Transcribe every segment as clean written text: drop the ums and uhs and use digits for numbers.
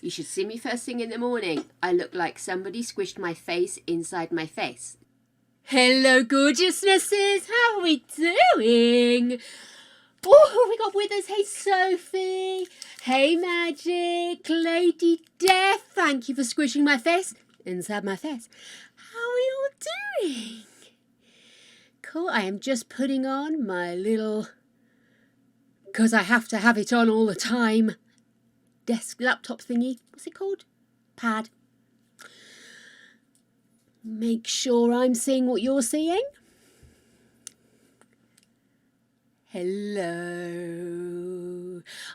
You should see me first thing in the morning. I look like somebody squished my face inside my face. Hello, gorgeousnesses. How are we doing? Oh, we got with us. Hey, Sophie. Hey, Magic. Lady Death. Thank you for squishing my face inside my face. How are we all doing? Cool. I am just putting on my little, because I have to have it on all the time, desk laptop thingy. What's it called? Pad. Make sure I'm seeing what you're seeing. Hello.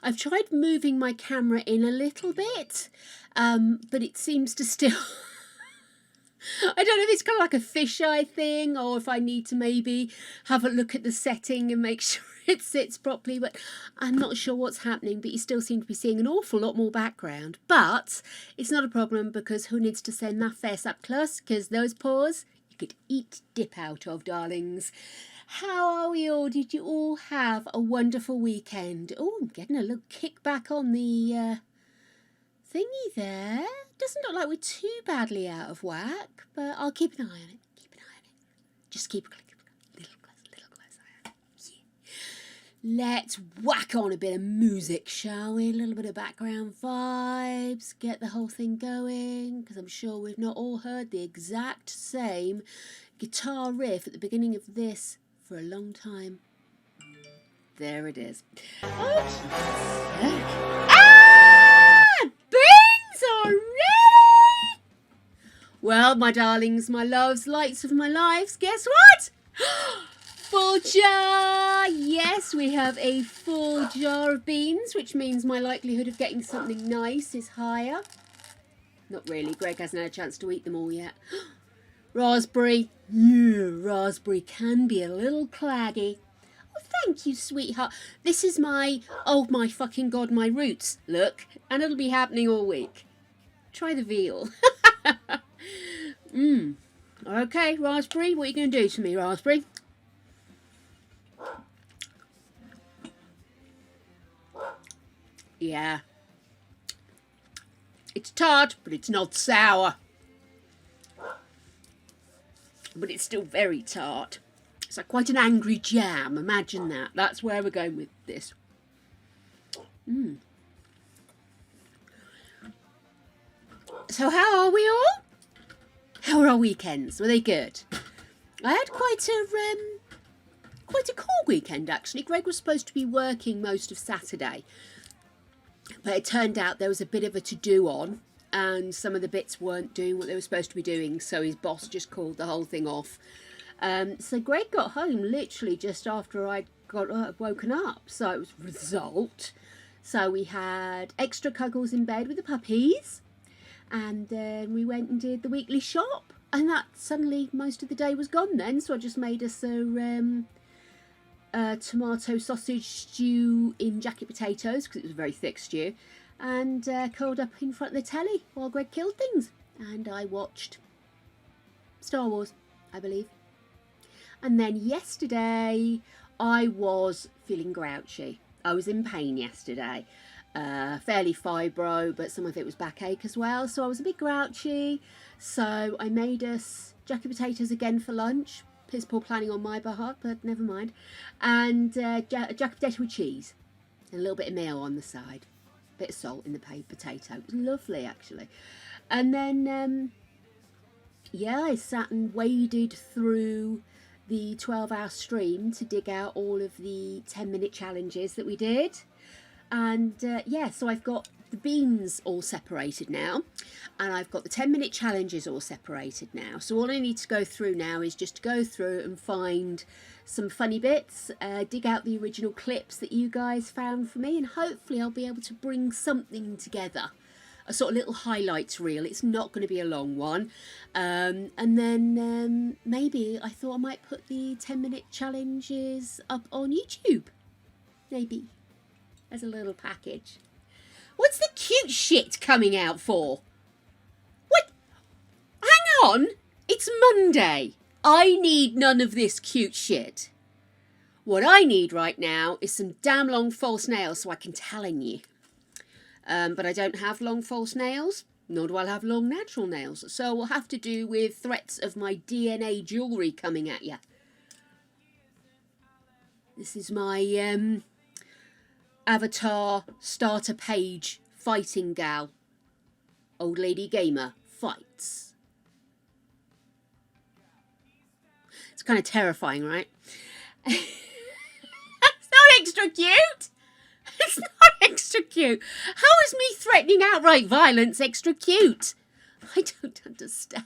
I've tried moving my camera in a little bit, but it seems to still... I don't know if it's kind of like a fisheye thing or if I need to maybe have a look at the setting and make sure it sits properly, but I'm not sure what's happening. But you still seem to be seeing an awful lot more background, but it's not a problem because who needs to send that face up close, because those paws you could eat dip out of, darlings. How are we all? Did you all have a wonderful weekend? Oh, I'm getting a little kickback on the thingy there. Doesn't look like we're too badly out of whack, but I'll keep an eye on it. Keep an eye on it. Just keep a little close eye on it. Yeah. Let's whack on a bit of music, shall we? A little bit of background vibes. Get the whole thing going, because I'm sure we've not all heard the exact same guitar riff at the beginning of this for a long time. There it is. Beans are ready! Well, my darlings, my loves, lights of my lives, guess what? Full jar! Yes, we have a full jar of beans, which means my likelihood of getting something nice is higher. Not really, Greg hasn't had a chance to eat them all yet. Raspberry. Yeah, raspberry can be a little claggy. Oh, thank you, sweetheart. This is my, oh my fucking God, my roots. Look, and it'll be happening all week. Try the veal. Okay, raspberry, what are you going to do to me, raspberry? Yeah. It's tart, but it's not sour. But it's still very tart. It's like quite an angry jam. Imagine that. That's where we're going with this. So how are we all? How were our weekends? Were they good? I had quite a cool weekend, actually. Greg was supposed to be working most of Saturday, but it turned out there was a bit of a to-do on, and some of the bits weren't doing what they were supposed to be doing, so his boss just called the whole thing off. So Greg got home literally just after I'd woken up, so it was result. So we had extra cuddles in bed with the puppies, and then we went and did the weekly shop, and that suddenly most of the day was gone then, so I just made us a tomato sausage stew in jacket potatoes, because it was a very thick stew, and curled up in front of the telly while Greg killed things. And I watched Star Wars, I believe. And then yesterday I was feeling grouchy. I was in pain yesterday. Fairly fibro, but some of it was backache as well, so I was a bit grouchy. So I made us jacket potatoes again for lunch. Piss poor planning on my behalf, but never mind. And jacket potato with cheese and a little bit of mayo on the side. Bit of salt in the potato. It was lovely, actually. And then yeah, I sat and waded through the 12-hour stream to dig out all of the 10-minute challenges that we did. And yeah, so I've got the beans all separated now, and I've got the 10-minute challenges all separated now. So all I need to go through now is just to go through and find some funny bits, dig out the original clips that you guys found for me, and hopefully I'll be able to bring something together, a sort of little highlights reel. It's not going to be a long one. And then maybe I thought I might put the 10-minute challenges up on YouTube, maybe, as a little package. What's the cute shit coming out for? What? Hang on. It's Monday. I need none of this cute shit. What I need right now is some damn long false nails so I can tell on you. But I don't have long false nails, nor do I have long natural nails. So we'll have to do with threats of my DNA jewellery coming at you. This is my avatar starter page fighting gal. Old lady gamer fights. It's kind of terrifying, right? It's not extra cute. It's not extra cute. How is me threatening outright violence extra cute? I don't understand.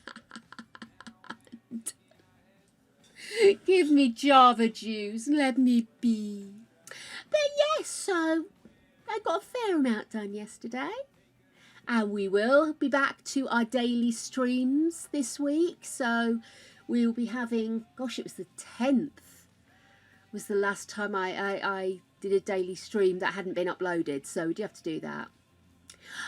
Give me Java juice. Let me be. But yes, so I got a fair amount done yesterday. And we will be back to our daily streams this week. So we will be having, gosh, it was the 10th. Was the last time I did a daily stream that hadn't been uploaded. So we do have to do that.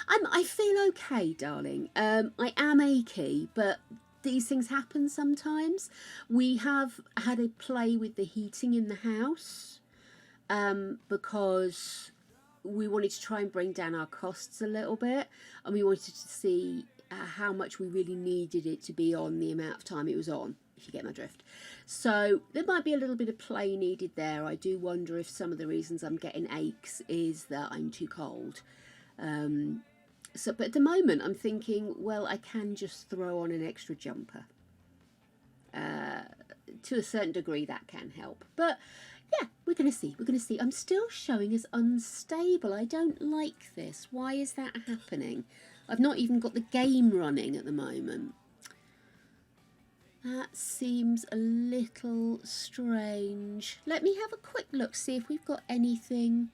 I feel okay, darling. I am achy, but these things happen sometimes. We have had a play with the heating in the house because we wanted to try and bring down our costs a little bit, and we wanted to see how much we really needed it to be on the amount of time it was on, if you get my drift. So there might be a little bit of play needed there. I do wonder if some of the reasons I'm getting aches is that I'm too cold. But at the moment I'm thinking, well, I can just throw on an extra jumper. To a certain degree that can help. But yeah, we're going to see. We're going to see. I'm still showing as unstable. I don't like this. Why is that happening? I've not even got the game running at the moment. That seems a little strange. Let me have a quick look, see if we've got anything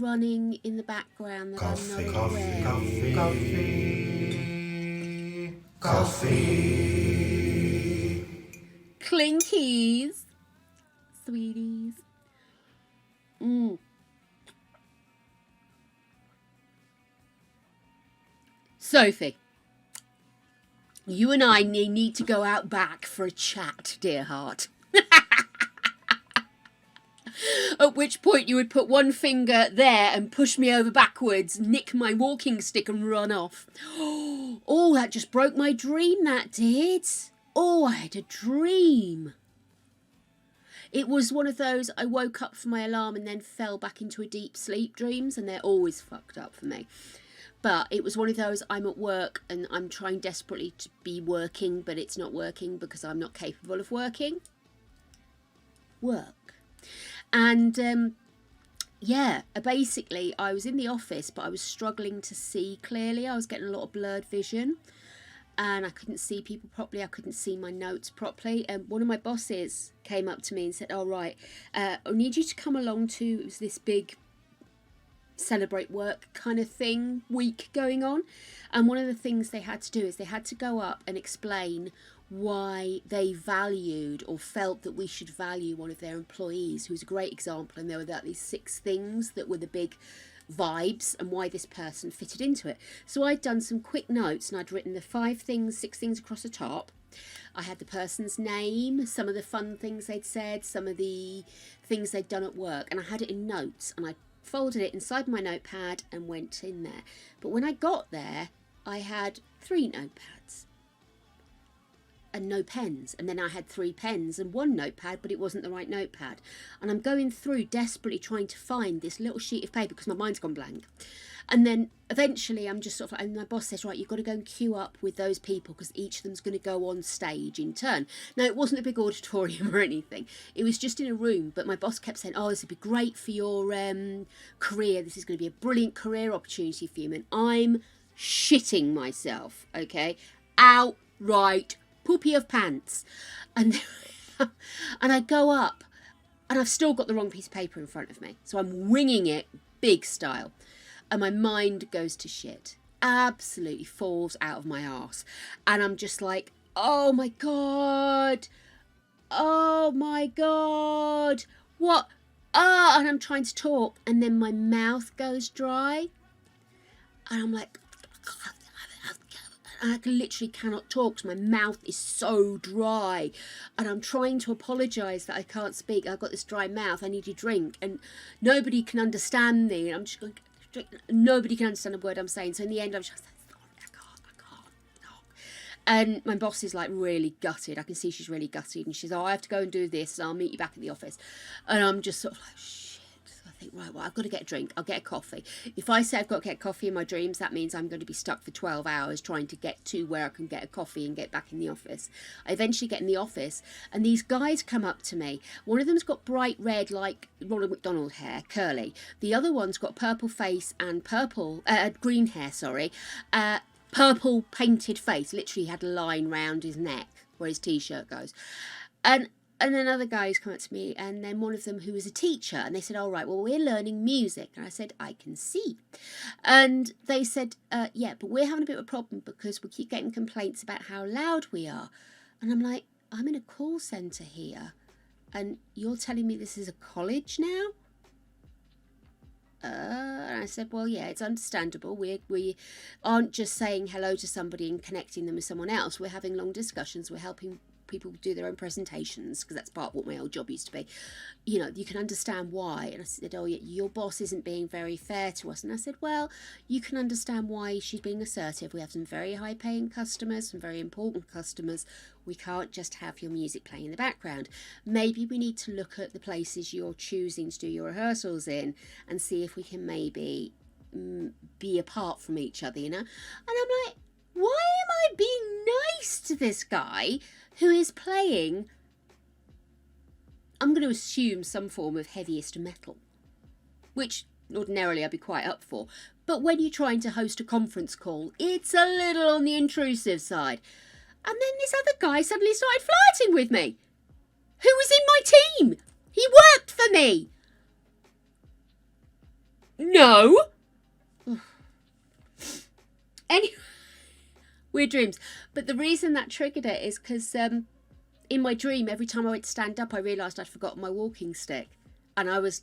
running in the background that I'm not aware of. Coffee. Clinkies. Sweeties. Sophie, you and I need to go out back for a chat, dear heart. At which point you would put one finger there and push me over backwards, nick my walking stick and run off. Oh, that just broke my dream, that did. Oh, I had a dream. It was one of those, I woke up from my alarm and then fell back into a deep sleep dreams, and they're always fucked up for me. But it was one of those, I'm at work and I'm trying desperately to be working, but it's not working because I'm not capable of working. Work. And yeah, basically I was in the office, but I was struggling to see clearly. I was getting a lot of blurred vision and I couldn't see people properly. I couldn't see my notes properly. And one of my bosses came up to me and said, "Oh, right, I need you to come along to," it was this big celebrate work kind of thing week going on. And one of the things they had to do is they had to go up and explain why they valued or felt that we should value one of their employees, who was a great example, and there were at least 6 things that were the big vibes and why this person fitted into it. So I'd done some quick notes and I'd written the 5 things, 6 things across the top. I had the person's name, some of the fun things they'd said, some of the things they'd done at work, and I had it in notes, and I folded it inside my notepad and went in there. But when I got there, I had 3 notepads and no pens, and then I had 3 pens and 1 notepad, but it wasn't the right notepad. And I'm going through desperately trying to find this little sheet of paper because my mind's gone blank. And then eventually I'm just sort of, and my boss says, right, you've got to go and queue up with those people because each of them's going to go on stage in turn. Now, it wasn't a big auditorium or anything. It was just in a room, but my boss kept saying, oh, this would be great for your career. This is going to be a brilliant career opportunity for you. And I'm shitting myself, okay? Outright poopy of pants. And I go up and I've still got the wrong piece of paper in front of me. So I'm winging it big style. And my mind goes to shit. Absolutely falls out of my arse. And I'm just like, oh my God. Oh my God. What? And I'm trying to talk. And then my mouth goes dry. And I'm like, I literally cannot talk because my mouth is so dry. And I'm trying to apologise that I can't speak. I've got this dry mouth. I need a drink. And nobody can understand me. And I'm just going, drink. Nobody can understand a word I'm saying. So in the end, I'm just like, sorry, I can't. And my boss is like really gutted. I can see she's really gutted. And she's, oh, I have to go and do this. And I'll meet you back at the office. And I'm just sort of like, shit. I think, right, well, I've got to get a drink. I'll get a coffee. If I say I've got to get coffee in my dreams, that means I'm going to be stuck for 12 hours trying to get to where I can get a coffee and get back in the office. I eventually get in the office and these guys come up to me. One of them's got bright red, like Ronald McDonald hair, curly. The other one's got purple face and green hair, purple painted face. Literally had a line round his neck where his t-shirt goes. And then other guys come up to me, and then one of them who was a teacher, and they said, all right, well, we're learning music. And I said, I can see. And they said, yeah, but we're having a bit of a problem because we keep getting complaints about how loud we are. And I'm like, I'm in a call centre here, and you're telling me this is a college now? And I said, well, yeah, it's understandable. We aren't just saying hello to somebody and connecting them with someone else. We're having long discussions. We're helping people do their own presentations, because that's part of what my old job used to be. You know, you can understand why. And I said, oh, yeah, your boss isn't being very fair to us. And I said, well, you can understand why she's being assertive. We have some very high paying customers, some very important customers. We can't just have your music playing in the background. Maybe we need to look at the places you're choosing to do your rehearsals in and see if we can maybe be apart from each other, you know? And I'm like, why am I being nice to this guy who is playing, I'm going to assume, some form of heaviest metal, which ordinarily I'd be quite up for. But when you're trying to host a conference call, it's a little on the intrusive side. And then this other guy suddenly started flirting with me, who was in my team. He worked for me. No. Anyway. Weird dreams. But the reason that triggered it is because in my dream, every time I went to stand up, I realised I'd forgotten my walking stick. And I was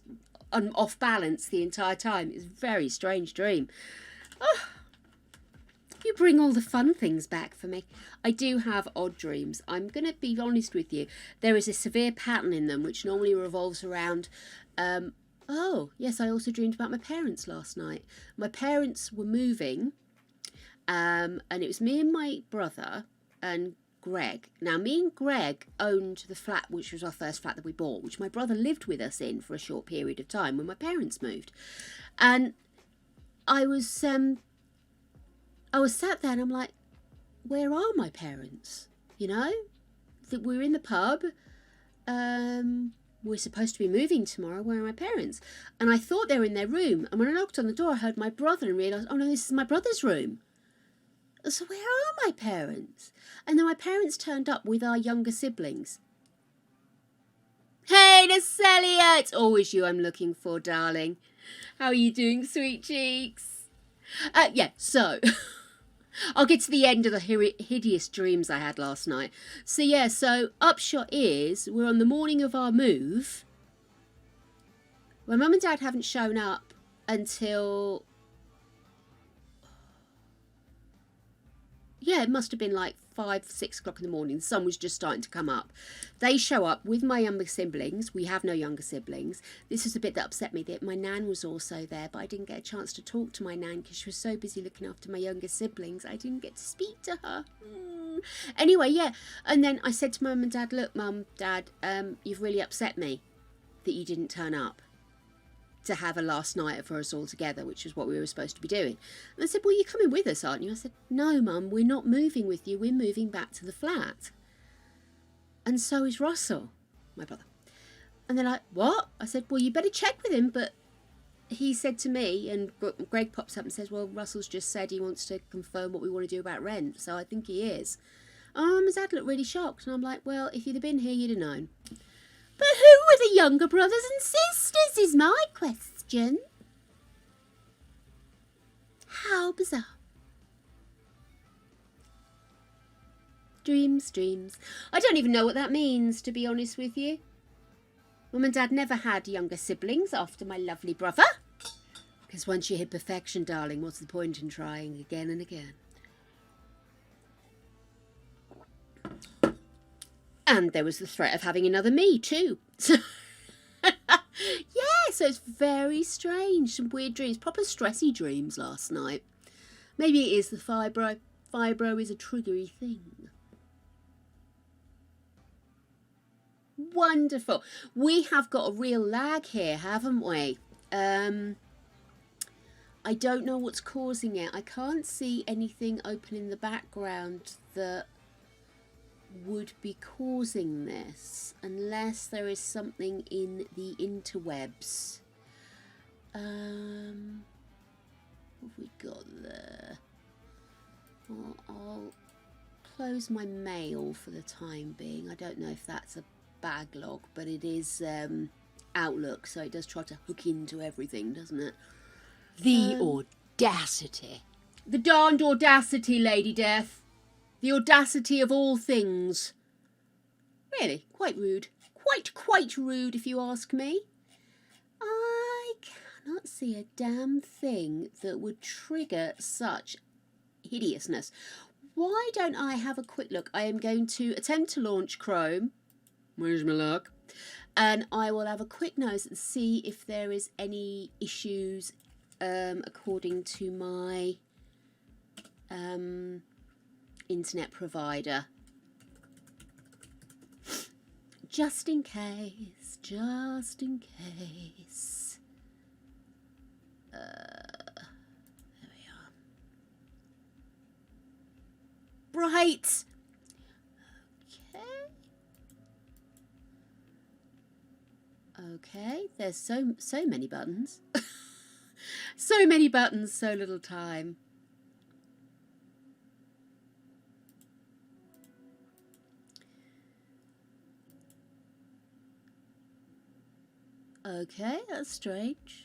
off balance the entire time. It was a very strange dream. Oh, you bring all the fun things back for me. I do have odd dreams. I'm going to be honest with you. There is a severe pattern in them, which normally revolves around... oh, yes, I also dreamed about my parents last night. My parents were moving... and it was me and my brother and Greg. Now, me and Greg owned the flat, which was our first flat that we bought, which my brother lived with us in for a short period of time when my parents moved. And I was sat there and I'm like, where are my parents? You know, that we're in the pub. We're supposed to be moving tomorrow. Where are my parents? And I thought they were in their room. And when I knocked on the door, I heard my brother and realised, oh no, this is my brother's room. So where are my parents? And then my parents turned up with our younger siblings. Hey, Natalia! It's always you I'm looking for, darling. How are you doing, sweet cheeks? Yeah, so... I'll get to the end of the hideous dreams I had last night. So yeah, so upshot is, we're on the morning of our move. My mum and dad haven't shown up until... Yeah, it must have been like 5, 6 o'clock in the morning. The sun was just starting to come up. They show up with my younger siblings. We have no younger siblings. This was a bit that upset me, that my nan was also there, but I didn't get a chance to talk to my nan because she was so busy looking after my younger siblings. I didn't get to speak to her. Anyway, yeah. And then I said to Mum and Dad, look, Mum, Dad, you've really upset me that you didn't turn up to have a last night for us all together, which is what we were supposed to be doing. And they said, well, you're coming with us, aren't you? I said, no, Mum, we're not moving with you. We're moving back to the flat. And so is Russell, my brother. And they're like, what? I said, well, you better check with him. But he said to me, and Greg pops up and says, well, Russell's just said he wants to confirm what we want to do about rent. So I think he is. Mum and Dad looked really shocked. And I'm like, well, if you'd have been here, you'd have known. But who were the younger brothers and sisters is my question. How bizarre. Dreams, dreams. I don't even know what that means, to be honest with you. Mum and Dad never had younger siblings after my lovely brother. Because once you hit perfection, darling, what's the point in trying again and again? And there was the threat of having another me, too. Yes, so it's very strange. Some weird dreams. Proper stressy dreams last night. Maybe it is the fibro. Fibro is a triggery thing. Wonderful. We have got a real lag here, haven't we? I don't know what's causing it. I can't see anything open in the background that would be causing this, unless there is something in the interwebs. What have we got there? Well, I'll close my mail for the time being. I don't know if that's a backlog, but it is Outlook, so it does try to hook into everything, doesn't it? The audacity. The darned audacity, Lady Death. The audacity of all things. Really, quite rude. Quite rude, if you ask me. I cannot see a damn thing that would trigger such hideousness. Why don't I have a quick look? I am going to attempt to launch Chrome. Where's my luck? And I will have a quick nose and see if there is any issues according to my internet provider. Just in case. There we are. Right. Okay, there's so many buttons. So many buttons, so little time. Okay, that's strange.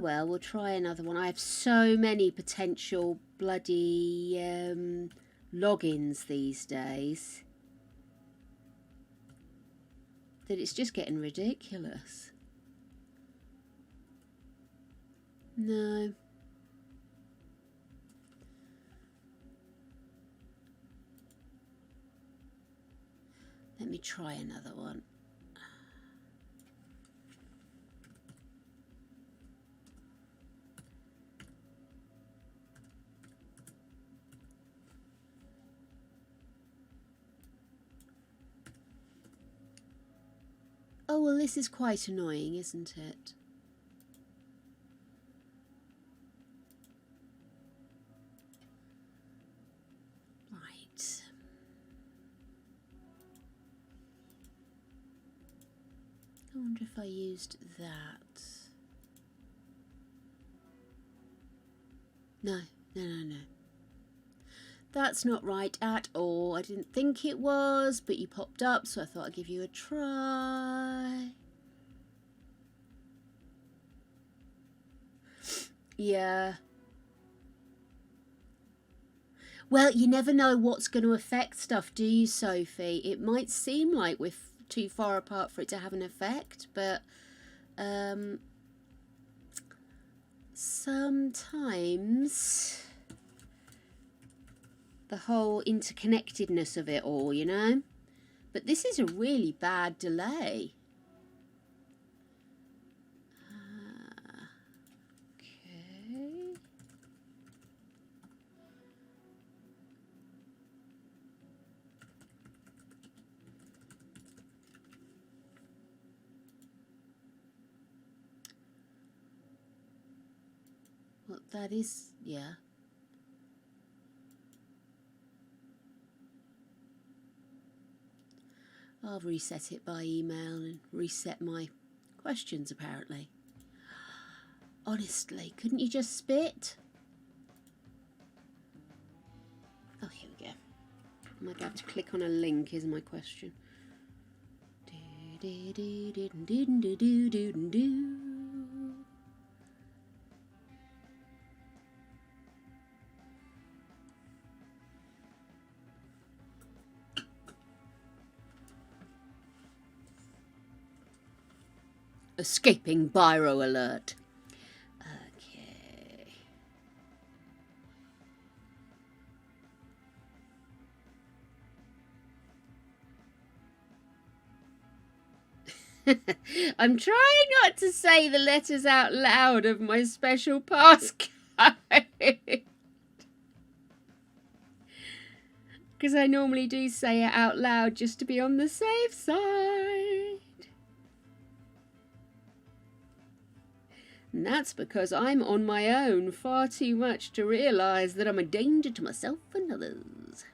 Well, we'll try another one. I have so many potential bloody logins these days that it's just getting ridiculous. No. Let me try another one. Oh, well, this is quite annoying, isn't it? Right. I wonder if I used that. No. That's not right at all. I didn't think it was, but you popped up, so I thought I'd give you a try. Yeah. Well, you never know what's going to affect stuff, do you, Sophie? It might seem like we're too far apart for it to have an effect, but sometimes the whole interconnectedness of it all, you know? But this is a really bad delay. Okay. Well, that is, yeah. I'll reset it by email and reset my questions, apparently. Honestly, couldn't you just spit? Oh, here we go. I might have to click on a link, is my question. Escaping biro alert. Okay. I'm trying not to say the letters out loud of my special passcode. Because I normally do say it out loud just to be on the safe side. And that's because I'm on my own far too much to realise that I'm a danger to myself and others.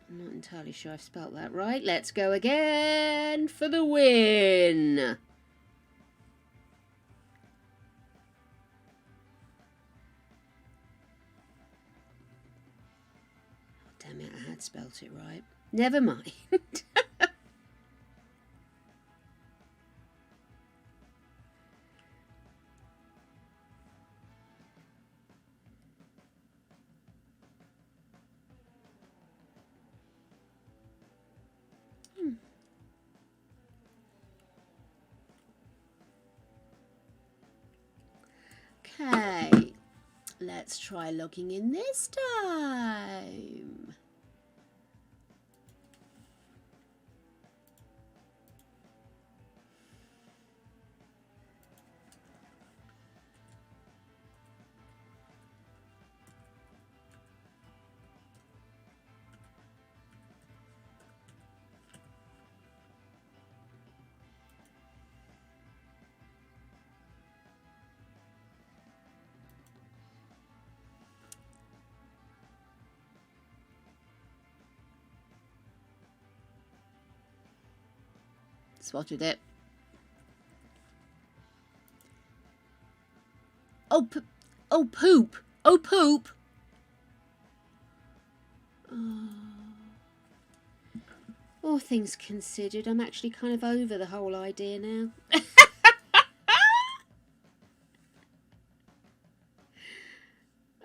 I'm not entirely sure I've spelt that right. Let's go again for the win. Damn it, I had spelt it right. Never mind. Okay, let's try logging in this time. Spotted it. Oh, oh, poop. Oh, poop. Oh. All things considered, I'm actually kind of over the whole idea now.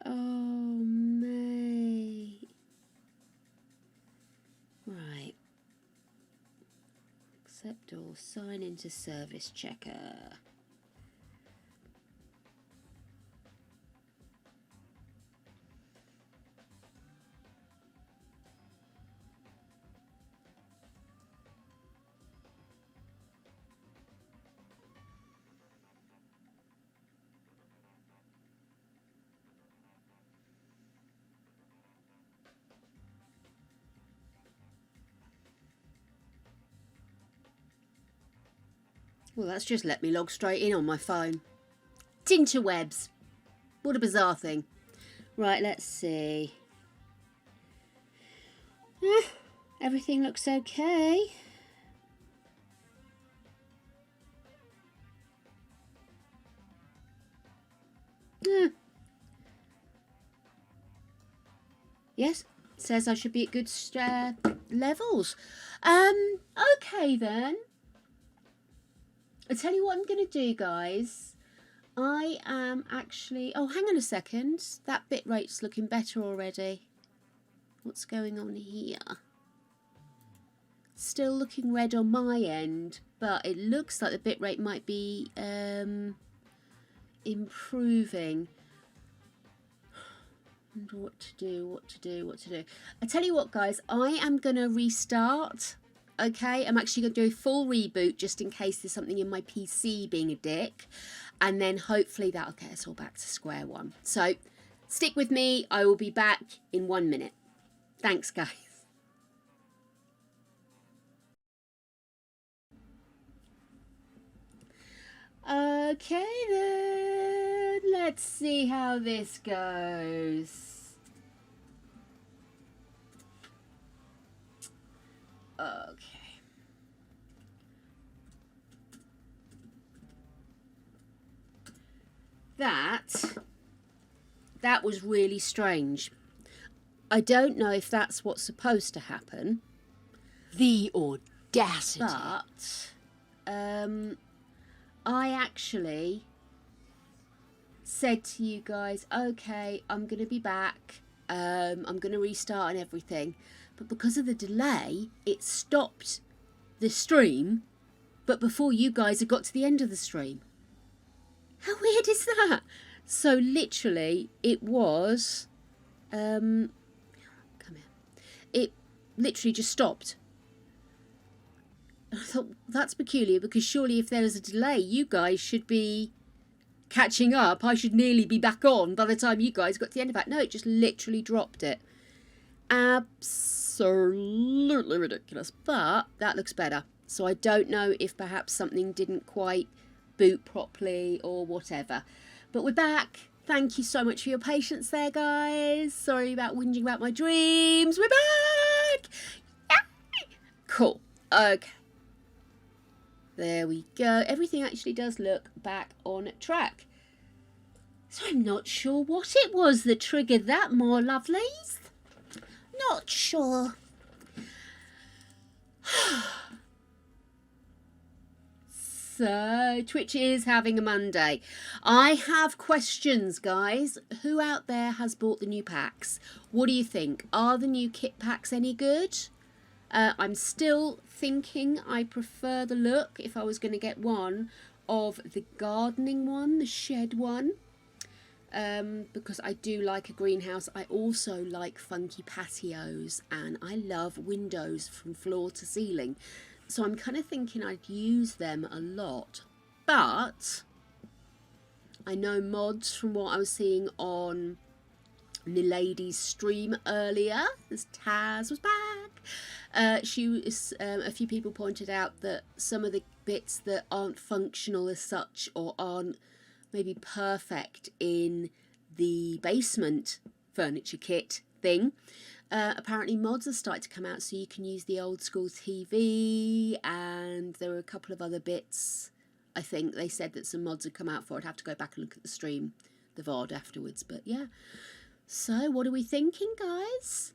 Oh, mate. Right. Accept or sign into service checker. Well, that's just let me log straight in on my phone. Tinterwebs. What a bizarre thing. Right, let's see. Everything looks okay. Yes, says I should be at good levels. Okay then. I'll tell you what I'm going to do, guys. I am actually... Oh, hang on a second. That bitrate's looking better already. What's going on here? Still looking red on my end, but it looks like the bitrate might be improving. I wonder what to do. I tell you what, guys. I am going to restart. Okay, I'm actually going to do a full reboot just in case there's something in my PC being a dick. And then hopefully that'll get us all back to square one. So stick with me. I will be back in 1 minute. Thanks, guys. Okay then. Let's see how this goes. Okay. That was really strange. I don't know if that's what's supposed to happen. The audacity. But I actually said to you guys, okay, I'm going to be back. I'm going to restart and everything. But because of the delay, it stopped the stream, but before you guys had got to the end of the stream. How weird is that? So literally, it was... come here. literally just stopped. And I thought, that's peculiar, because surely if there is a delay, you guys should be catching up. I should nearly be back on by the time you guys got to the end of that. No, it just literally dropped it. Absolutely ridiculous. But that looks better. So I don't know if perhaps something didn't quite boot properly or whatever. But we're back. Thank you so much for your patience there, guys. Sorry about whinging about my dreams. We're back! Yay! Cool. Okay. There we go. Everything actually does look back on track. So I'm not sure what it was that triggered that, more lovelies. Not sure. So, Twitch is having a Monday. I have questions, guys. Who out there has bought the new packs? What do you think? Are the new kit packs any good? I'm still thinking I prefer the look, if I was going to get one, of the gardening one, the shed one. Because I do like a greenhouse. I also like funky patios, and I love windows from floor to ceiling. So I'm kind of thinking I'd use them a lot. But I know mods from what I was seeing on Nilady's stream earlier, as Taz was back. A few people pointed out that some of the bits that aren't functional as such, or aren't maybe perfect in the basement furniture kit thing, apparently mods are starting to come out, so you can use the old school TV, and there were a couple of other bits. I think they said that some mods had come out for it. I'd have to go back and look at the stream, the VOD afterwards, but yeah. So what are we thinking, guys?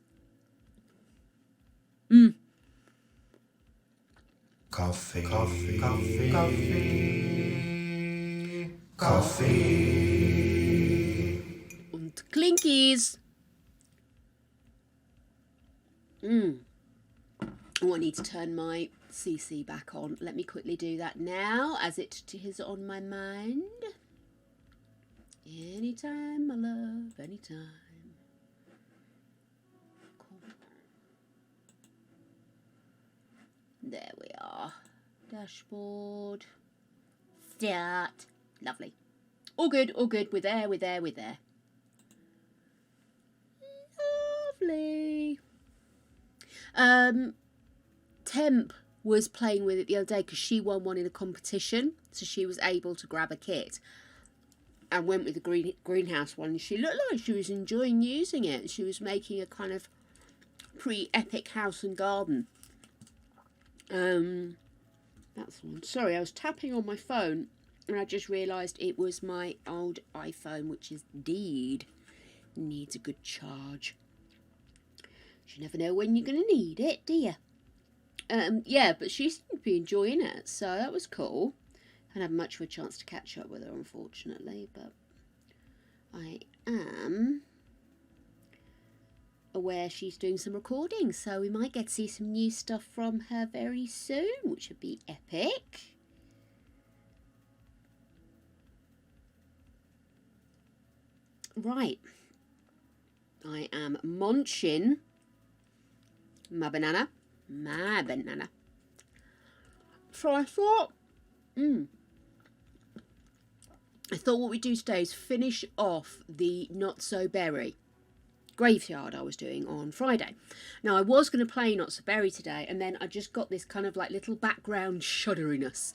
Coffee. Coffee. Coffee. Coffee. Coffee. Und Clinkies. Oh, I need to turn my CC back on. Let me quickly do that now, as it is on my mind. Anytime, my love, anytime. Cool. There we are. Dashboard. Start. Lovely. All good, all good. We're there, we're there, we're there. Lovely. Temp was playing with it the other day because she won one in a competition, so she was able to grab a kit and went with the greenhouse one, and she looked like she was enjoying using it. She was making a kind of pre-epic house and garden. That's the one. Sorry, I was tapping on my phone and I just realised it was my old iPhone, which is indeed needs a good charge. You never know when you're going to need it, do you? Yeah, but she seemed to be enjoying it, so that was cool. I haven't had much of a chance to catch up with her, unfortunately, but I am aware she's doing some recording, so we might get to see some new stuff from her very soon, which would be epic. Right. I am munching my banana. So I thought what we'd do today is finish off the Not So Berry graveyard I was doing on Friday. Now, I was going to play Not So Berry today, and then I just got this kind of like little background shudderiness.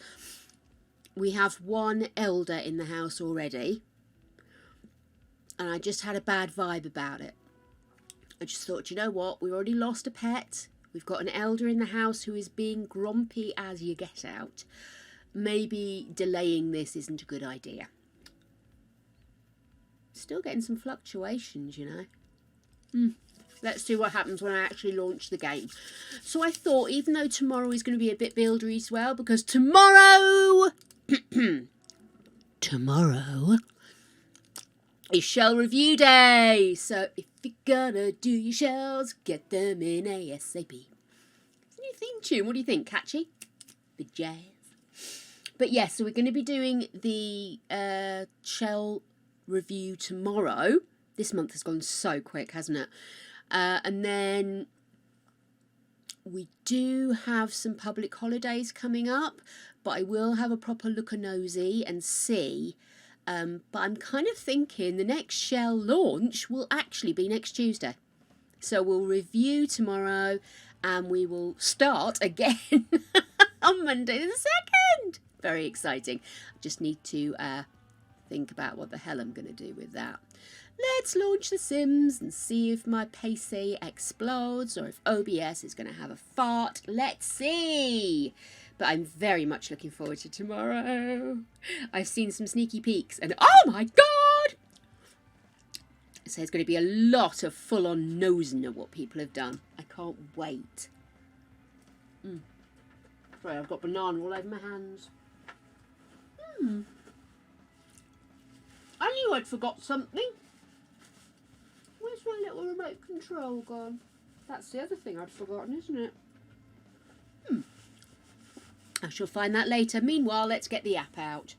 We have one elder in the house already, and I just had a bad vibe about it. I just thought, you know what, we've already lost a pet. We've got an elder in the house who is being grumpy as you get out. Maybe delaying this isn't a good idea. Still getting some fluctuations, you know. Let's see what happens when I actually launch the game. So I thought, even though tomorrow is going to be a bit buildery as well, because tomorrow is shell review day. So if you're gonna do your shells, get them in ASAP. It's a new theme tune. What do you think? Catchy? Bit jazz. But yes, so we're going to be doing the shell review tomorrow. This month has gone so quick, hasn't it? And then We do have some public holidays coming up, but I will have a proper look-a-nosy and see. But I'm kind of thinking the next Shell launch will actually be next Tuesday. So we'll review tomorrow and we will start again on Monday the 2nd. Very exciting. I just need to think about what the hell I'm going to do with that. Let's launch The Sims and see if my PC explodes or if OBS is going to have a fart. Let's see. But I'm very much looking forward to tomorrow. I've seen some sneaky peeks and oh my God! So there's going to be a lot of full-on nosing at what people have done. I can't wait. Sorry, I've got banana all over my hands. I knew I'd forgot something. Where's my little remote control gone? That's the other thing I'd forgotten, isn't it? I shall find that later. Meanwhile, let's get the app out.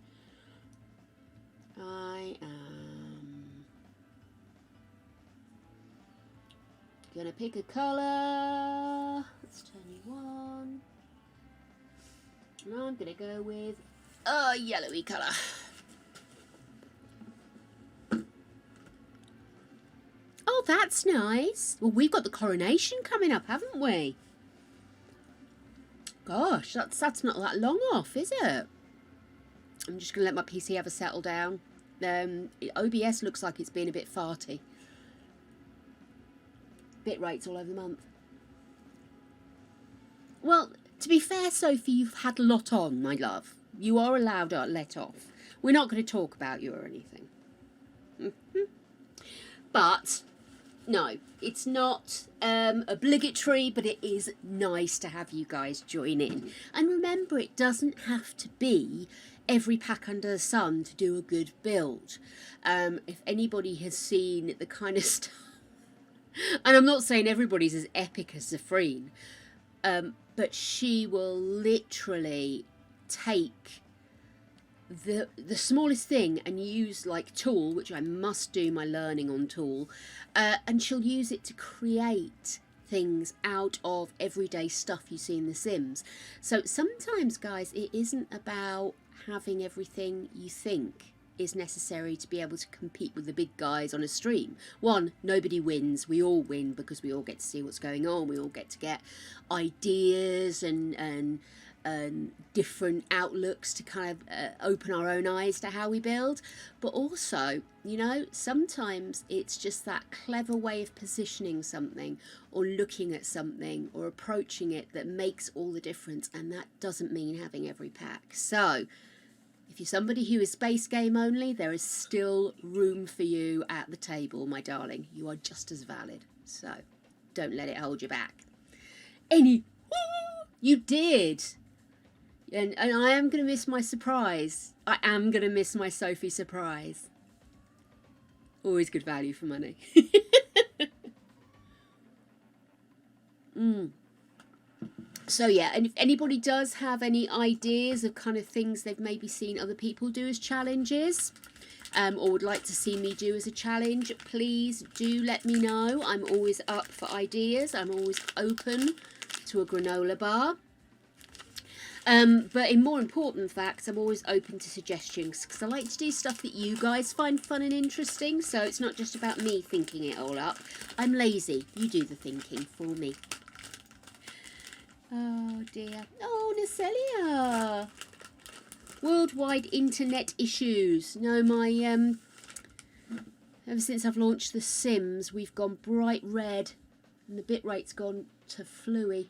I am gonna pick a colour. Let's turn you on. And I'm gonna go with a yellowy colour. Oh, that's nice. Well, we've got the coronation coming up, haven't we? Gosh, that's not that long off, is it? I'm just going to let my PC have a settle down. OBS looks like it's been a bit farty. Bit rates all over the month. Well, to be fair, Sophie, you've had a lot on, my love. You are allowed to let off. We're not going to talk about you or anything. But no, it's not obligatory, but it is nice to have you guys join in. And remember, it doesn't have to be every pack under the sun to do a good build. If anybody has seen the kind of stuff, and I'm not saying everybody's as epic as Zafreen, but she will literally take the smallest thing and use like Tool, which I must do my learning on Tool, and she'll use it to create things out of everyday stuff you see in The Sims. So sometimes, guys, it isn't about having everything you think is necessary to be able to compete with the big guys on a stream. One, nobody wins. We all win because we all get to see what's going on. We all get to get ideas and different outlooks to kind of open our own eyes to how we build. But also, you know, sometimes it's just that clever way of positioning something or looking at something or approaching it that makes all the difference, and that doesn't mean having every pack. So if you're somebody who is space game only, there is still room for you at the table, my darling. You are just as valid, so don't let it hold you back. You did. And I am going to miss my surprise. I am going to miss my Sophie surprise. Always good value for money. So yeah, and if anybody does have any ideas of kind of things they've maybe seen other people do as challenges, or would like to see me do as a challenge, please do let me know. I'm always up for ideas. I'm always open to a granola bar. But in more important facts, I'm always open to suggestions because I like to do stuff that you guys find fun and interesting. So it's not just about me thinking it all up. I'm lazy. You do the thinking for me. Oh dear. Oh, Nacelia. Worldwide internet issues. No, my ever since I've launched The Sims, we've gone bright red and the bitrate's gone to fluey.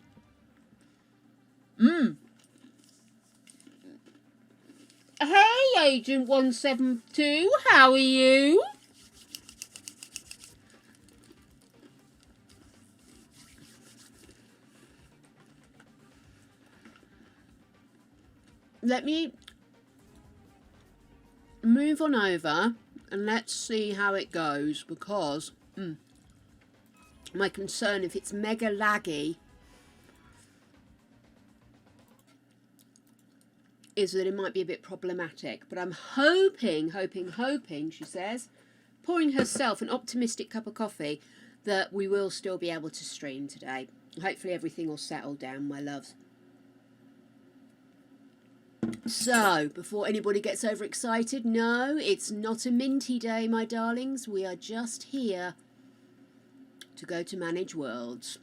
Hey, Agent 172, how are you? Let me move on over and let's see how it goes, because my concern, if it's mega laggy, is that it might be a bit problematic. But I'm hoping, she says, pouring herself an optimistic cup of coffee, that we will still be able to stream today. Hopefully everything will settle down, my loves. So, before anybody gets overexcited, no, it's not a minty day, my darlings. We are just here to go to Manage Worlds.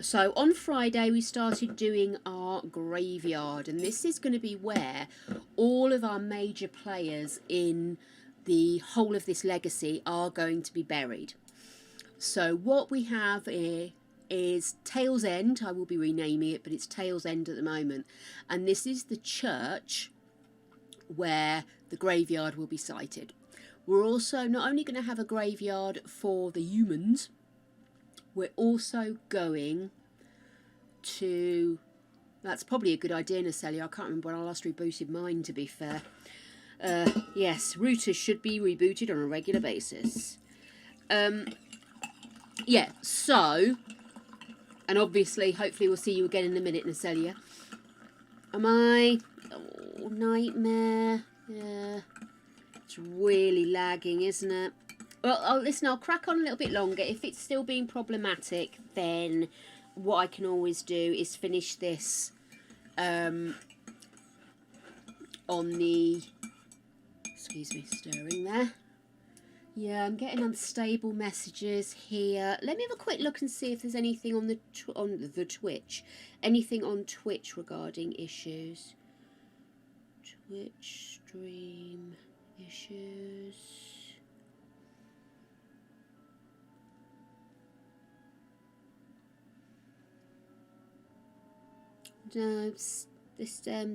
So, on Friday, we started doing our graveyard, and this is going to be where all of our major players in the whole of this legacy are going to be buried. So, what we have here is Tail's End. I will be renaming it, but it's Tail's End at the moment. And this is the church where the graveyard will be sited. We're also not only going to have a graveyard for the humans, we're also going to... That's probably a good idea, Nacelia. I can't remember when I last rebooted mine, to be fair. Yes, routers should be rebooted on a regular basis. Yeah, so... And obviously, hopefully we'll see you again in a minute, Nacelia. Am I... Oh, nightmare. Yeah. It's really lagging, isn't it? Well, listen, I'll crack on a little bit longer. If it's still being problematic, then what I can always do is finish this on the... Excuse me, stirring there. Yeah, I'm getting unstable messages here. Let me have a quick look and see if there's anything on the Twitch. Anything on Twitch regarding issues. Twitch stream issues. No, this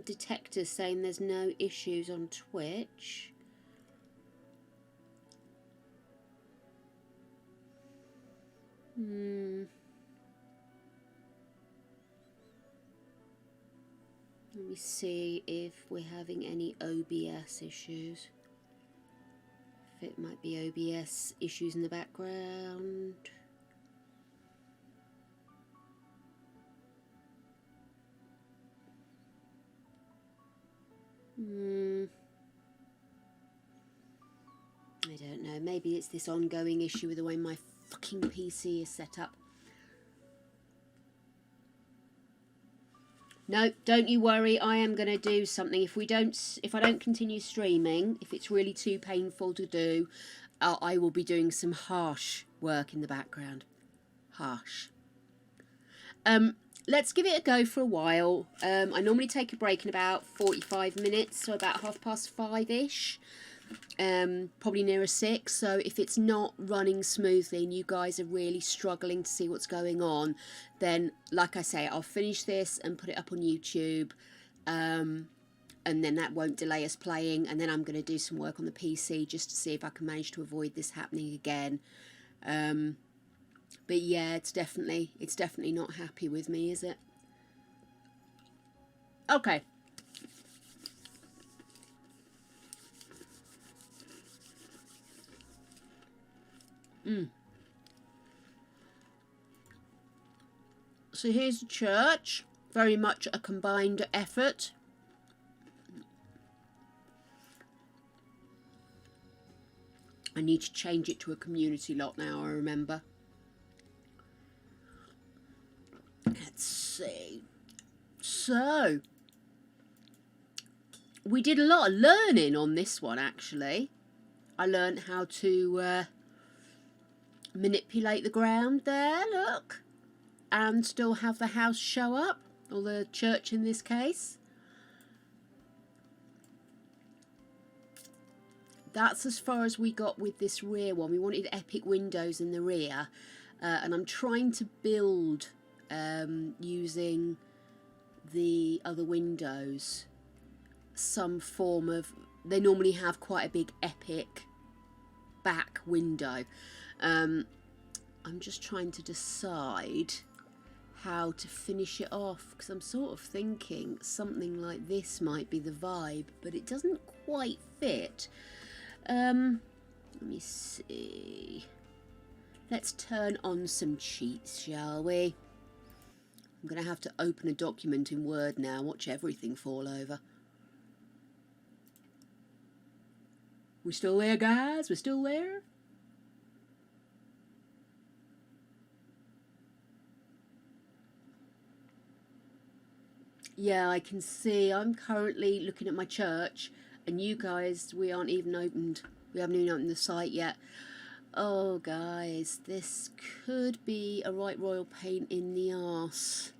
detector's saying there's no issues on Twitch. Let me see if we're having any OBS issues. If it might be OBS issues in the background. I don't know. Maybe it's this ongoing issue with the way my fucking PC is set up. No, don't you worry. I am going to do something. If I don't continue streaming, if it's really too painful to do, I will be doing some harsh work in the background. Harsh. Let's give it a go for a while. I normally take a break in about 45 minutes, so about 5:30ish. Probably nearer 6. So if it's not running smoothly and you guys are really struggling to see what's going on, then like I say, I'll finish this and put it up on YouTube, and then that won't delay us playing, and then I'm going to do some work on the PC just to see if I can manage to avoid this happening again. But yeah, it's definitely not happy with me, is it? Okay. So here's the church. Very much a combined effort. I need to change it to a community lot now, I remember. Let's see. So, we did a lot of learning on this one, actually. I learned how to manipulate the ground there, look. And still have the house show up, or the church in this case. That's as far as we got with this rear one. We wanted epic windows in the rear. And I'm trying to build, using the other windows, some form of... They normally have quite a big epic back window. I'm just trying to decide how to finish it off, because I'm sort of thinking something like this might be the vibe, but it doesn't quite fit. Let me see. Let's turn on some cheats, shall we? I'm going to have to open a document in Word now, watch everything fall over. We still there, guys? We're still there? Yeah, I can see. I'm currently looking at my church, and you guys, we aren't even opened. We haven't even opened the site yet. Oh, guys, this could be a right royal pain in the arse.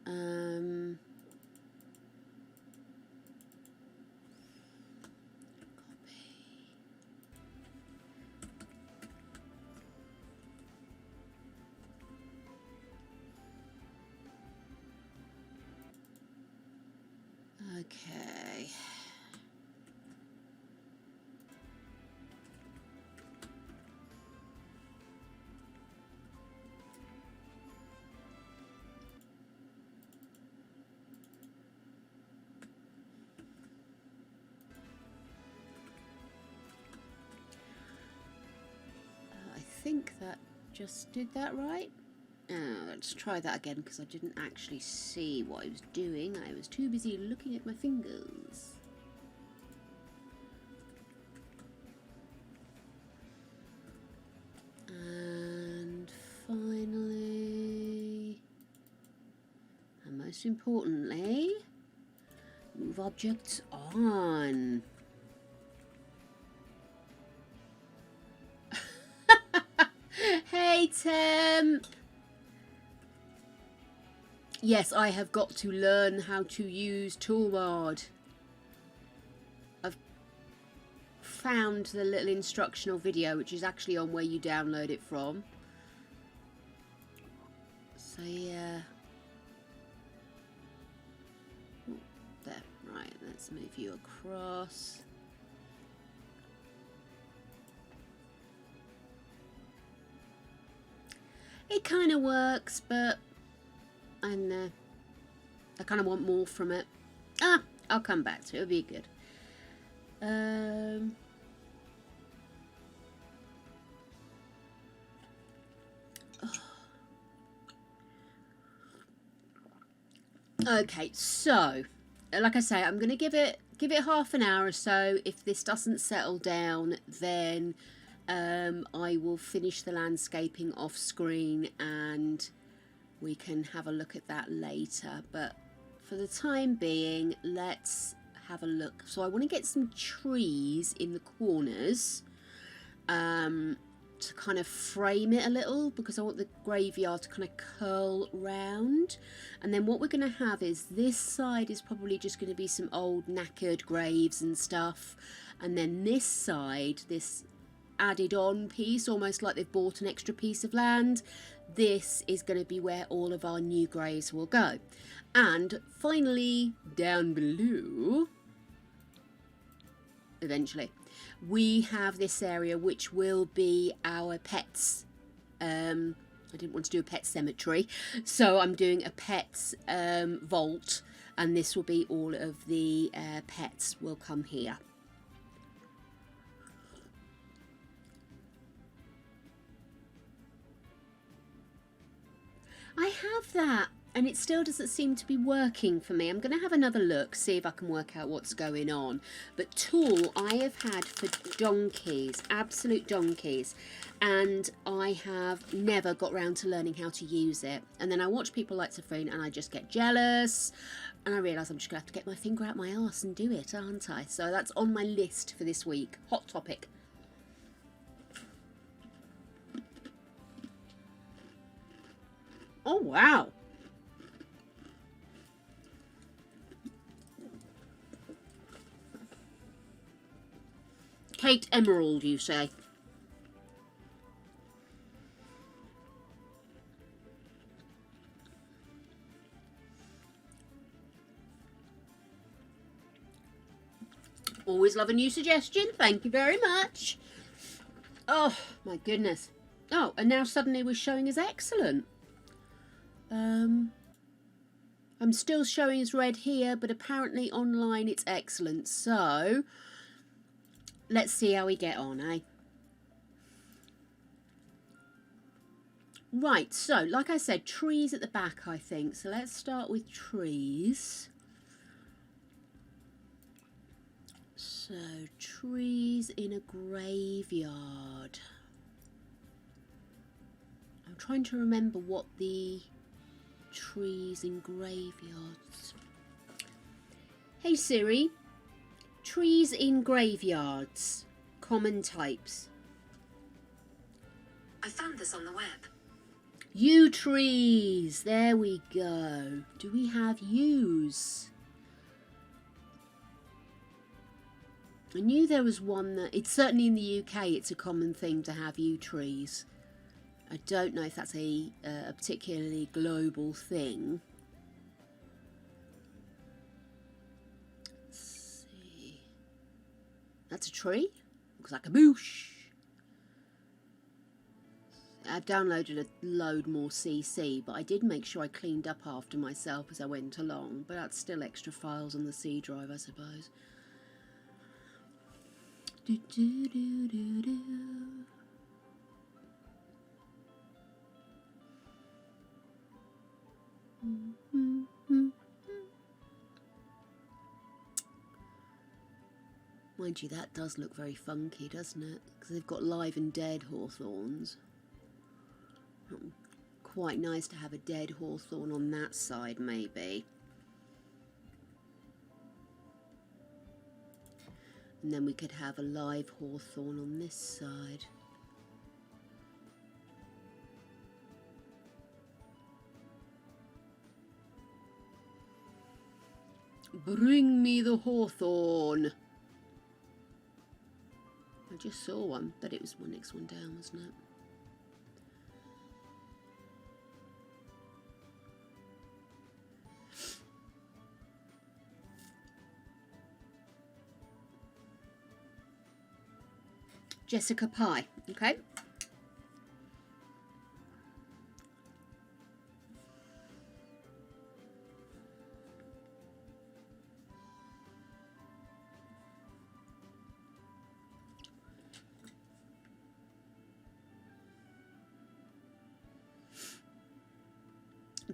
Copy. Okay. I think that just did that right. Let's try that again because I didn't actually see what I was doing. I was too busy looking at my fingers. And finally, and most importantly, move objects on. Hey, Temp! Yes, I have got to learn how to use Toolbard. I've found the little instructional video, which is actually on where you download it from. So, yeah. Oh, there. Right, let's move you across. It kind of works, but I kind of want more from it. I'll come back to it. It'll be good. Okay, so like I say, I'm going to give it half an hour or so. If this doesn't settle down, then I will finish the landscaping off screen and we can have a look at that later. But for the time being, let's have a look. So I want to get some trees in the corners to kind of frame it a little, because I want the graveyard to kind of curl round. And then what we're going to have is this side is probably just going to be some old knackered graves and stuff, and then this side, this added on piece, almost like they've bought an extra piece of land, this is going to be where all of our new graves will go. And finally, down below, eventually, we have this area which will be our pets. I didn't want to do a pet cemetery, so I'm doing a pets vault, and this will be all of the pets will come here. I have that, and it still doesn't seem to be working for me. I'm going to have another look, see if I can work out what's going on. But Tool I have had for donkeys, absolute donkeys, and I have never got round to learning how to use it. And then I watch people like Safrine and I just get jealous, and I realise I'm just going to have to get my finger out my arse and do it, aren't I? So that's on my list for this week. Hot topic. Oh, wow. Kate Emerald, you say? Always love a new suggestion. Thank you very much. Oh, my goodness. Oh, and now suddenly we're showing as excellent. I'm still showing as red here, but apparently online it's excellent. So, let's see how we get on, eh? Right, so, like I said, trees at the back, I think. So let's start with trees. So, trees in a graveyard. I'm trying to remember what the trees in graveyards. Hey Siri, trees in graveyards, common types. I found this on the web. Yew trees, there we go. Do we have yews? I knew there was one that, it's certainly in the UK, it's a common thing to have yew trees. I don't know if that's a particularly global thing. Let's see. That's a tree. Looks like a bush. I've downloaded a load more CC, but I did make sure I cleaned up after myself as I went along. But that's still extra files on the C drive, I suppose. Do, do, do, do, do. Mind you, that does look very funky, doesn't it? Because they've got live and dead hawthorns. Quite nice to have a dead hawthorn on that side, maybe. And then we could have a live hawthorn on this side. Bring me the hawthorn. I just saw one, but it was the next one down, wasn't it? Jessica Pye, okay.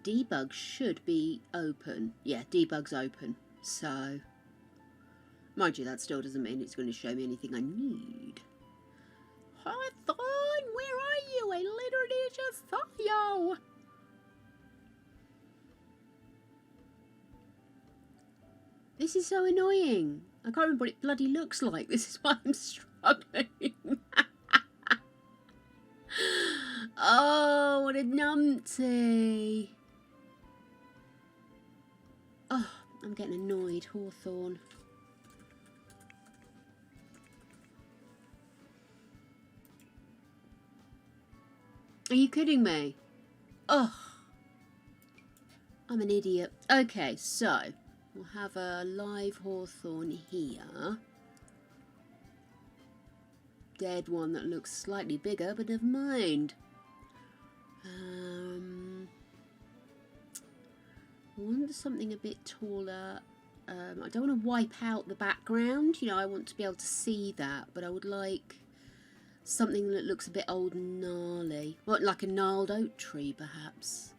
Debug should be open. Yeah, debug's open. So, mind you, that still doesn't mean it's going to show me anything I need. Hawthorne, where are you? I literally just saw you. This is so annoying. I can't remember what it bloody looks like. This is why I'm struggling. Oh, what a numpty. Oh, I'm getting annoyed. Hawthorne. Are you kidding me? Oh, I'm an idiot. Okay, so we'll have a live hawthorn here. Dead one that looks slightly bigger, but never mind. I want something a bit taller. I don't want to wipe out the background. You know, I want to be able to see that, but I would like something that looks a bit old and gnarly. What, like a gnarled oak tree, perhaps?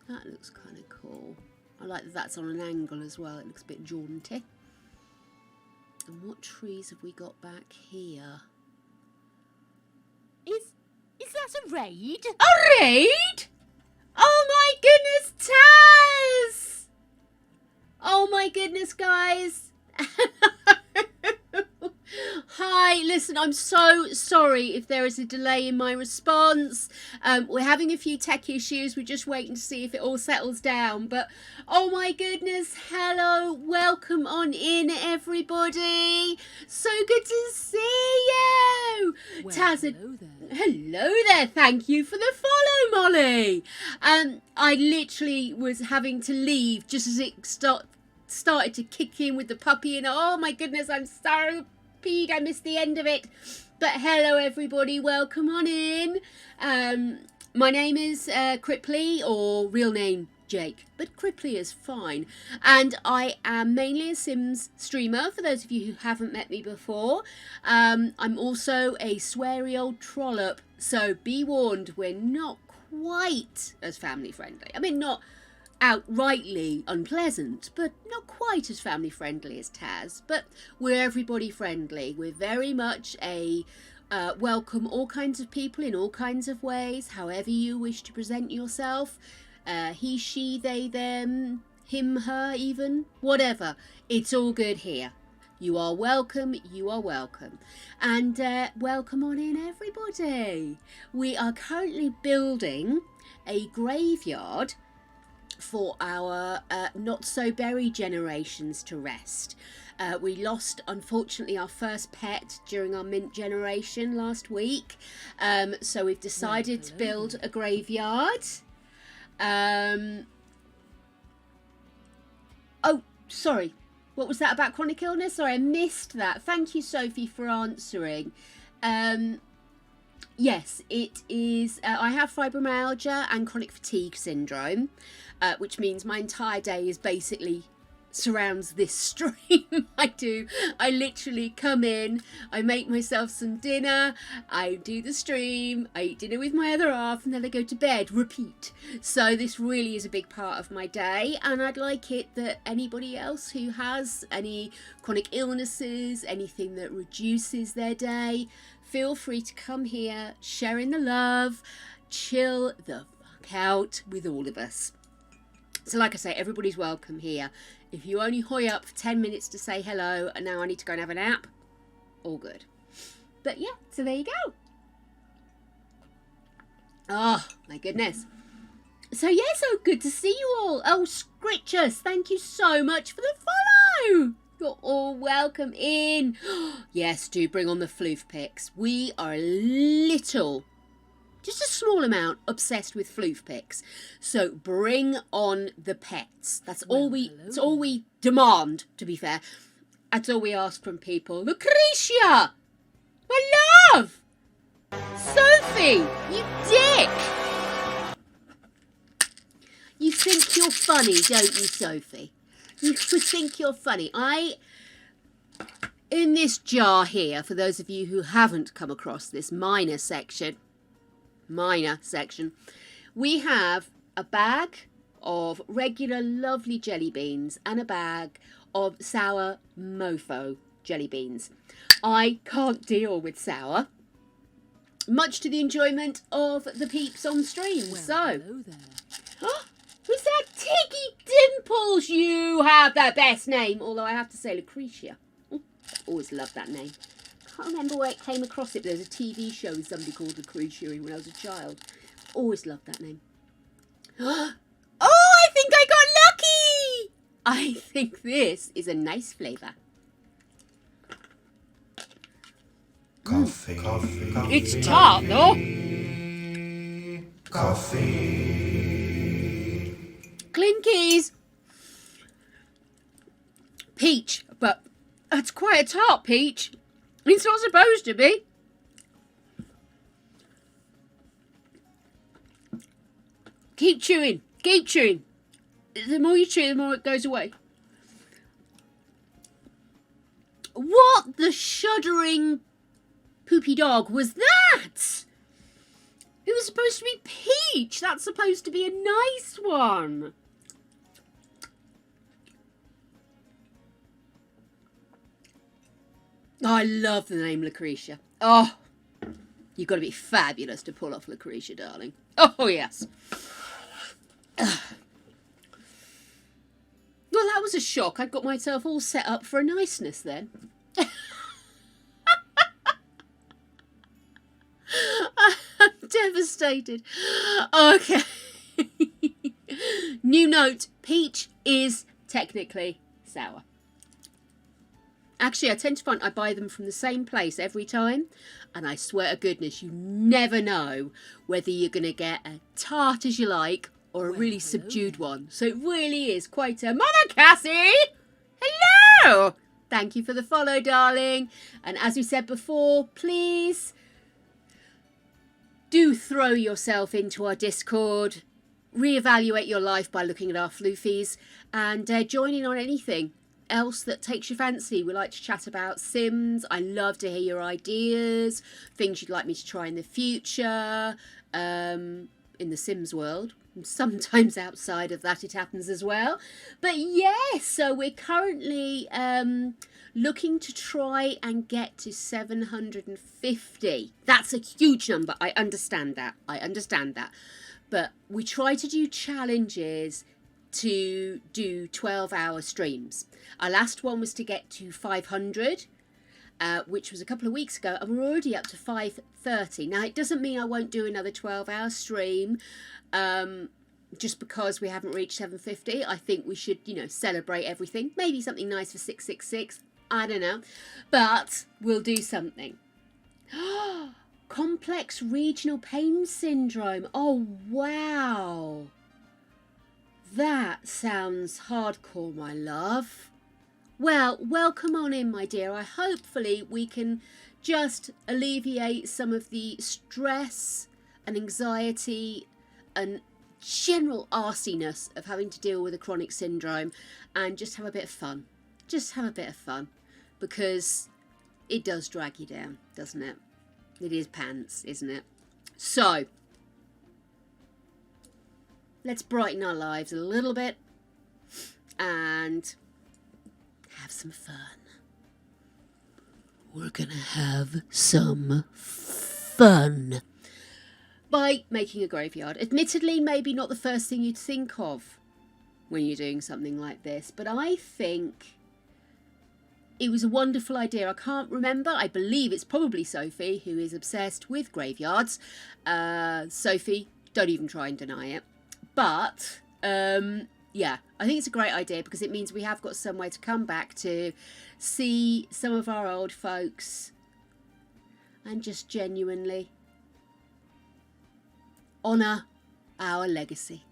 That looks kind of cool. I like that that's on an angle as well. It looks a bit jaunty. And what trees have we got back here? Is that a raid? A raid? Oh my goodness, Taz! Oh my goodness, guys. Hi, listen, I'm so sorry if there is a delay in my response. We're having a few tech issues. We're just waiting to see if it all settles down. But, oh my goodness, hello, welcome on in, everybody. So good to see you. Well, Taz, hello there. hello there. Thank you for the follow, Molly. I literally was having to leave just as it started to kick in with the puppy. And oh my goodness, I'm so I missed the end of it. But hello everybody, welcome on in. My name is Cripley, or real name Jake, but Cripley is fine. And I am mainly a Sims streamer, for those of you who haven't met me before. I'm also a sweary old trollop, so be warned, we're not quite as family friendly. I mean, not outrightly unpleasant, but not quite as family friendly as Taz, but we're everybody friendly. We're very much a welcome all kinds of people in all kinds of ways, however you wish to present yourself. he, she, they, them, him, her, even, whatever. It's all good here. You are welcome, you are welcome. And welcome on in, everybody. We are currently building a graveyard for our not-so-berry generations to rest. We lost, unfortunately, our first pet during our mint generation last week. So we've decided to build a graveyard. Oh, sorry. What was that about chronic illness? Sorry, I missed that. Thank you, Sophie, for answering. Yes, it is. I have fibromyalgia and chronic fatigue syndrome, which means my entire day is basically surrounds this stream. I literally come in, I make myself some dinner, I do the stream, I eat dinner with my other half, and then I go to bed, repeat. So this really is a big part of my day, and I'd like it that anybody else who has any chronic illnesses, anything that reduces their day, feel free to come here, share in the love, chill the fuck out with all of us. So like I say, everybody's welcome here. If you only hoy up for 10 minutes to say hello and now I need to go and have a nap, all good. But yeah, so there you go. Oh, my goodness. So yeah, so good to see you all. Oh, Scritchus, thank you so much for the follow. You're all welcome in. Yes, do bring on the floof pics. We are a little, just a small amount, obsessed with floof pics. So bring on the pets. That's all we demand, to be fair. That's all we ask from people. Lucretia! My love! Sophie! You dick! You think you're funny, don't you, Sophie? You think you're funny. In this jar here, for those of you who haven't come across this minor section, we have a bag of regular lovely jelly beans and a bag of sour mofo jelly beans. I can't deal with sour, much to the enjoyment of the peeps on stream. Well, so hello there. was that Tiggy Dimples? You have the best name, although I have to say Lucretia. Always loved that name. Can't remember where it came across it. There was a TV show with somebody called Lucretia when I was a child. Always loved that name. Oh, I think I got lucky! I think this is a nice flavour. Coffee. It's tart, though. Coffee. Clinkies. Peach, but that's quite a tart peach. It's not supposed to be. Keep chewing. Keep chewing. The more you chew, the more it goes away. What the shuddering poopy dog was that? It was supposed to be peach. That's supposed to be a nice one. Oh, I love the name Lucretia. Oh, you've got to be fabulous to pull off Lucretia, darling. Oh, yes. Well, that was a shock. I got myself all set up for a niceness then. I'm devastated. Okay. New note. Peach is technically sour. Actually, I tend to find I buy them from the same place every time. And I swear to goodness, you never know whether you're going to get a tart as you like or a really subdued one. So it really is quite a... Mother Cassie! Hello! Thank you for the follow, darling. And as we said before, please do throw yourself into our Discord. Reevaluate your life by looking at our floofies and join in on anything else that takes your fancy. We like to chat about Sims. I love to hear your ideas, things you'd like me to try in the future, in the Sims world. Sometimes outside of that it happens as well. But yes, so we're currently looking to try and get to 750. That's a huge number. I understand that. But we try to do challenges to do 12-hour streams. Our last one was to get to 500. Which was a couple of weeks ago, and we're already up to 530. Now, it doesn't mean I won't do another 12-hour stream just because we haven't reached 750. I think we should, celebrate everything. Maybe something nice for 666. I don't know. But we'll do something. Complex regional pain syndrome. Oh, wow. That sounds hardcore, my love. Well, welcome on in, my dear. Hopefully we can just alleviate some of the stress and anxiety and general arsiness of having to deal with a chronic syndrome and just have a bit of fun. Because it does drag you down, doesn't it? It is pants, isn't it? So, let's brighten our lives a little bit and have some fun. We're gonna have some fun by making a graveyard. Admittedly, maybe not the first thing you'd think of when you're doing something like this, but I think it was a wonderful idea. I can't remember. I believe it's probably Sophie, who is obsessed with graveyards. Sophie, don't even try and deny it. But yeah, I think it's a great idea because it means we have got somewhere to come back to, see some of our old folks, and just genuinely honour our legacy.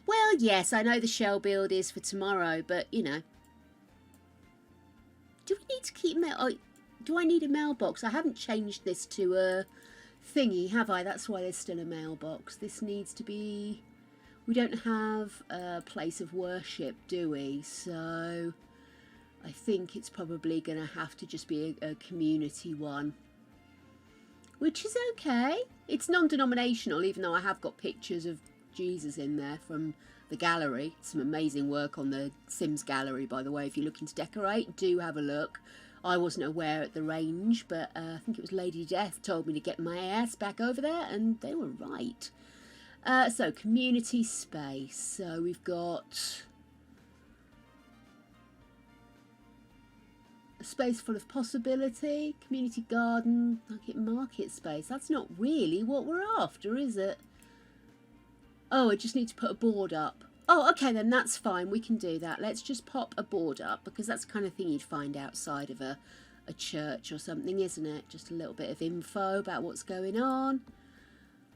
Well, yes, I know the shell build is for tomorrow, but, do we need to keep mail? Oh, do I need a mailbox? I haven't changed this to a thingy, have I? That's why there's still a mailbox. This needs to be... We don't have a place of worship, do we? So I think it's probably going to have to just be a community one, which is okay. It's non-denominational, even though I have got pictures of Jesus in there from the gallery. Some amazing work on the Sims gallery, by the way. If you're looking to decorate, do have a look. I wasn't aware at the range, but I think it was Lady Death told me to get my ass back over there, and they were right. So, community space. So, we've got a space full of possibility, community garden, market space. That's not really what we're after, is it? Oh, I just need to put a board up. Oh, okay, then that's fine. We can do that. Let's just pop a board up, because that's the kind of thing you'd find outside of a church or something, isn't it? Just a little bit of info about what's going on.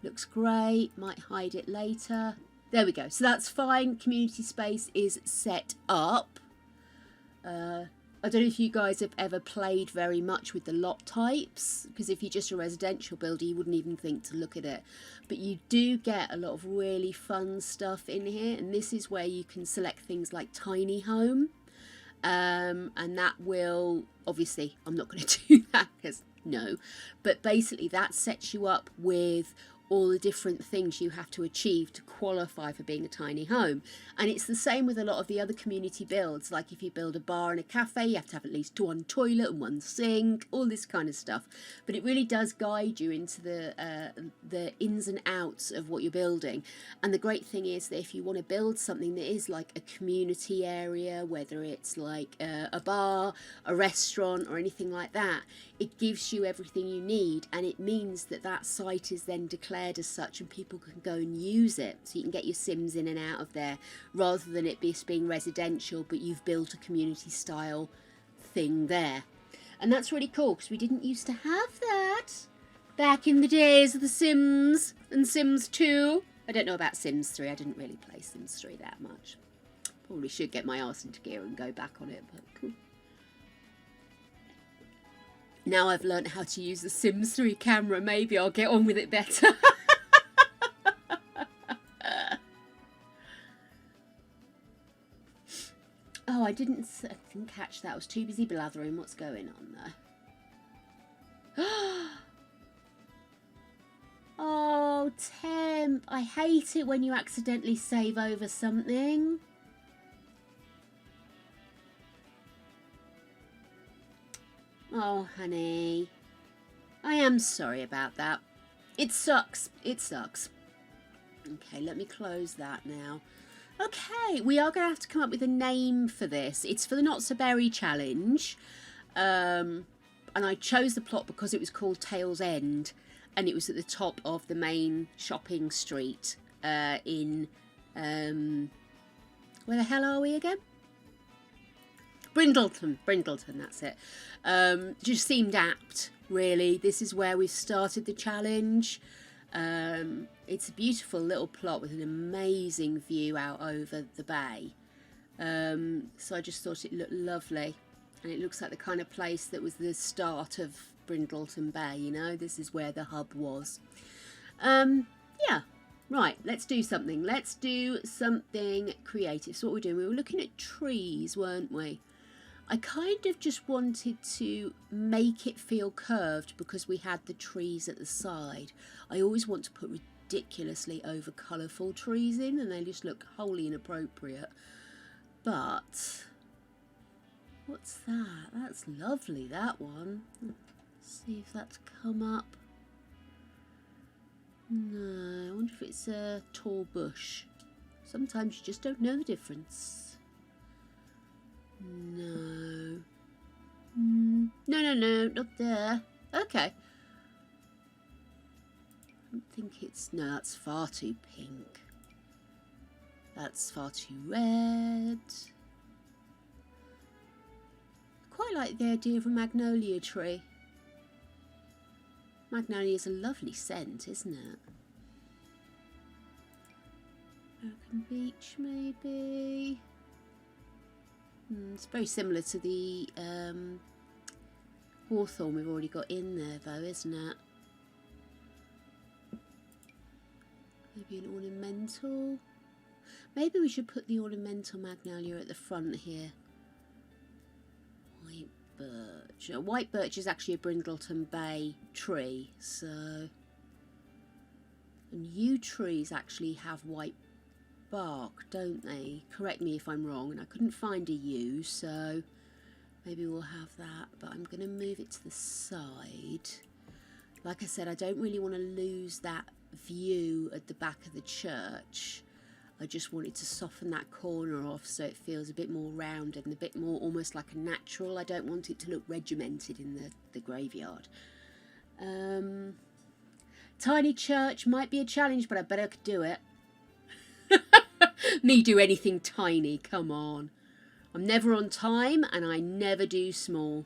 Looks great. Might hide it later. There we go. So that's fine. Community space is set up. I don't know if you guys have ever played very much with the lot types, because if you're just a residential builder, you wouldn't even think to look at it. But you do get a lot of really fun stuff in here, and this is where you can select things like tiny home. And that will, obviously, I'm not going to do that because no, but basically that sets you up with all the different things you have to achieve to qualify for being a tiny home. And it's the same with a lot of the other community builds. Like if you build a bar and a cafe, you have to have at least one toilet and one sink, all this kind of stuff. But it really does guide you into the ins and outs of what you're building. And the great thing is that if you want to build something that is like a community area, whether it's like a bar, a restaurant or anything like that, it gives you everything you need, and it means that that site is then declared as such and people can go and use it. So you can get your Sims in and out of there, rather than it just being residential but you've built a community style thing there. And that's really cool, because we didn't used to have that back in the days of the Sims and Sims 2. I don't know about Sims 3. I didn't really play Sims 3 that much. Probably should get my arse into gear and go back on it, but cool. Now I've learnt how to use the Sims 3 camera, maybe I'll get on with it better. Oh, I didn't catch that. I was too busy blathering. What's going on there? Temp, I hate it when you accidentally save over something. Oh, honey. I am sorry about that. It sucks. It sucks. Okay, let me close that now. Okay, we are going to have to come up with a name for this. It's for the Not So Berry challenge. And I chose the plot because it was called Tail's End. And it was at the top of the main shopping street in... where the hell are we again? Brindleton, that's it. Just seemed apt, really. This is where we've started the challenge. It's a beautiful little plot with an amazing view out over the bay. So I just thought it looked lovely. And it looks like the kind of place that was the start of Brindleton Bay, you know. This is where the hub was. Yeah, right, let's do something. Let's do something creative. So what we're doing, we were looking at trees, weren't we? I kind of just wanted to make it feel curved because we had the trees at the side. I always want to put ridiculously over colourful trees in and they just look wholly inappropriate. But, what's that? That's lovely, that one. Let's see if that's come up. No, I wonder if it's a tall bush. Sometimes you just don't know the difference. No. No, not there. Okay. I don't think it's... No, that's far too pink. That's far too red. Quite like the idea of a magnolia tree. Magnolia is a lovely scent, isn't it? American Beach, maybe. It's very similar to the hawthorn we've already got in there, though, isn't it? Maybe an ornamental. Maybe we should put the ornamental magnolia at the front here. White birch. White birch is actually a Brindleton Bay tree, so. And yew trees actually have white bark, don't they? Correct me if I'm wrong, and I couldn't find a yew, so maybe we'll have that, but I'm going to move it to the side. Like I said, I don't really want to lose that view at the back of the church. I just wanted to soften that corner off so it feels a bit more rounded and a bit more almost like a natural. I don't want it to look regimented in the graveyard. Tiny church might be a challenge, but I bet I could do it. Me do anything tiny, come on. I'm never on time and I never do small.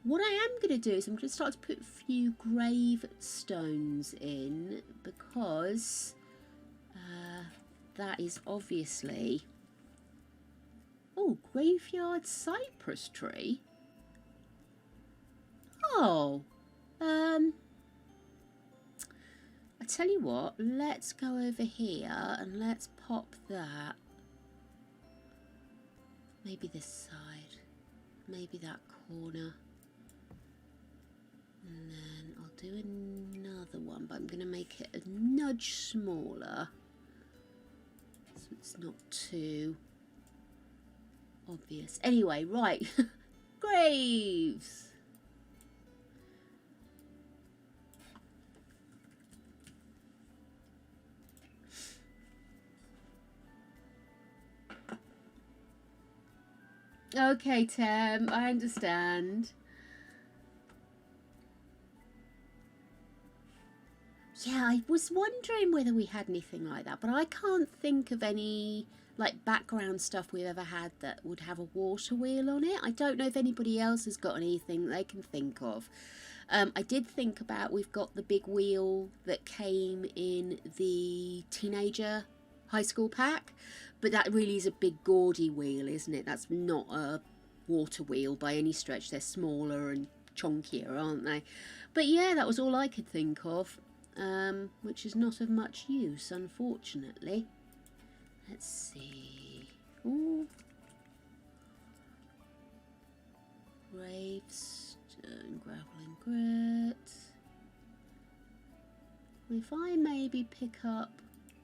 What I am going to do is I'm going to start to put a few gravestones in because that is obviously... Oh, graveyard cypress tree. Oh, I tell you what, let's go over here and let's pop that. Maybe this side, maybe that corner. And then I'll do another one, but I'm going to make it a nudge smaller. So it's not too obvious. Anyway, right, graves. Okay, Tim, I understand. Yeah, I was wondering whether we had anything like that, but I can't think of any like background stuff we've ever had that would have a water wheel on it. I don't know if anybody else has got anything they can think of. I did think about, we've got the big wheel that came in the teenager high school pack, but that really is a big gaudy wheel, isn't it? That's not a water wheel by any stretch. They're smaller and chunkier, aren't they? But yeah, that was all I could think of, which is not of much use, unfortunately. Let's see. Ooh. Gravestone, gravel and grit. If I maybe pick up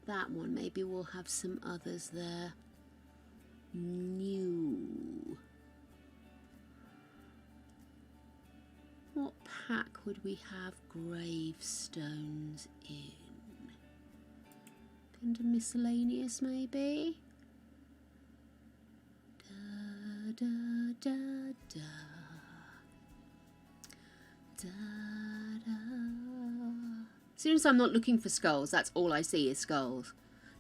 that one, maybe we'll have some others there. New. What pack would we have gravestones in? Under miscellaneous, maybe? Da, da, da, da. Da, da. As soon as I'm not looking for skulls, that's all I see is skulls.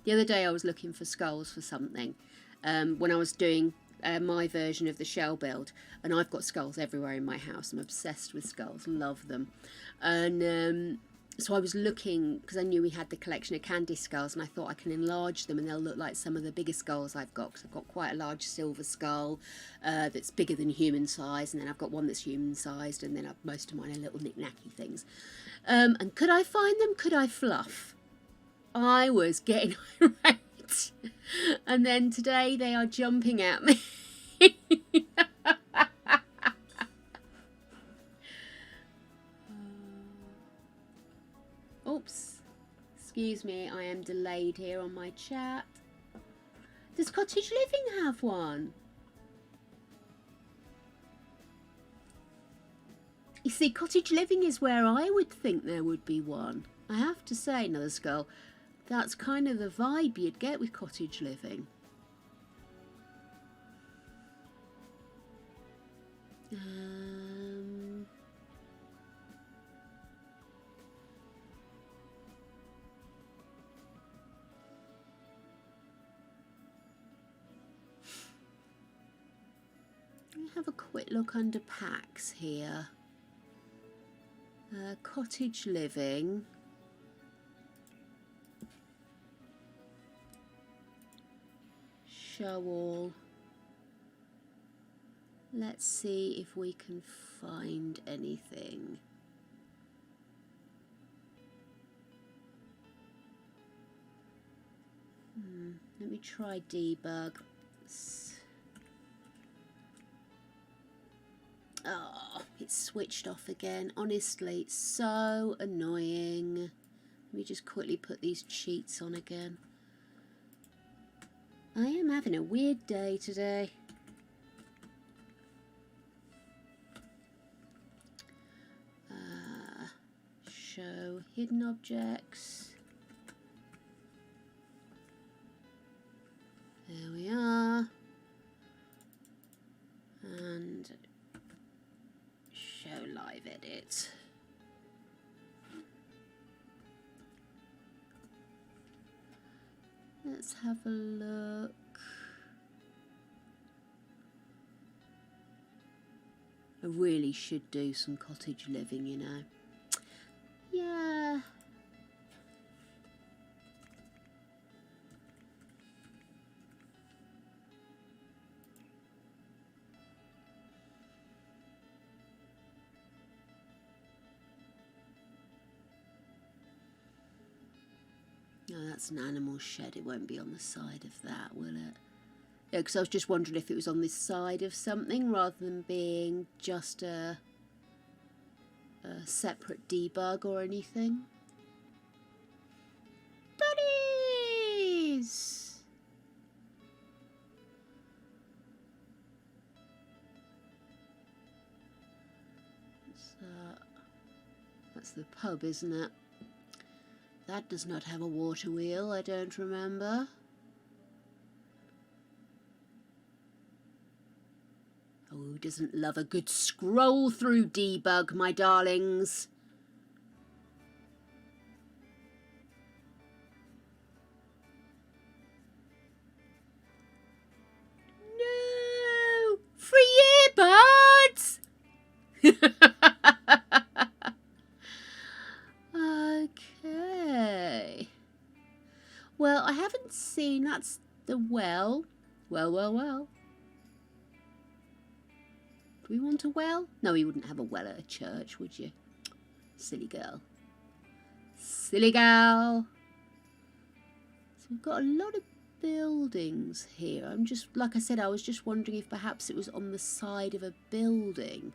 The other day I was looking for skulls for something when I was doing my version of the shell build, and I've got skulls everywhere in my house. I'm obsessed with skulls, love them. And so I was looking, because I knew we had the collection of candy skulls, and I thought I can enlarge them and they'll look like some of the bigger skulls I've got, because I've got quite a large silver skull that's bigger than human size, and then I've got one that's human sized, and then most of mine are little knick-knacky things. And could I find them? Could I fluff? I was getting irate. And then today they are jumping at me. Oops. Excuse me, I am delayed here on my chat. Does Cottage Living have one? You see, Cottage Living is where I would think there would be one. I have to say, another skull, that's kind of the vibe you'd get with Cottage Living. Let me have a quick look under packs here. Cottage Living. Show all. Let's see if we can find anything. Let me try debug. Oh, it's switched off again. Honestly, it's so annoying. Let me just quickly put these cheats on again. I am having a weird day today. Show hidden objects. There we are. And show live edit. Let's have a look. I really should do some Cottage Living, you know. Yeah. No, that's an animal shed. It won't be on the side of that, will it? Yeah, because I was just wondering if it was on this side of something rather than being just a separate debug or anything. Buddies! That's the pub, isn't it? That does not have a water wheel, I don't remember. Oh, who doesn't love a good scroll through debug, my darlings? No! Free earbuds! Okay. Well, I haven't seen, that's the well. Well. Do we want a well? No, you wouldn't have a well at a church, would you? Silly girl. Silly girl. So we've got a lot of buildings here. I'm just, like I said, I was just wondering if perhaps it was on the side of a building.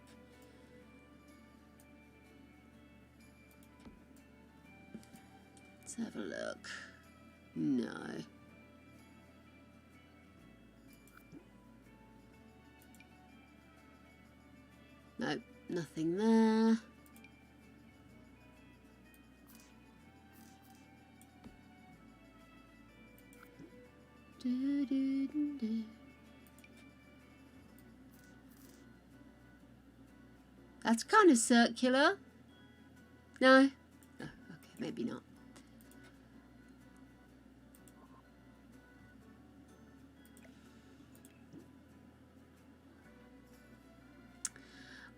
Let's have a look. No. No, nothing there. That's kind of circular. No? Oh, okay, maybe not.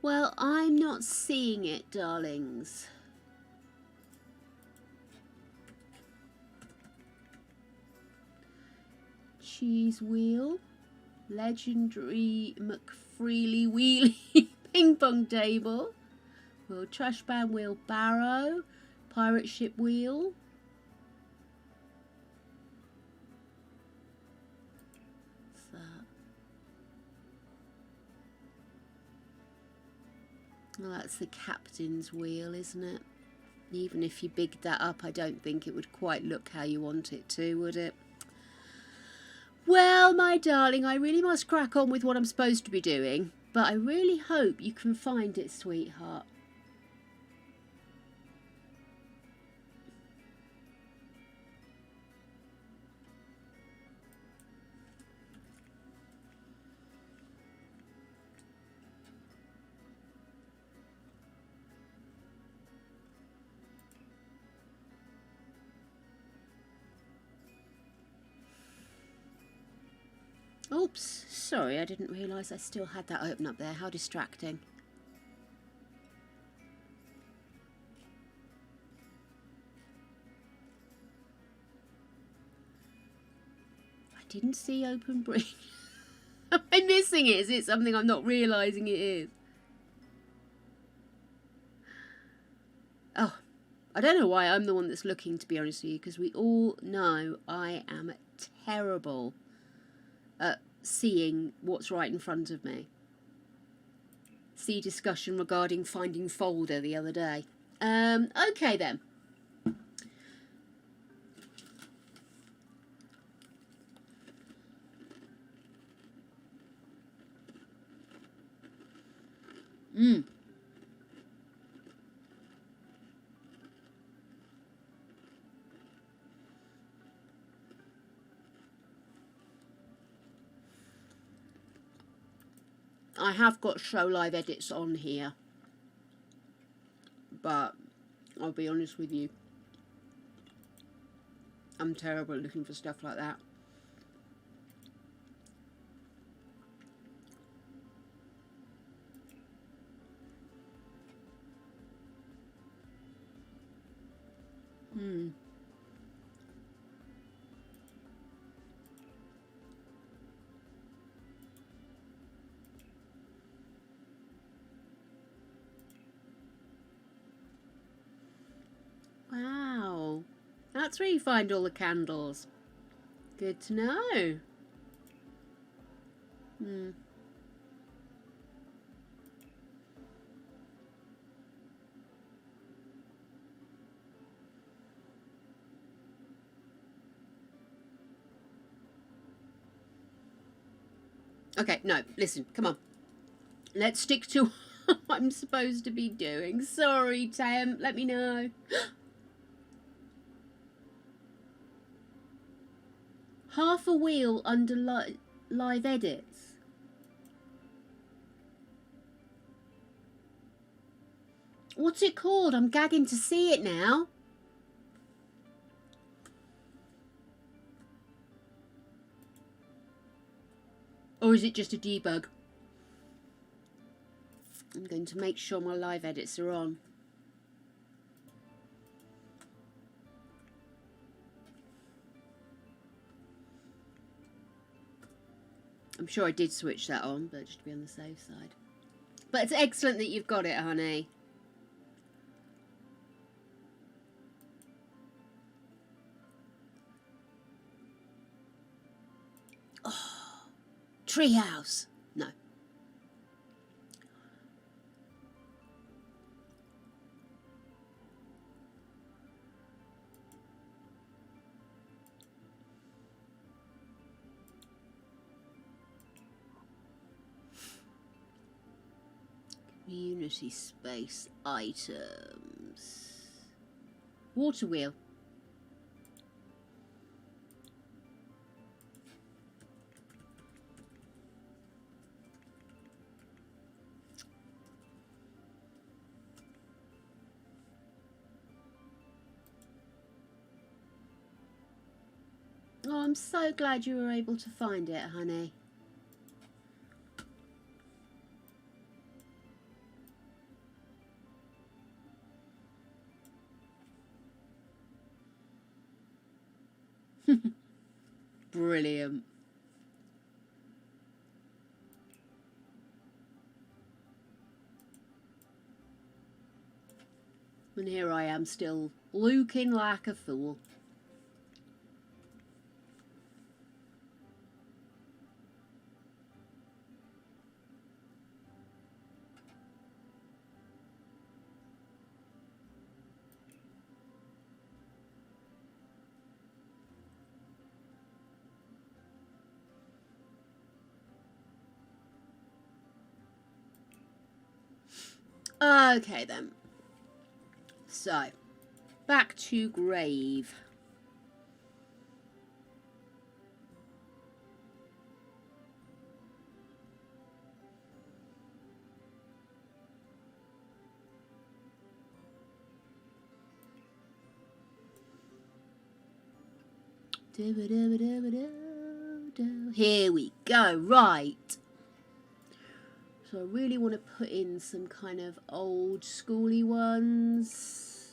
Well, I'm not seeing it, darlings. Cheese wheel, legendary McFreely wheelie ping pong table, wheel trash ban wheel barrow, pirate ship wheel. What's that? Well, that's the captain's wheel, isn't it? Even if you bigged that up, I don't think it would quite look how you want it to, would it? Well, my darling, I really must crack on with what I'm supposed to be doing, but I really hope you can find it, sweetheart. Oops, sorry, I didn't realise I still had that open up there. How distracting. I didn't see open bridge. Am I missing it? Is it something I'm not realising it is? Oh, I don't know why I'm the one that's looking, to be honest with you, because we all know I am terrible at seeing what's right in front of me. See discussion regarding finding folder the other day. Okay then. I have got show live edits on here, but I'll be honest with you, I'm terrible at looking for stuff like that. Wow, that's where you find all the candles. Good to know. Okay, no, listen, come on. Let's stick to what I'm supposed to be doing. Sorry, Tam, let me know. Half a wheel under live edits. What's it called? I'm gagging to see it now. Or is it just a debug? I'm going to make sure my live edits are on. I'm sure I did switch that on, but just to be on the safe side. But it's excellent that you've got it, honey. Oh, treehouse. No. Community space items. Water wheel. Oh, I'm so glad you were able to find it, honey. Brilliant. And here I am still looking like a fool. Okay then. So, back to grave. Here we go, right. So I really want to put in some kind of old schooly ones.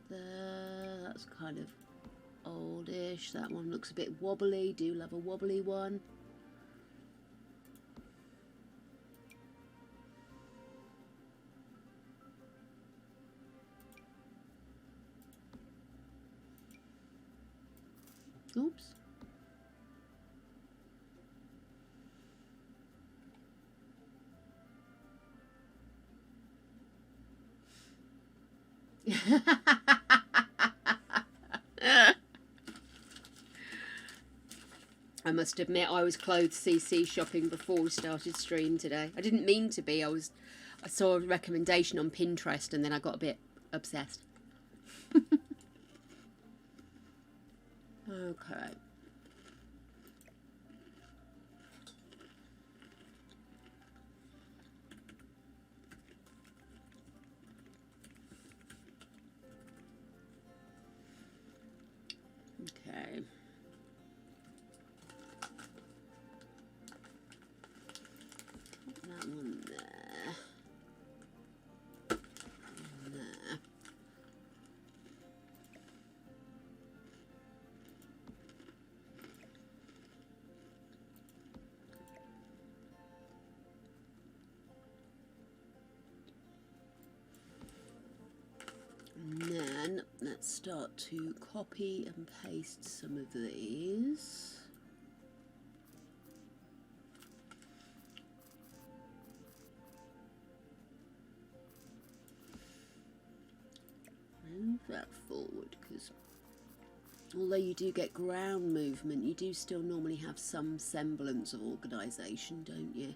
There, that's kind of oldish. That one looks a bit wobbly. Do love a wobbly one. Oops. I must admit I was clothes CC shopping before we started stream today. I didn't mean to be. I saw a recommendation on Pinterest and then I got a bit obsessed. Okay. Okay. That one there. And there. And then let's start to copy and paste some of these. Move that forward, because although you do get ground movement, you do still normally have some semblance of organisation, don't you?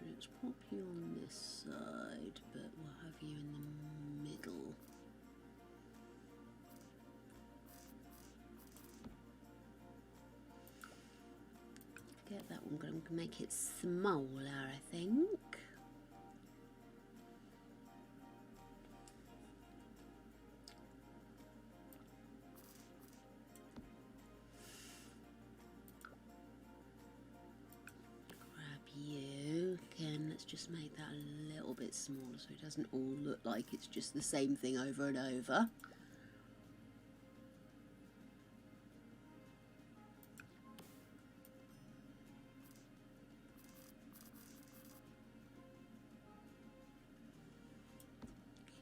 Let's pop you on this side, but we'll have you in the middle. Get that one, I'm going to make it smaller, I think. You again, let's just make that a little bit smaller so it doesn't all look like it's just the same thing over and over.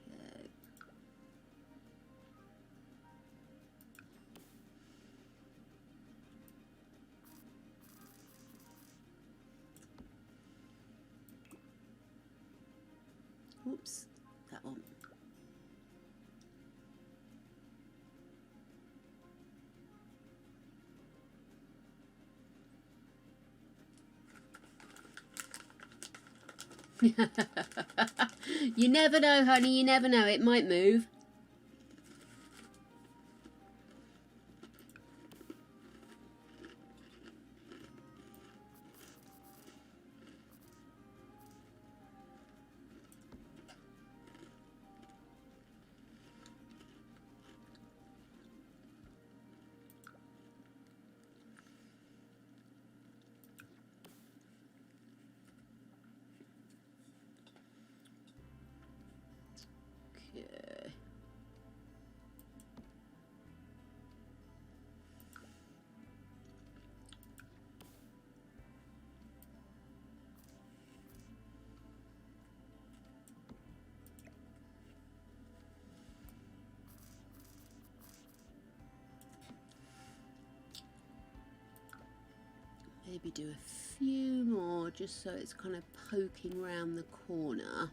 Okay. Oops, that one. You never know, honey, you never know. It might move. Okay. Maybe do a few more just so it's kind of poking round the corner.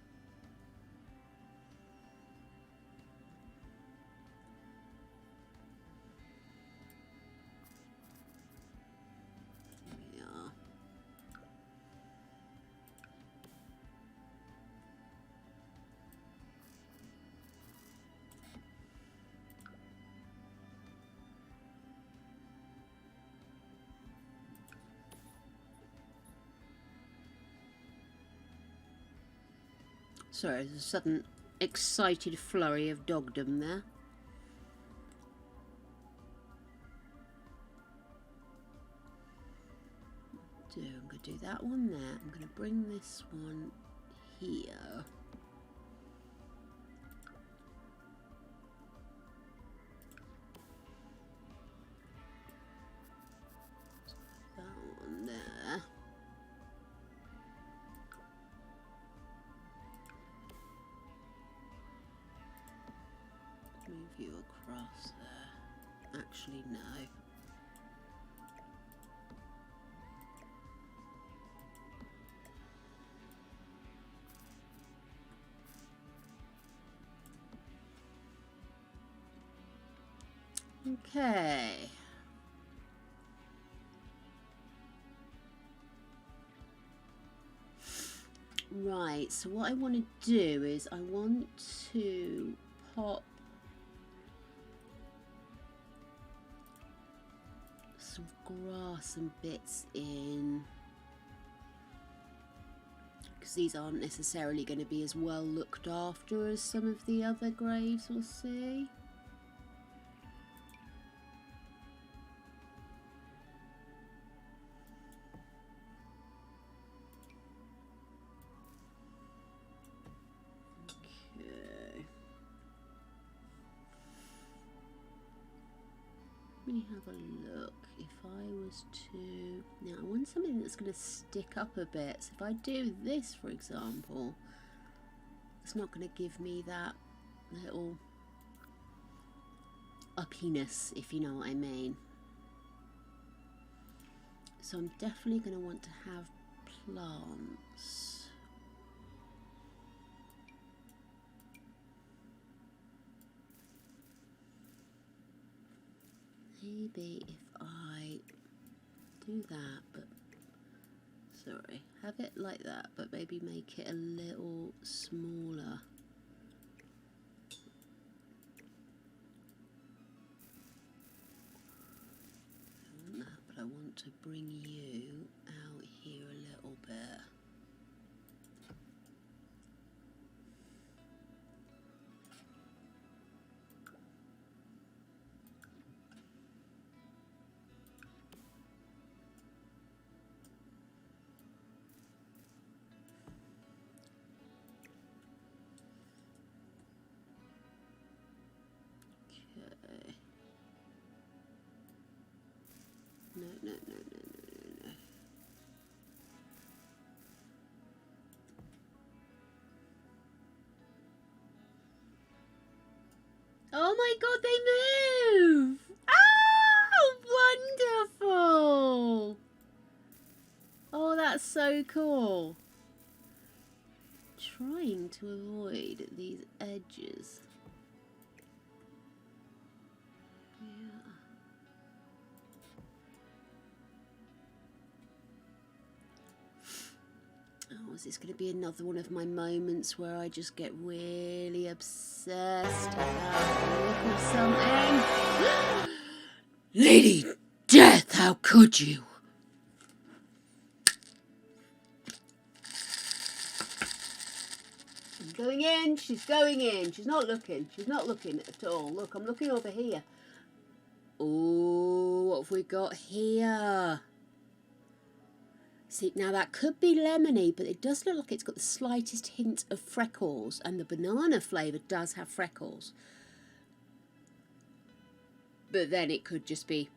There we are. Sorry, there's a sudden excited flurry of dogdom there. I'm going to do that one there. I'm going to bring this one here. That one there. Move you across there. Actually, no. Okay. Right, so what I want to do is I want to pop some grass and bits in, because these aren't necessarily going to be as well looked after as some of the other graves we'll see. Let me have a look. If I was to... Now, I want something that's going to stick up a bit. So if I do this, for example, it's not going to give me that little uppiness, if you know what I mean. So I'm definitely going to want to have plants. Maybe if I do that, but sorry, have it like that, but maybe make it a little smaller. I want that, but I want to bring you out here a little bit. No. Oh my god, they move! Oh, wonderful! Oh, that's so cool. Trying to avoid these edges. Oh, Or is this going to be another one of my moments where I just get really obsessed about the look of something? Lady Death, how could you? She's going in, she's going in. She's not looking at all. Look, I'm looking over here. Oh, what have we got here? See, now that could be lemony, but it does look like it's got the slightest hint of freckles, and the banana flavour does have freckles. But then it could just be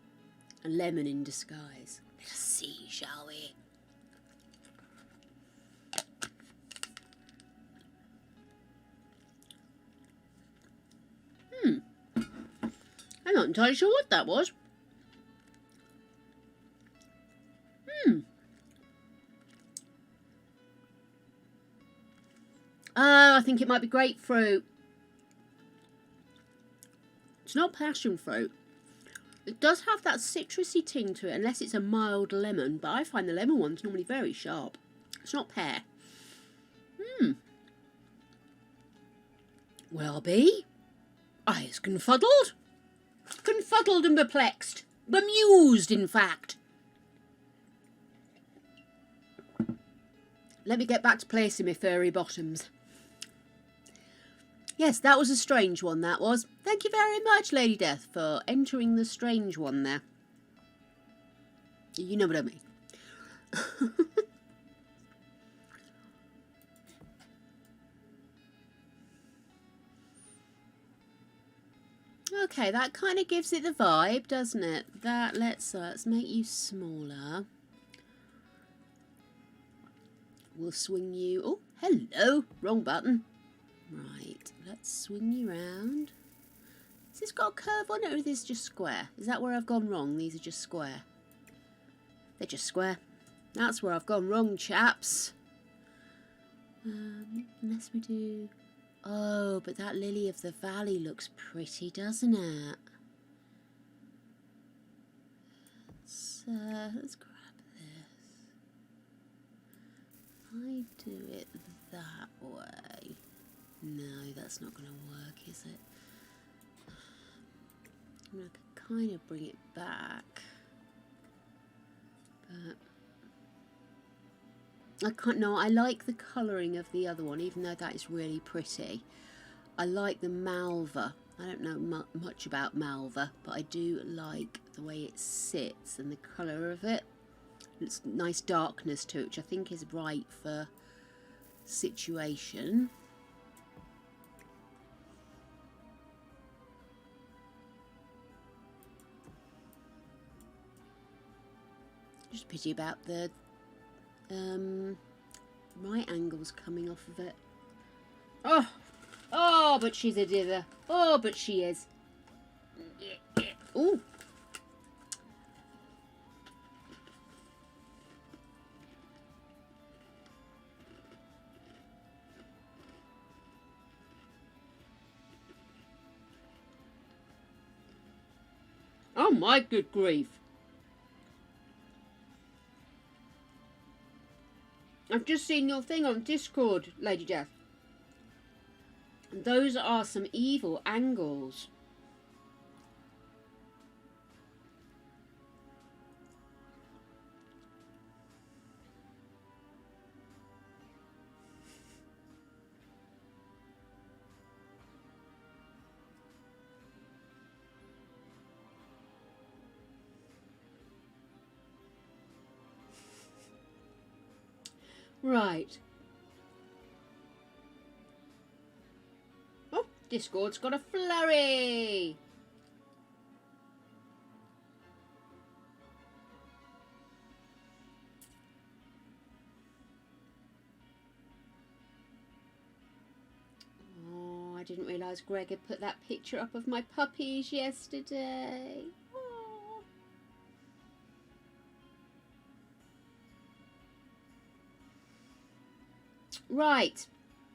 a lemon in disguise. Let us see, shall we? I'm not entirely sure what that was. Oh, I think it might be grapefruit. It's not passion fruit. It does have that citrusy ting to it, unless it's a mild lemon, but I find the lemon one's normally very sharp. It's not pear. Well, be. I is confuddled. Confuddled and perplexed. Bemused, in fact. Let me get back to placing my furry bottoms. Yes, that was a strange one, that was. Thank you very much, Lady Death, for entering the strange one there. You know what I mean. Okay, that kind of gives it the vibe, doesn't it? That let's make you smaller. We'll swing you. Oh, hello, wrong button. Right, let's swing you round. Has this got a curve on it, or is this just square? Is that where I've gone wrong? These are just square. They're just square. That's where I've gone wrong, chaps. Unless we do... Oh, but that lily of the valley looks pretty, doesn't it? Let's grab this. If I do it that way... No, that's not going to work, is it? I mean, I could kind of bring it back. But... I can't... No, I like the colouring of the other one, even though that is really pretty. I like the malva. I don't know much about malva, but I do like the way it sits and the colour of it. It's nice darkness to it, which I think is right for situation. Just pity about the right angles coming off of it. Oh, oh, but she's a dither. Oh, but she is. Ooh. Oh my good grief. I've just seen your thing on Discord, Lady Death. And those are some evil angles. Right. Oh, Discord's got a flurry. Oh, I didn't realise Greg had put that picture up of my puppies yesterday. Oh. Right,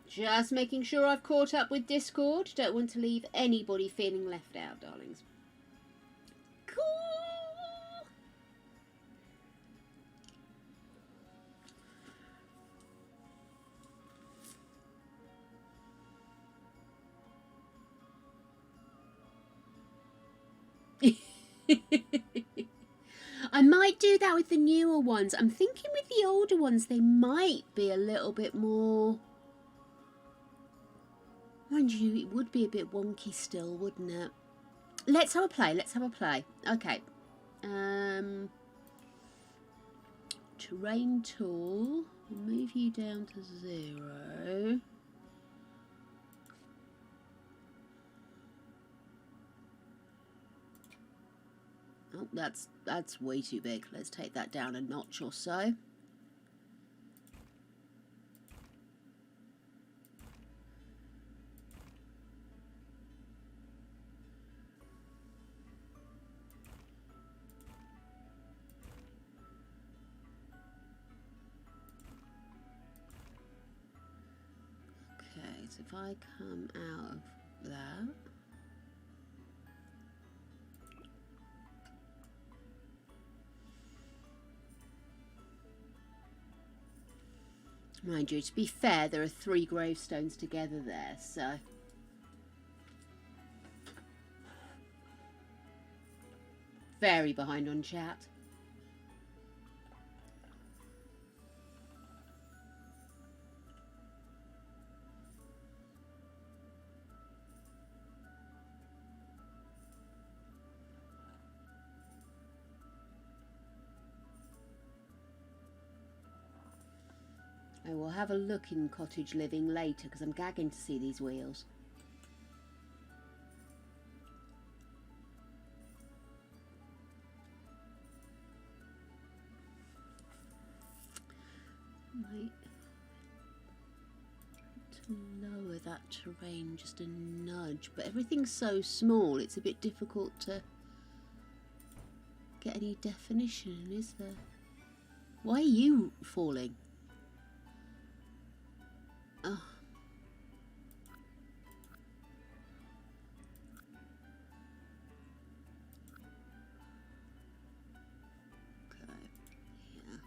just making sure I've caught up with Discord. Don't want to leave anybody feeling left out, darlings. Cool. I might do that with the newer ones. I'm thinking with the older ones, they might be a little bit more... Mind you, it would be a bit wonky still, wouldn't it? Let's have a play. Let's have a play. Okay. Terrain tool. We'll move you down to 0. Oh, that's way too big. Let's take that down a notch or so. Okay, so if I come out of that. Mind you, to be fair, there are 3 gravestones together there, so... Very behind on chat. I will have a look in cottage living later because I'm gagging to see these wheels. Might to lower that terrain just a nudge, but everything's so small it's a bit difficult to get any definition, is there? Why are you falling? Oh. Okay, yeah.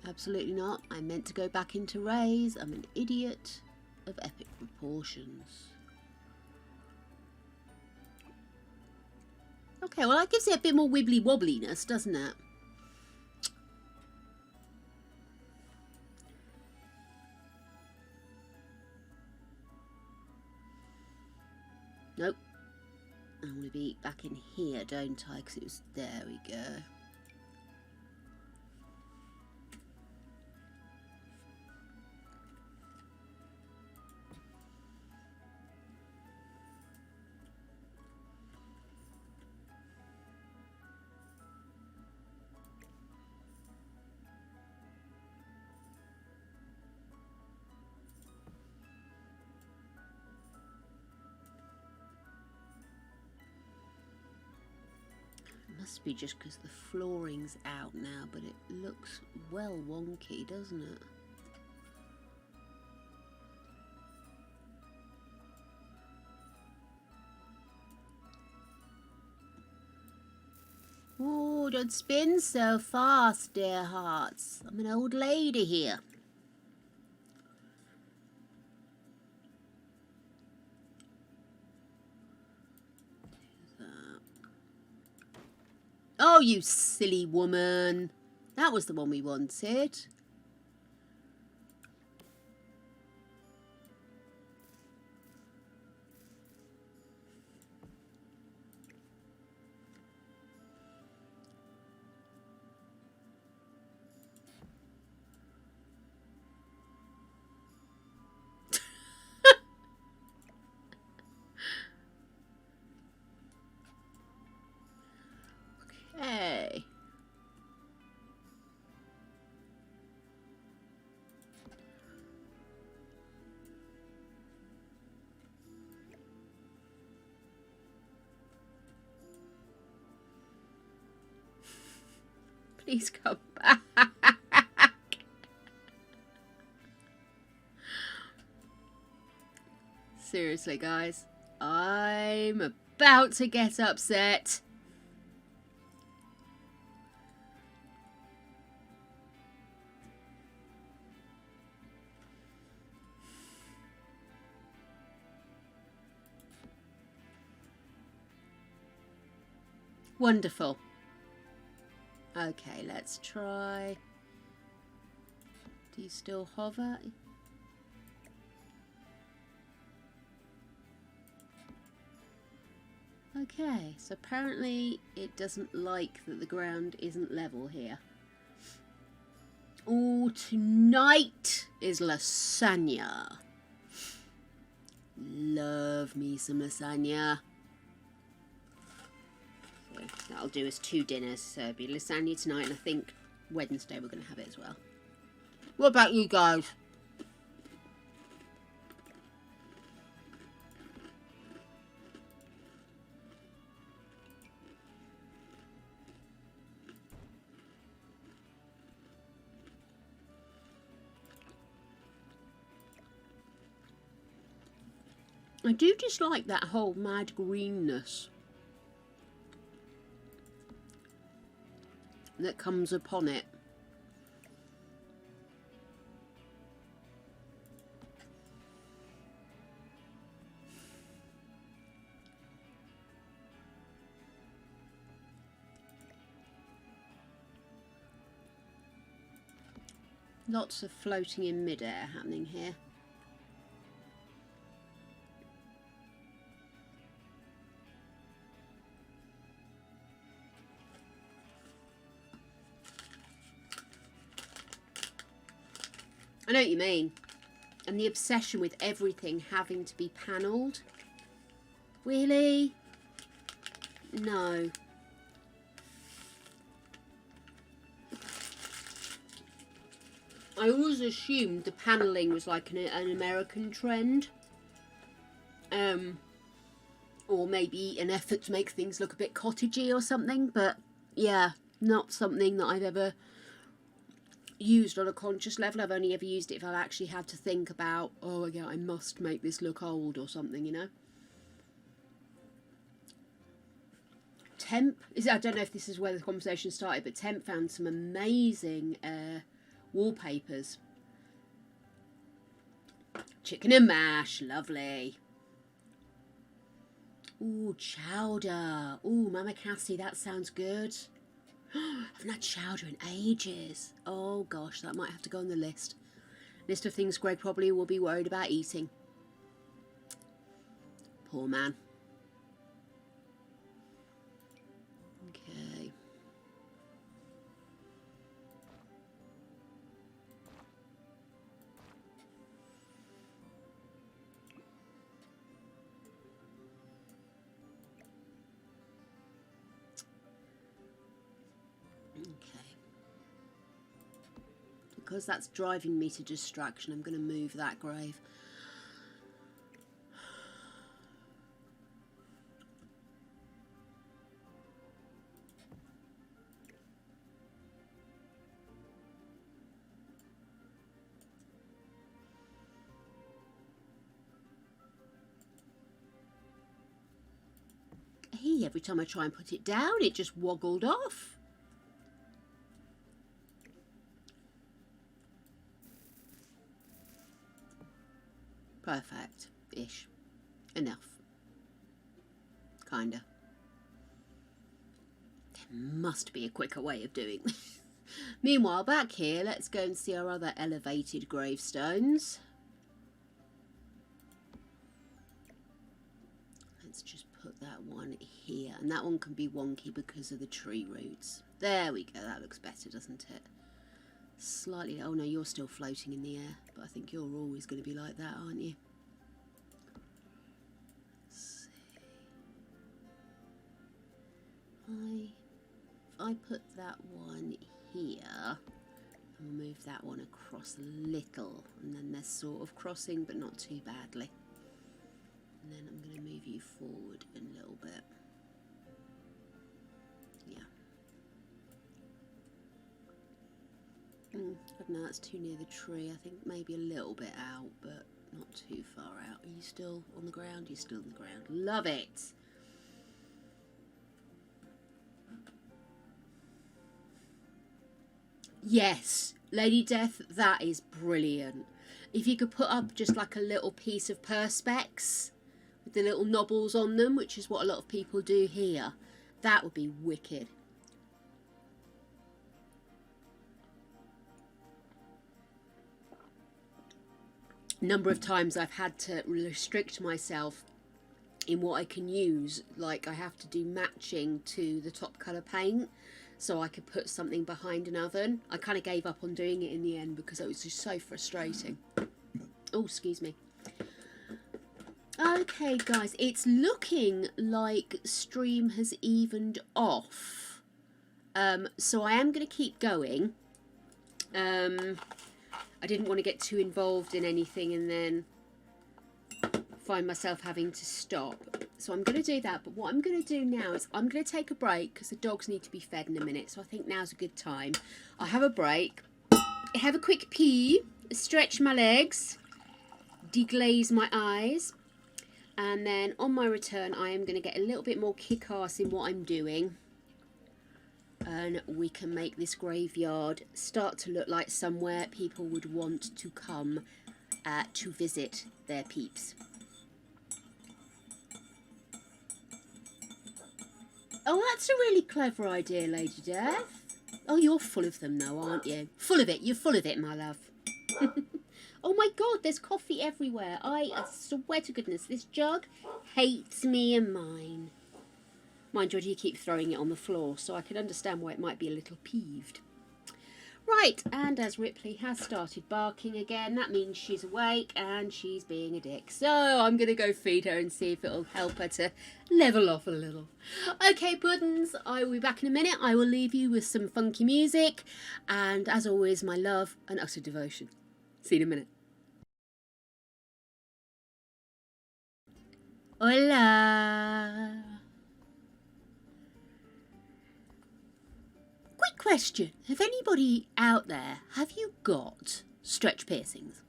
Absolutely not. I meant to go back into rays. I'm an idiot of epic proportions. Okay, well that gives it a bit more wibbly wobbliness, doesn't it? Nope. I want to be back in here, don't I? Because it was... There we go. Must be just because the flooring's out now, but it looks well wonky, doesn't it? Oh, don't spin so fast, dear hearts. I'm an old lady here. Oh, you silly woman. That was the one we wanted. Okay. Please come back. Seriously, guys. I'm about to get upset. Wonderful. Okay, let's try. Do you still hover? Okay, so apparently it doesn't like that the ground isn't level here. Oh, tonight is lasagna. Love me some lasagna. So that'll do us 2 dinners. So it'll be lasagna tonight, and I think Wednesday we're going to have it as well. What about you guys? I do dislike that whole mad greenness that comes upon it. Lots of floating in midair happening here. I know what you mean. And the obsession with everything having to be panelled. Really? No. I always assumed the panelling was like an American trend. Or maybe an effort to make things look a bit cottagey or something. But yeah, not something that I've ever used on a conscious level. I've only ever used it if I've actually had to think about, oh yeah, I must make this look old or something, you know. Temp, I don't know if this is where the conversation started, but Temp found some amazing wallpapers. Chicken and mash, lovely. Ooh, chowder. Ooh, Mama Cassie, that sounds good. I haven't had chowder in ages. Oh gosh, that might have to go on the list. List of things Greg probably will be worried about eating. Poor man. Okay. Because that's driving me to distraction, I'm going to move that grave. Hey, every time I try and put it down, it just woggled off. Perfect-ish. Enough. Kinda. There must be a quicker way of doing this. Meanwhile, back here, let's go and see our other elevated gravestones. Let's just put that one here. And that one can be wonky because of the tree roots. There we go. That looks better, doesn't it? Slightly. Oh no, you're still floating in the air, but I think you're always going to be like that, aren't you? Let's see. If I put that one here, I'll move that one across a little, and then they're sort of crossing, but not too badly. And then I'm going to move you forward a little bit. Yeah. I don't know, that's too near the tree. I think maybe a little bit out, but not too far out. Are you still on the ground? You're still on the ground. Love it! Yes, Lady Death, that is brilliant. If you could put up just like a little piece of perspex with the little knobbles on them, which is what a lot of people do here, That would be wicked. Number of times I've had to restrict myself in what I can use, like I have to do matching to the top colour paint so I could put something behind an oven. I kind of gave up on doing it in the end because it was just so frustrating. Oh, excuse me. Okay guys, it's looking like stream has evened off, so I am going to keep going. I didn't want to get too involved in anything and then find myself having to stop. So I'm going to do that. But what I'm going to do now is I'm going to take a break because the dogs need to be fed in a minute. So I think now's a good time. I'll have a break, have a quick pee, stretch my legs, deglaze my eyes. And then on my return, I am going to get a little bit more kick-ass in what I'm doing. And we can make this graveyard start to look like somewhere people would want to come to visit their peeps. Oh, that's a really clever idea, Lady Death. Oh, you're full of them though, aren't you? Full of it. You're full of it, my love. Oh my God, there's coffee everywhere. I swear to goodness, this jug hates me and mine. Mind you, you keep throwing it on the floor, so I can understand why it might be a little peeved. Right, and as Ripley has started barking again, that means she's awake and she's being a dick. So I'm going to go feed her and see if it'll help her to level off a little. Okay, puddings, I will be back in a minute. I will leave you with some funky music. And as always, my love and utter devotion. See you in a minute. Hola. Quick question. Have anybody out there, have you got stretch piercings?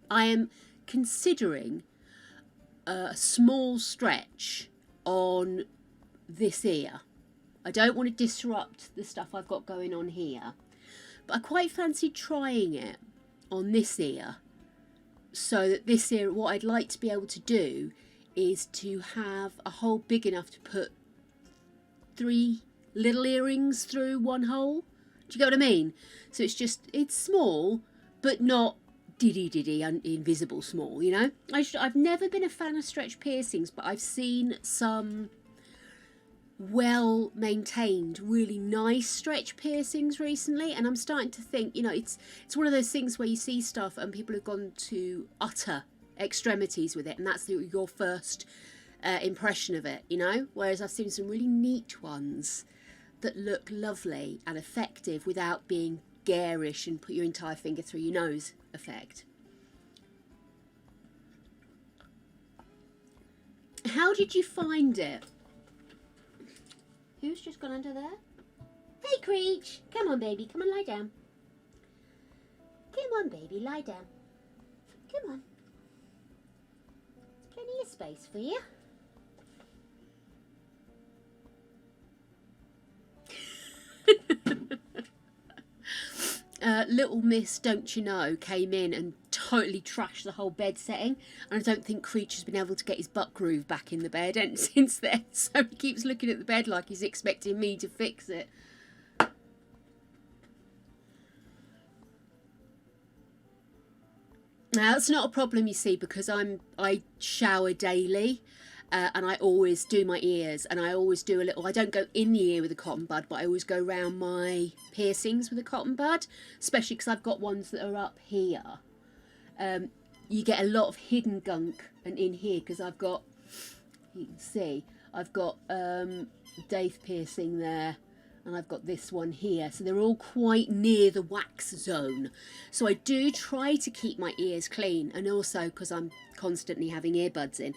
I am considering a small stretch on this ear. I don't want to disrupt the stuff I've got going on here, but I quite fancy trying it on this ear. So that this ear, what I'd like to be able to do is to have a hole big enough to put 3 little earrings through one hole. Do you get what I mean? So it's small, but not diddy invisible small, you know? I've never been a fan of stretch piercings, but I've seen some well maintained, really nice stretch piercings recently, and I'm starting to think, you know, it's one of those things where you see stuff and people have gone to utter extremities with it, and that's your first impression of it, you know? Whereas I've seen some really neat ones that look lovely and effective without being garish and put your entire finger through your nose effect. How did you find it? Who's just gone under there? Hey, Creech! Come on, baby. Come on, lie down. Come on, baby. Lie down. Come on. Plenty of space for you. Little Miss Don't You Know came in and totally trashed the whole bed setting, and I don't think Creech has been able to get his butt groove back in the bed since then, so he keeps looking at the bed like he's expecting me to fix it. Now that's not a problem, you see, because I shower daily. And I always do my ears, and I always do a little, I don't go in the ear with a cotton bud, but I always go around my piercings with a cotton bud, especially because I've got ones that are up here. You get a lot of hidden gunk and in here, because I've got, you can see, I've got Dave piercing there, and I've got this one here, so they're all quite near the wax zone. So I do try to keep my ears clean, and also because I'm constantly having earbuds in.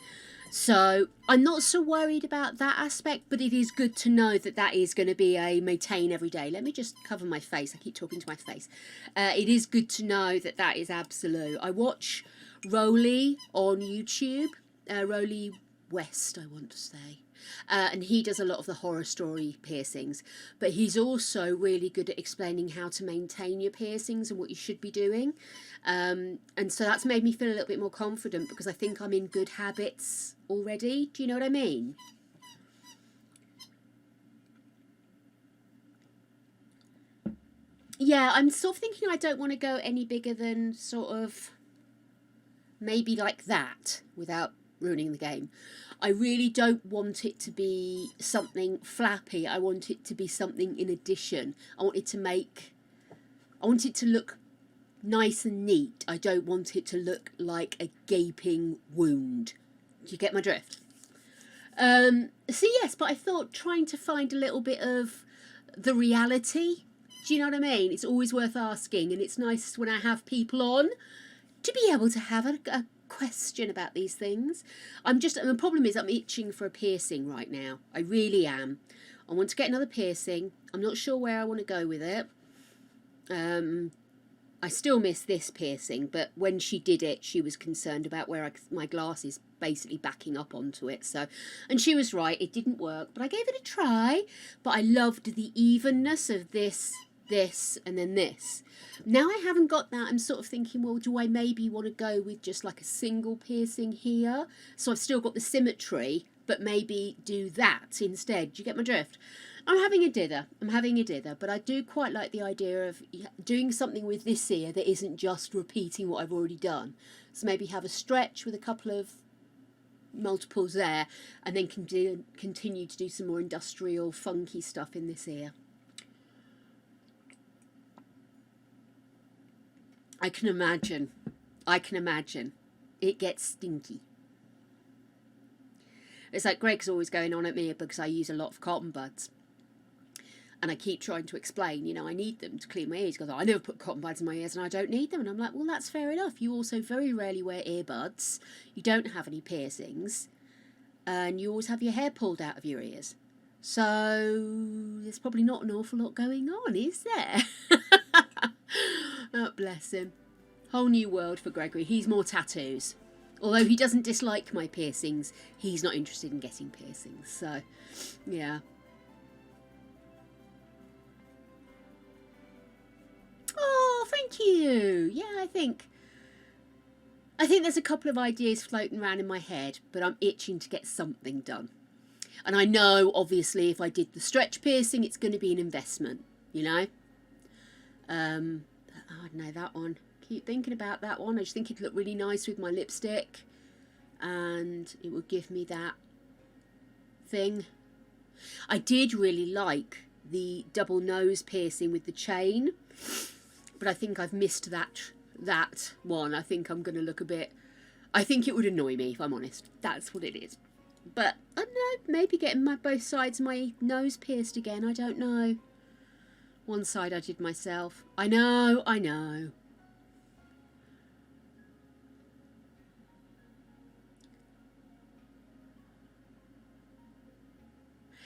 So I'm not so worried about that aspect, but it is good to know that that is going to be a maintain every day. Let me just cover my face. I keep talking to my face. It is good to know that that is absolute. I watch Rolly on YouTube, Rolly West, I want to say. And he does a lot of the horror story piercings, but he's also really good at explaining how to maintain your piercings and what you should be doing. And so that's made me feel a little bit more confident, because I think I'm in good habits already. Do you know what I mean? Yeah, I'm sort of thinking I don't want to go any bigger than sort of maybe like that without ruining the game. I really don't want it to be something flappy. I want it to be something in addition. I want it to look nice and neat. I don't want it to look like a gaping wound. Do you get my drift? So yes, but I thought trying to find a little bit of the reality. Do you know what I mean? It's always worth asking, and it's nice when I have people on to be able to have a question about these things. The problem is I'm itching for a piercing right now. I really am. I want to get another piercing. I'm not sure where I want to go with it. I still miss this piercing, but when she did it, she was concerned about where my glass is basically backing up onto it. So, and she was right, it didn't work, but I gave it a try. But I loved the evenness of this, and then this. Now I haven't got that, I'm sort of thinking, well, do I maybe want to go with just like a single piercing here? So I've still got the symmetry, but maybe do that instead. Do you get my drift? I'm having a dither, but I do quite like the idea of doing something with this ear that isn't just repeating what I've already done. So maybe have a stretch with a couple of multiples there, and then continue to do some more industrial, funky stuff in this ear. I can imagine. It gets stinky. It's like Greg's always going on at me because I use a lot of cotton buds. And I keep trying to explain, I need them to clean my ears. He goes, I never put cotton buds in my ears and I don't need them. And I'm like, well, that's fair enough. You also very rarely wear earbuds. You don't have any piercings. And you always have your hair pulled out of your ears. So there's probably not an awful lot going on, is there? Oh, bless him. Whole new world for Gregory. He's more tattoos. Although he doesn't dislike my piercings, he's not interested in getting piercings. So, yeah. Oh, thank you. Yeah, I think there's a couple of ideas floating around in my head, but I'm itching to get something done. And I know, obviously, if I did the stretch piercing, it's going to be an investment, I don't know, that one. Keep thinking about that one. I just think it'd look really nice with my lipstick, and it would give me that thing. I did really like the double nose piercing with the chain, but I think I've missed that one. I think I'm going to look a bit... I think it would annoy me, if I'm honest. That's what it is. But, I don't know, maybe getting both sides of my nose pierced again. I don't know. One side I did myself. I know.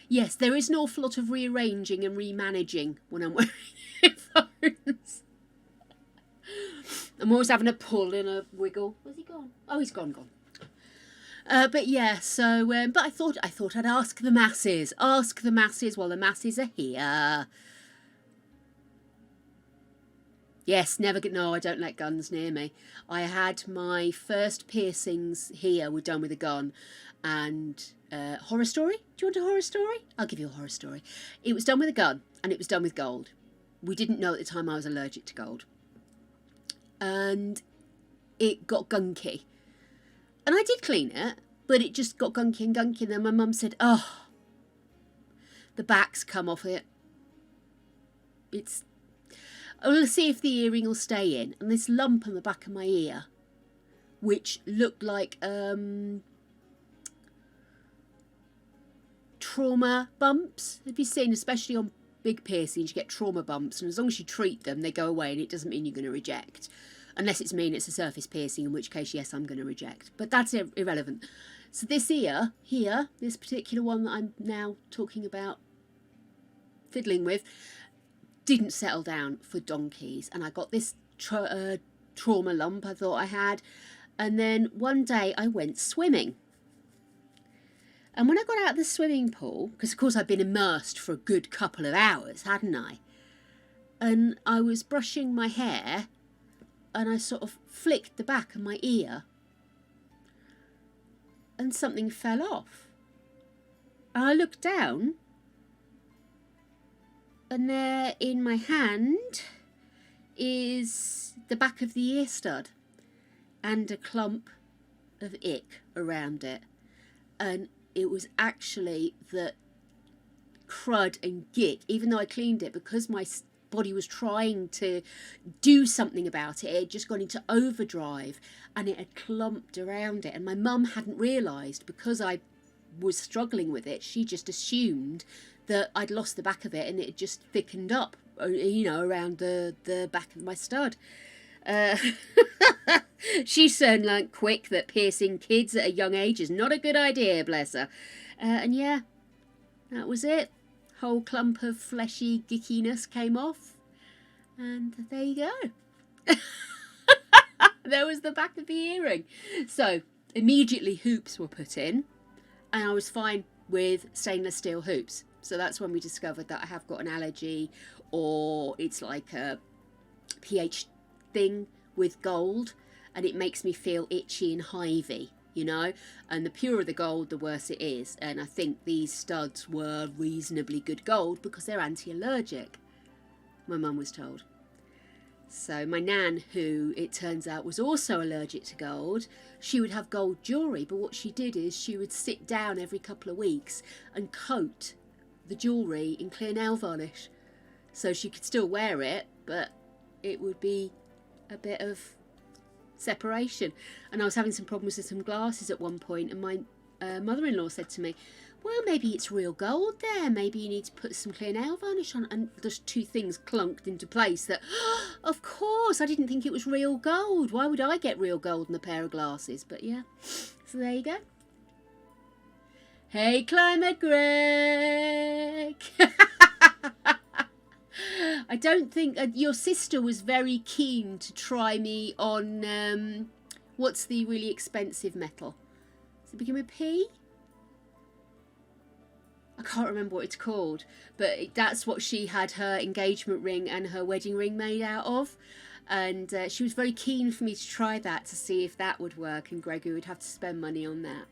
Yes, there is an awful lot of rearranging and remanaging when I'm wearing headphones. I'm always having a pull and a wiggle. Where's he gone? Oh, he's gone. But yeah, so but I thought I'd ask the masses while the masses are here. Yes, no, I don't let guns near me. I had my first piercings here were done with a gun. And horror story? Do you want a horror story? I'll give you a horror story. It was done with a gun, and it was done with gold. We didn't know at the time I was allergic to gold. And it got gunky. And I did clean it, but it just got gunky. And then my mum said, oh, the back's come off it. We'll see if the earring will stay in. And this lump on the back of my ear, which looked like trauma bumps. Have you seen, especially on big piercings, you get trauma bumps, and as long as you treat them, they go away, and it doesn't mean you're going to reject. Unless it's a surface piercing, in which case, yes, I'm going to reject. But that's irrelevant. So this ear here, this particular one that I'm now talking about fiddling with, didn't settle down for donkeys. And I got this trauma lump I thought I had. And then one day I went swimming. And when I got out of the swimming pool, because of course I'd been immersed for a good couple of hours, hadn't I? And I was brushing my hair, and I sort of flicked the back of my ear, and something fell off. And I looked down, and there in my hand is the back of the ear stud and a clump of ick around it. And it was actually the crud and git, even though I cleaned it, because my body was trying to do something about it. It had just gone into overdrive and it had clumped around it. And my mum hadn't realised, because I was struggling with it, she just assumed that I'd lost the back of it and it had just thickened up, you know, around the back of my stud. She soon learnt quick that piercing kids at a young age is not a good idea, bless her. And yeah, that was it. Whole clump of fleshy gickiness came off, and there you go. There was the back of the earring. So immediately hoops were put in, and I was fine with stainless steel hoops. So that's when we discovered that I have got an allergy, or it's like a pH thing with gold, and it makes me feel itchy and hivey, you know, and the purer the gold, the worse it is. And I think these studs were reasonably good gold because they're anti-allergic, my mum was told. So my nan, who it turns out was also allergic to gold, she would have gold jewellery, but what she did is she would sit down every couple of weeks and coat the jewellery in clear nail varnish, so she could still wear it, but it would be a bit of separation. And I was having some problems with some glasses at one point, and my mother-in-law said to me, well, maybe it's real gold there, maybe you need to put some clear nail varnish on. And there's two things clunked into place that, of course, I didn't think it was real gold. Why would I get real gold in a pair of glasses? But yeah, so there you go. Hey, Climate Greg. I don't think your sister was very keen to try me on what's the really expensive metal? Does it begin with P? I can't remember what it's called, but that's what she had her engagement ring and her wedding ring made out of. And she was very keen for me to try that to see if that would work, and Gregory would have to spend money on that.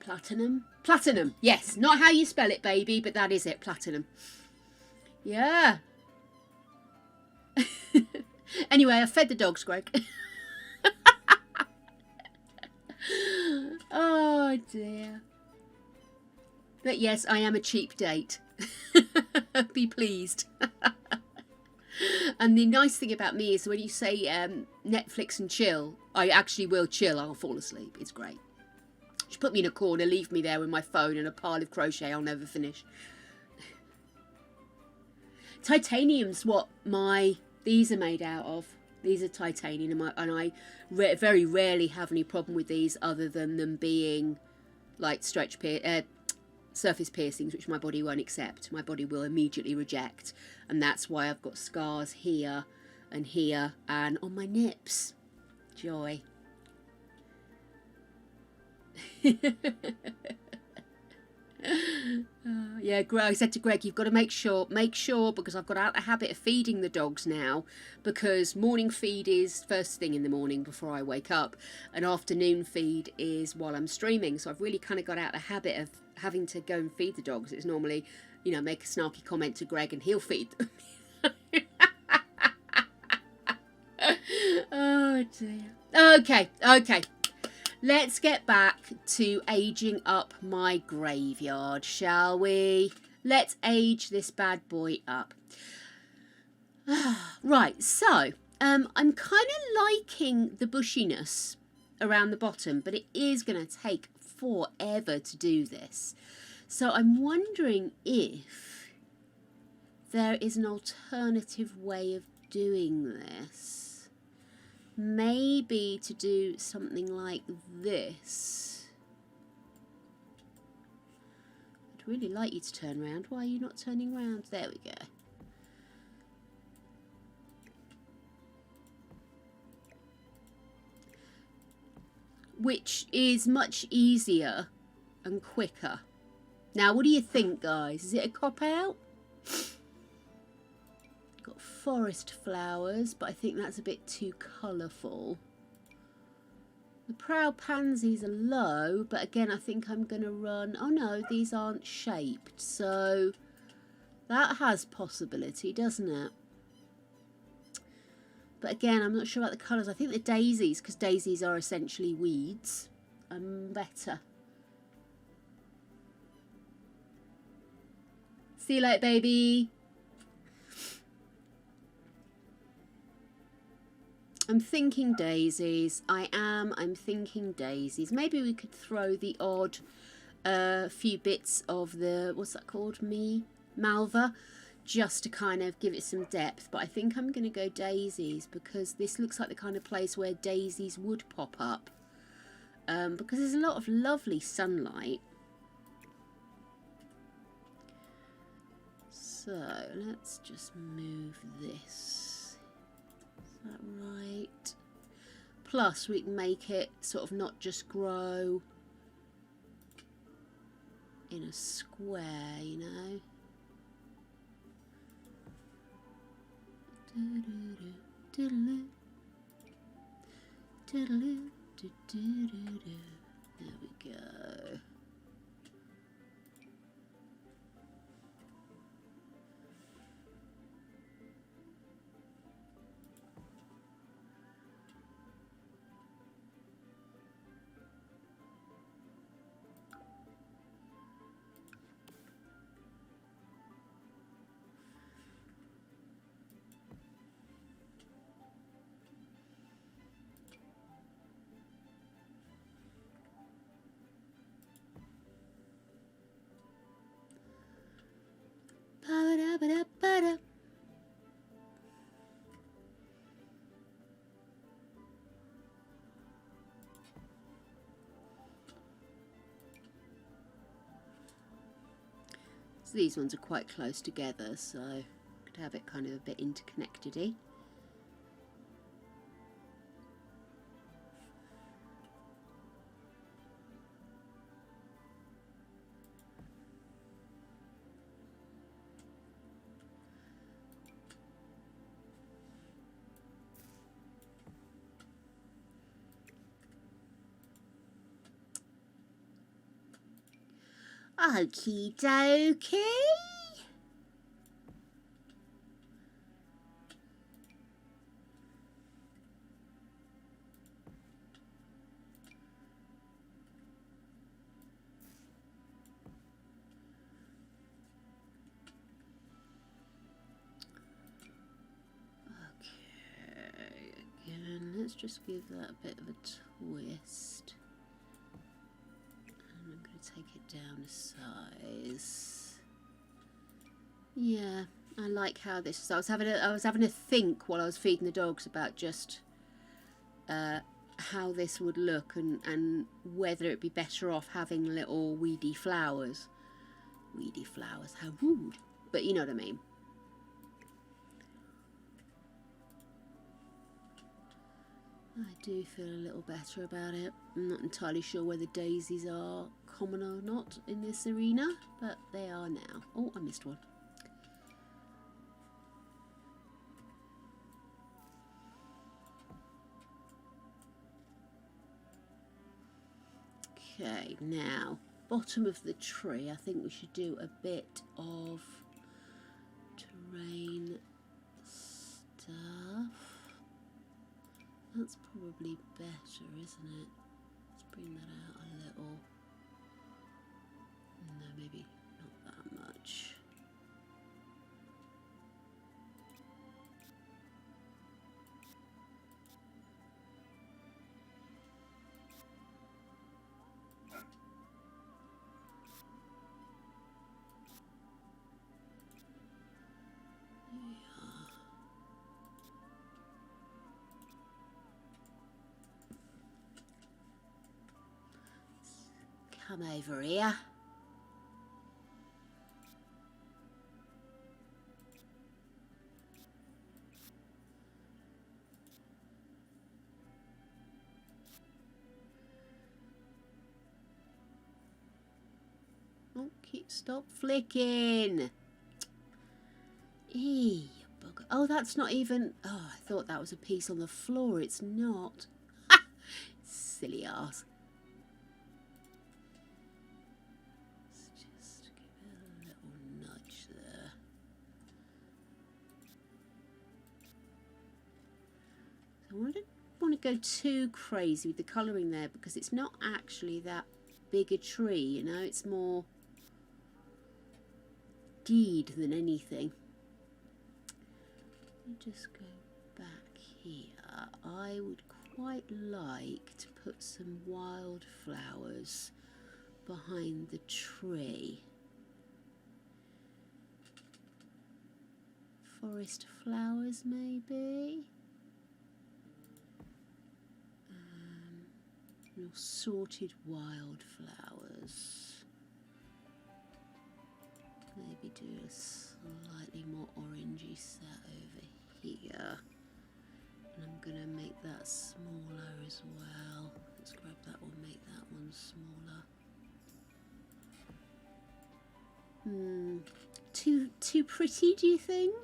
Platinum? Platinum, yes. Not how you spell it, baby, but that is it, platinum. Yeah. Anyway, I fed the dogs, Greg. Oh, dear. But yes, I am a cheap date. Be pleased. And the nice thing about me is when you say Netflix and chill, I actually will chill. I'll fall asleep. It's great. Just put me in a corner, leave me there with my phone and a pile of crochet I'll never finish. Titanium's what these are made out of. These are titanium, and I very rarely have any problem with these other than them being like surface piercings, which my body won't accept. My body will immediately reject, and that's why I've got scars here and on my nips. Joy. Yeah, I said to Greg, you've got to make sure, because I've got out the habit of feeding the dogs now, because morning feed is first thing in the morning before I wake up, and afternoon feed is while I'm streaming. So I've really kind of got out the habit of having to go and feed the dogs. It's normally, you know, make a snarky comment to Greg and he'll feed them. Oh dear. Okay. Let's get back to aging up my graveyard, shall we? Let's age this bad boy up. Right, so I'm kind of liking the bushiness around the bottom, but it is going to take forever to do this. So I'm wondering if there is an alternative way of doing this. Maybe to do something like this. I'd really like you to turn around. Why are you not turning around? There we go. Which is much easier and quicker. Now, what do you think, guys? Is it a cop-out? Got forest flowers, but I think that's a bit too colourful. The proud pansies are low, but again I think I'm going to run... Oh no, these aren't shaped, so That has possibility, doesn't it? But again, I'm not sure about the colours. I think the daisies, because daisies are essentially weeds, are better. See you later, baby. I'm thinking daisies. I'm thinking daisies. Maybe we could throw the odd few bits of the, what's that called? Malva, just to kind of give it some depth. But I think I'm going to go daisies because this looks like the kind of place where daisies would pop up. Because there's a lot of lovely sunlight. So let's just move this. Is that right? Plus we can make it sort of not just grow in a square, you know. There we go. Ba-da-ba-da-ba-da. So these ones are quite close together, so could have it kind of a bit interconnected-y. Okie dokie. Okay, again, let's just give that a bit of a twist. And I'm going to take it down a size. Yeah, I like how this. So I was having a think while I was feeding the dogs about just how this would look and whether it'd be better off having little weedy flowers. Weedy flowers, how rude! But you know what I mean. I do feel a little better about it. I'm not entirely sure whether daisies are common or not in this arena, but they are now. Oh, I missed one. Okay, now, bottom of the tree, I think we should do a bit of terrain stuff. That's probably better, isn't it? Let's bring that out a little. No, maybe not that much. Come over here. Oh, stop flicking. Eee, bugger. Oh, that's not even. Oh, I thought that was a piece on the floor. It's not. Ha! Silly ass. Let's just give it a little nudge there. go too crazy with the colouring there because it's not actually that big a tree, you know, it's more deed than anything. Let me just go back here. I would quite like to put some wildflowers behind the tree. Forest flowers maybe. Your sorted wildflowers. Maybe do a slightly more orangey set over here. And I'm going to make that smaller as well. Let's grab that one, make that one smaller. Too pretty, do you think?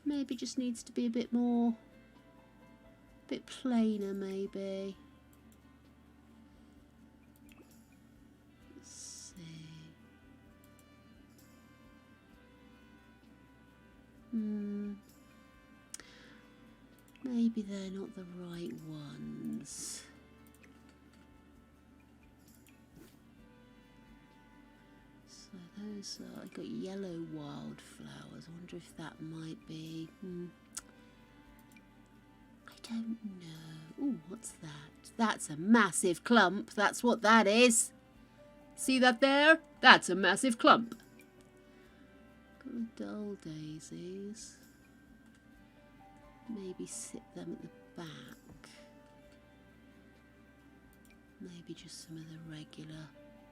Maybe just needs to be a bit more, a bit plainer maybe. Let's see. Maybe they're not the right ones. So those are, I got yellow wildflowers. I wonder if that might be, I don't know. Oh, what's that? That's a massive clump. That's what that is. See that there? That's a massive clump. Got the dull daisies. Maybe sit them at the back. Maybe just some of the regular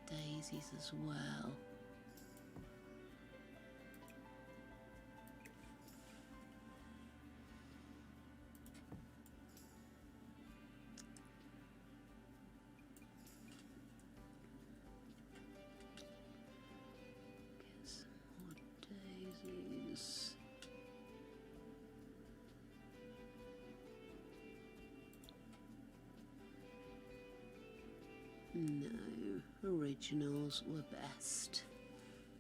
daisies as well. Get some more daisies. No, originals were best.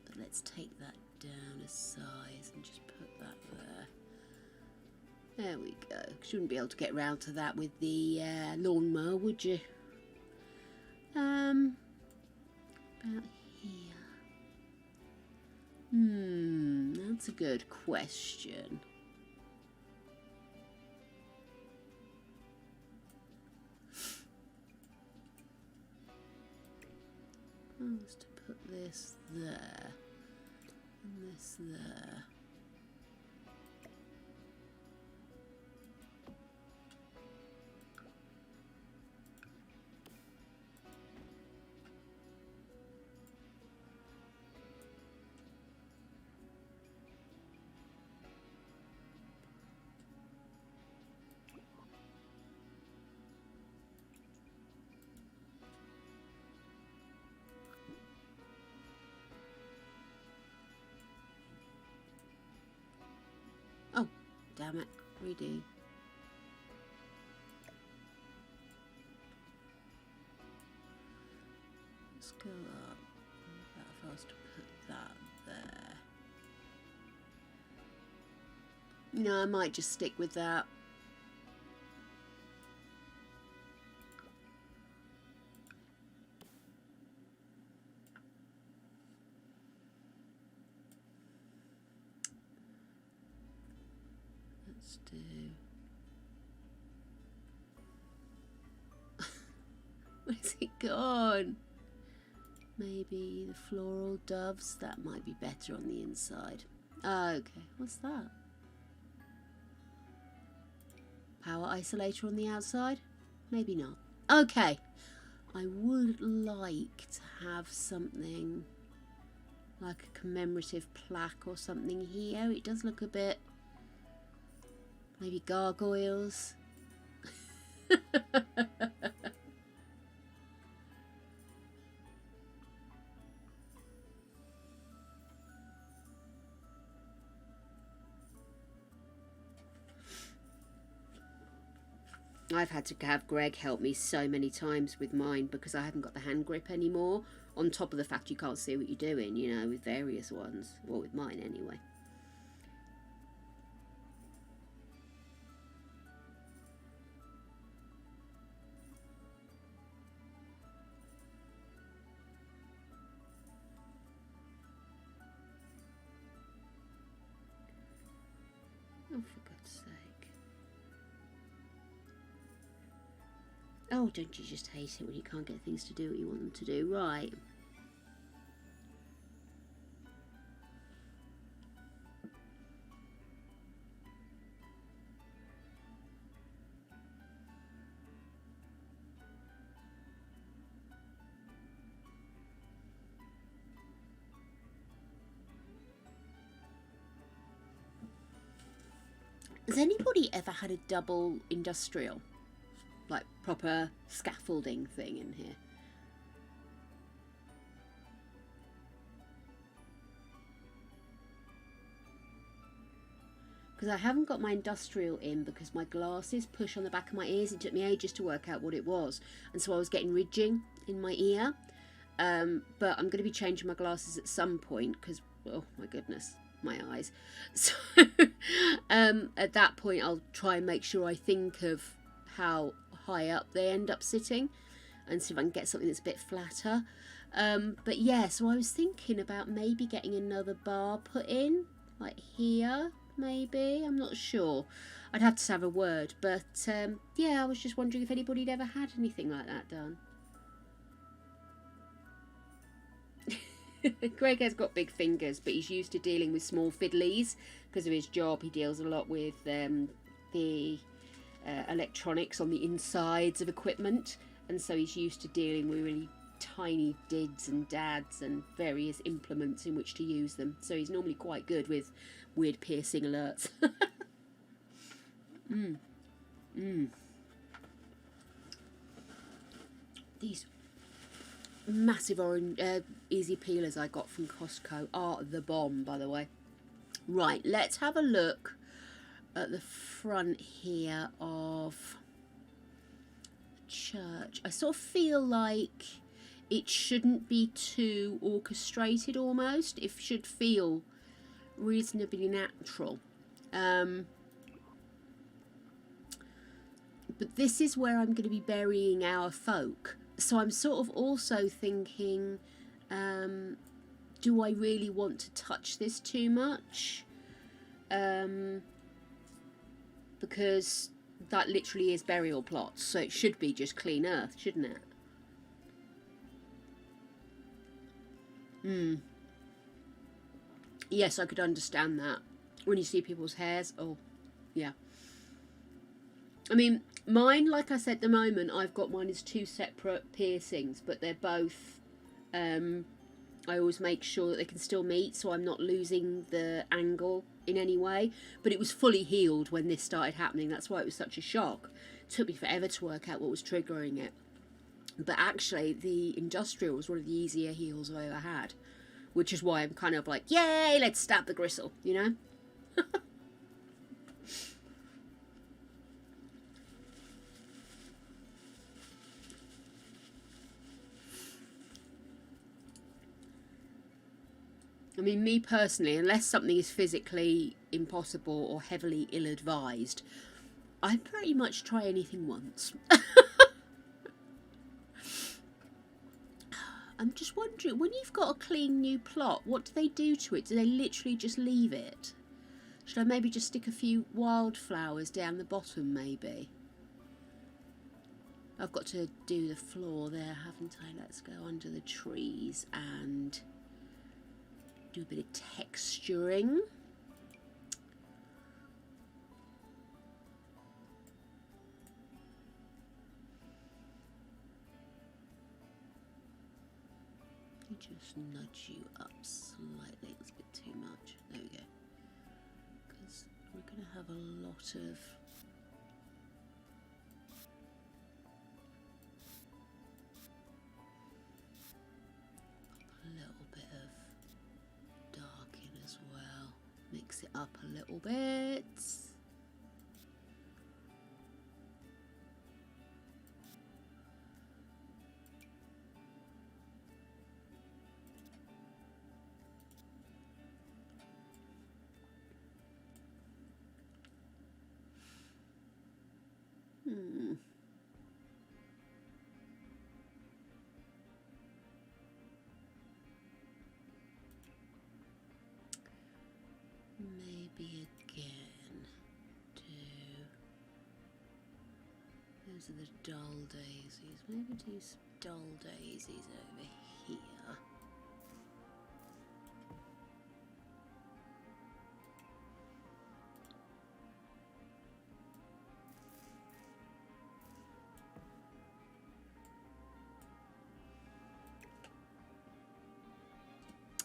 But let's take that down a size and just put that there. There we go. Shouldn't be able to get round to that with the lawnmower, would you? About here. That's a good question. I was to put this there and this there. Oh, damn it. Redo. Let's go up. About if I was to put that there. No, I might just stick with that. Let's do... Where's it gone? Maybe the floral doves. That might be better on the inside. Okay, what's that? Power isolator on the outside? Maybe not. Okay, I would like to have something like a commemorative plaque or something here. It does look a bit... Maybe gargoyles. I've had to have Greg help me so many times with mine because I haven't got the hand grip anymore, on top of the fact you can't see what you're doing, you know, with various ones. Well, with mine anyway. Oh, for God's sake. Oh, don't you just hate it when you can't get things to do what you want them to do? Right. Has anybody ever had a double industrial? Like proper scaffolding thing in here? Because I haven't got my industrial in because my glasses push on the back of my ears. It took me ages to work out what it was. And so I was getting ridging in my ear. But I'm going to be changing my glasses at some point because, oh my goodness, my eyes. So at that point I'll try and make sure I think of how high up they end up sitting and see if I can get something that's a bit flatter. But yeah, so I was thinking about maybe getting another bar put in, like here maybe, I'm not sure. I'd have to have a word, but yeah, I was just wondering if anybody had ever had anything like that done. Greg has got big fingers, but he's used to dealing with small fiddlies because of his job. He deals a lot with the electronics on the insides of equipment, and so he's used to dealing with really tiny dids and dads and various implements in which to use them. So he's normally quite good with weird piercing alerts. These massive orange easy peelers I got from Costco are the bomb, by the way. Right, let's have a look at the front here of the church. I sort of feel like it shouldn't be too orchestrated almost. It should feel reasonably natural. But this is where I'm going to be burying our folk. So I'm sort of also thinking, do I really want to touch this too much? Because that literally is burial plots, so it should be just clean earth, shouldn't it? Yes, I could understand that. When you see people's hairs, oh, yeah. I mean, mine, like I said, at the moment, I've got mine as two separate piercings, but they're both, I always make sure that they can still meet, so I'm not losing the angle in any way. But it was fully healed when this started happening. That's why it was such a shock. It took me forever to work out what was triggering it. But actually, the industrial was one of the easier heals I've ever had. Which is why I'm kind of like, yay, let's stab the gristle, you know? I mean, me personally, unless something is physically impossible or heavily ill-advised, I pretty much try anything once. I'm just wondering, when you've got a clean new plot, what do they do to it? Do they literally just leave it? Should I maybe just stick a few wildflowers down the bottom, maybe? I've got to do the floor there, haven't I? Let's go under the trees and do a bit of texturing. Just nudge you up slightly. It's a bit too much. There we go. Because we're going to have a lot of dark in as well. Mix it up a little bit. Maybe again. Those are the dull daisies. Maybe do some dull daisies over here.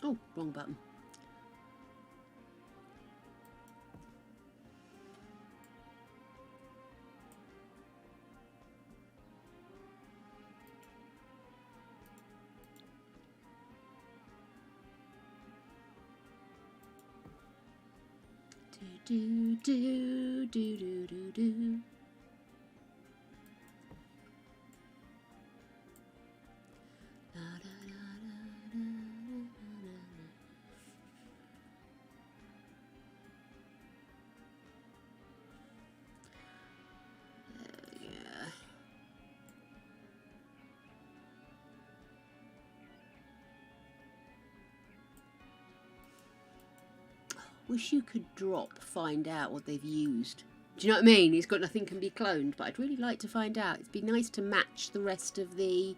Oh, wrong button. Do do do do do do. La, da, da, da, da, da, da. Yeah. Wish you could find out what they've used. Do you know what I mean? It's got nothing can be cloned, but I'd really like to find out. It'd be nice to match the rest of the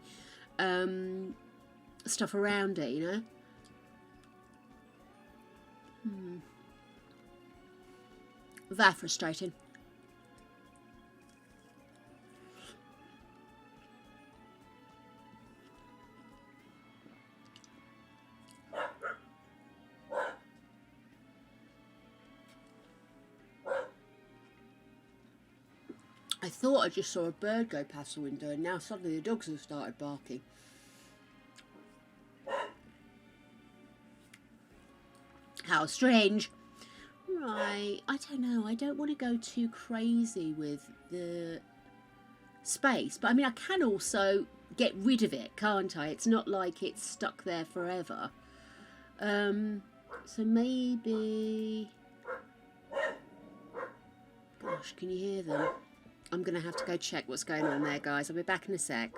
stuff around it, you know? That frustrating. I thought I just saw a bird go past the window, and now suddenly the dogs have started barking. How strange. Right, I don't know. I don't want to go too crazy with the space, but I mean, I can also get rid of it, can't I? It's not like it's stuck there forever. So maybe... Gosh, can you hear them? I'm going to have to go check what's going on there, guys. I'll be back in a sec.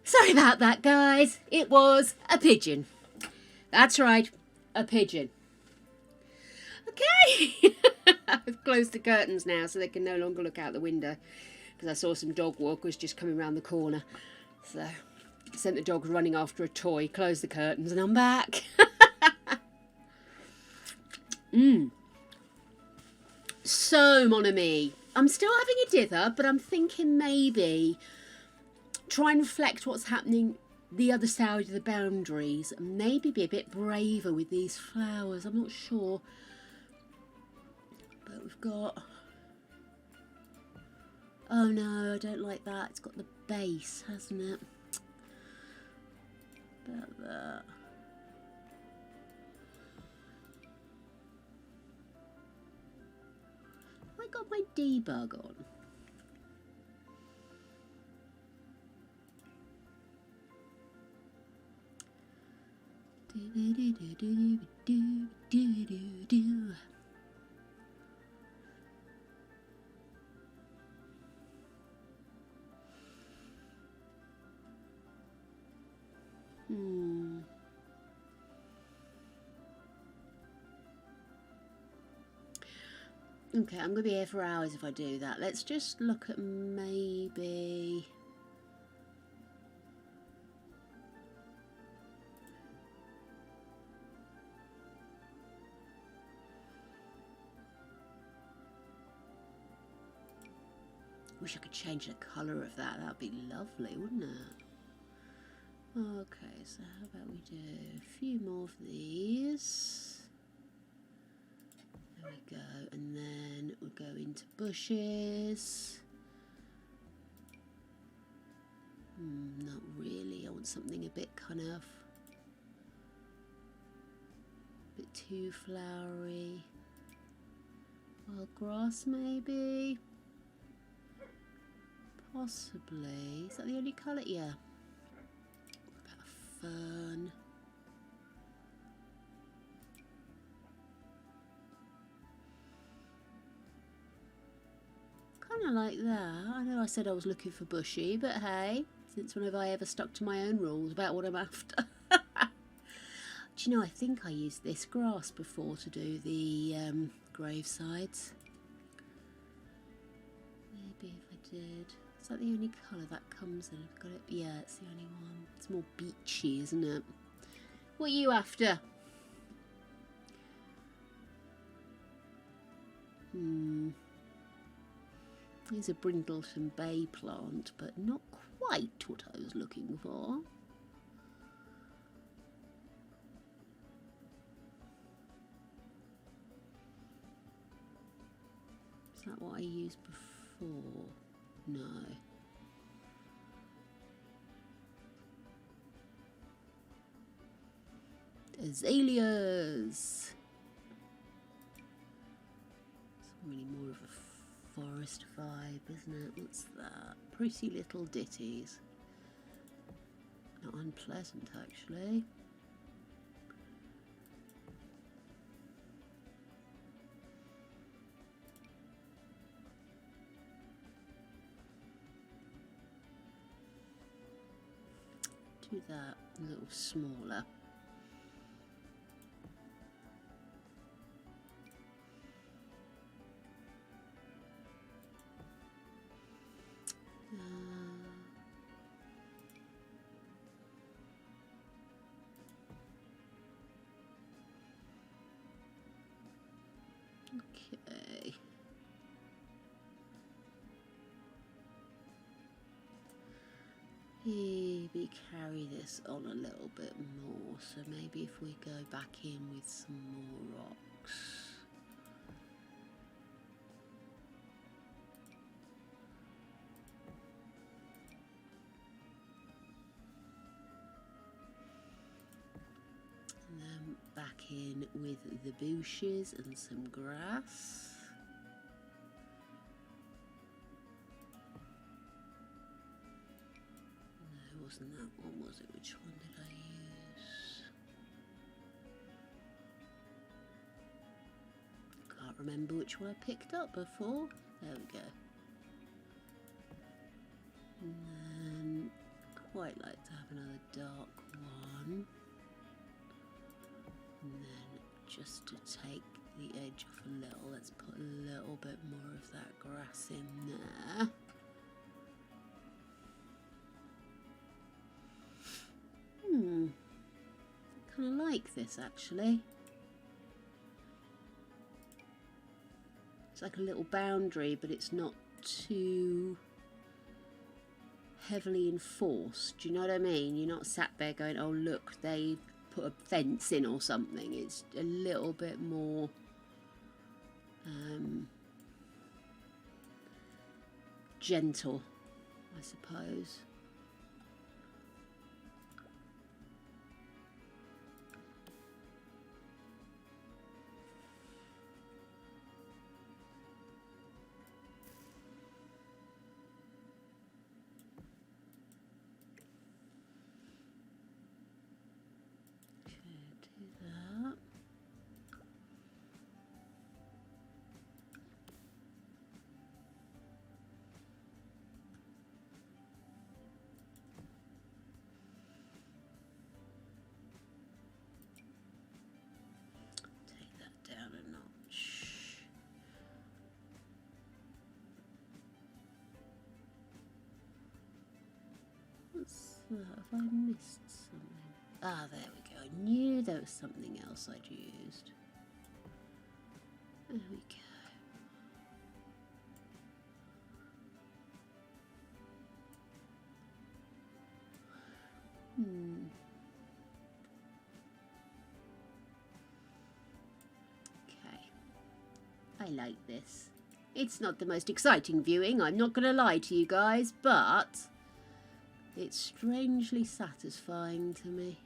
Sorry about that, guys. It was a pigeon. That's right, a pigeon. Okay. I've closed the curtains now so they can no longer look out the window, because I saw some dog walkers just coming around the corner. So I sent the dogs running after a toy, closed the curtains, and I'm back. So, mon ami, I'm still having a dither, but I'm thinking maybe try and reflect what's happening the other side of the boundaries, and maybe be a bit braver with these flowers. I'm not sure, but we've got, oh no, I don't like that. It's got the base, hasn't it? About that. I got my debug on. Okay, I'm going to be here for hours if I do that. Let's just look at maybe... Wish I could change the colour of that. That would be lovely, wouldn't it? Okay, so how about we do a few more of these. There we go. And then we'll go into bushes. Not really. I want something a bit kind of... a bit too flowery. Wild grass maybe? Possibly. Is that the only colour? Yeah. What about a fern? Kind of like that. I know I said I was looking for bushy, but hey, since when have I ever stuck to my own rules about what I'm after? Do you know, I think I used this grass before to do the grave sides. Maybe if I did. Is that the only colour that comes in? I've got it. Yeah, it's the only one. It's more beachy, isn't it? What are you after? Here's a Brindleton Bay plant, but not quite what I was looking for. Is that what I used before? No. Azaleas. It's really more of a forest vibe, isn't it? What's that? Pretty little ditties. Not unpleasant, actually. Do that a little smaller. Okay. Maybe carry this on a little bit more. So maybe if we go back in with some more rocks. And then back in with the bushes and some grass. No, wasn't that one, was it? Which one did I use? Can't remember which one I picked up before. There we go. And then quite like to have another dark one. And then just to take the edge off a little, let's put a little bit more of that grass in there. Kind of like this actually. It's like a little boundary, but it's not too heavily enforced. Do you know what I mean? You're not sat there going, oh look, they put a fence in or something. It's a little bit more gentle, I suppose. Have I missed something? Ah, there we go. I knew there was something else I'd used. There we go. Okay. I like this. It's not the most exciting viewing, I'm not going to lie to you guys, but it's strangely satisfying to me.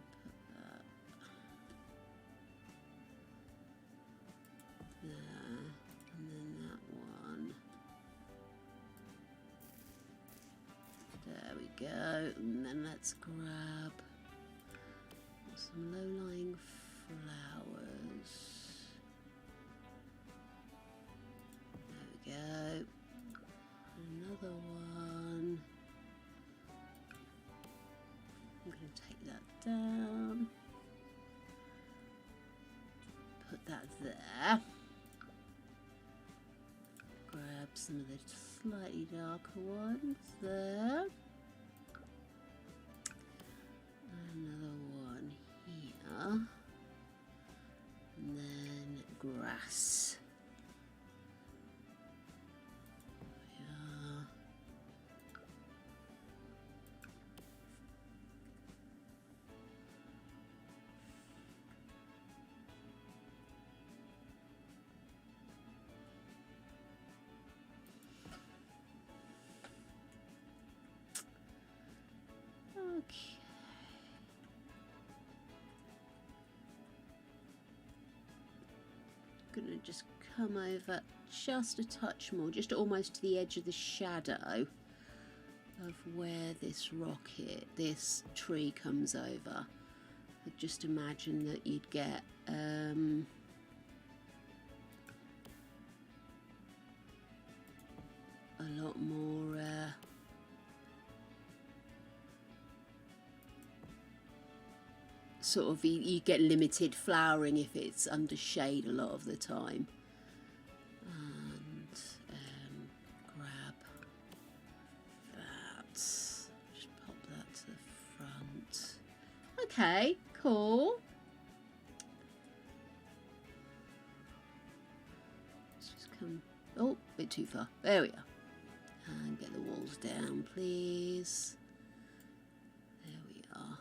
Put that there, and then that one. There we go, and then let's grab some low-lying flowers. There we go. Another one. I'm going to take that down. Put that there. Grab some of the slightly darker ones there. Another one here. And then grass. Okay. Gonna just come over just a touch more, just almost to the edge of the shadow of where this this tree comes over. I'd just imagine that you'd get a lot more sort of, you get limited flowering if it's under shade a lot of the time. And grab that, just pop that to the front. Okay, cool. Let's just come, oh, a bit too far. There we are. And get the walls down, please. There we are.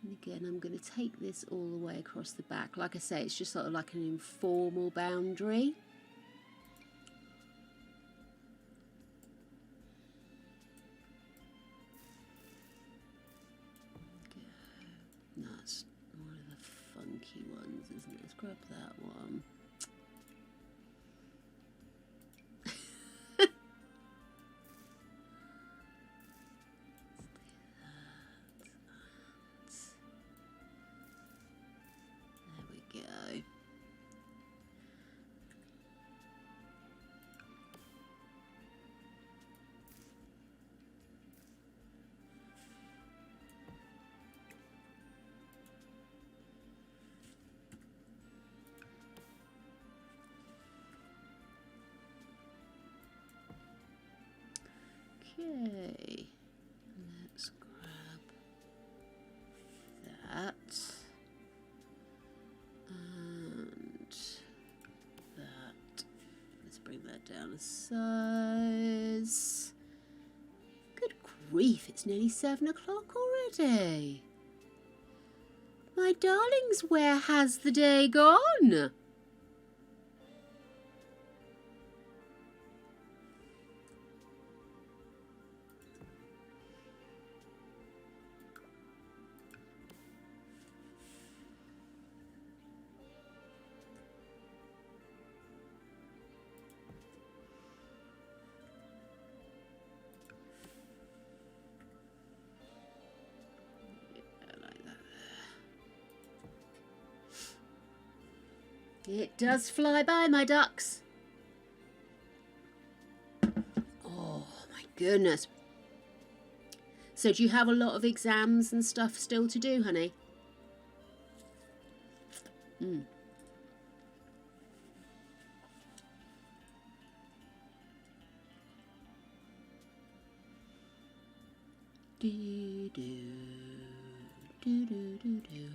And again, I'm going to take this all the way across the back. Like I say, it's just sort of like an informal boundary. That's one of the funky ones, isn't it? Let's grab that one. Okay, let's grab that. down a size. Good grief, it's nearly 7 o'clock already. My darlings, where has the day gone? It does fly by, my ducks. Oh, my goodness. So do you have a lot of exams and stuff still to do, honey? Mm. Do, do, do, do, do, do.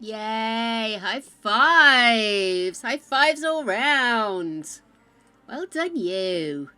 Yay! High fives! High fives all round! Well done, you.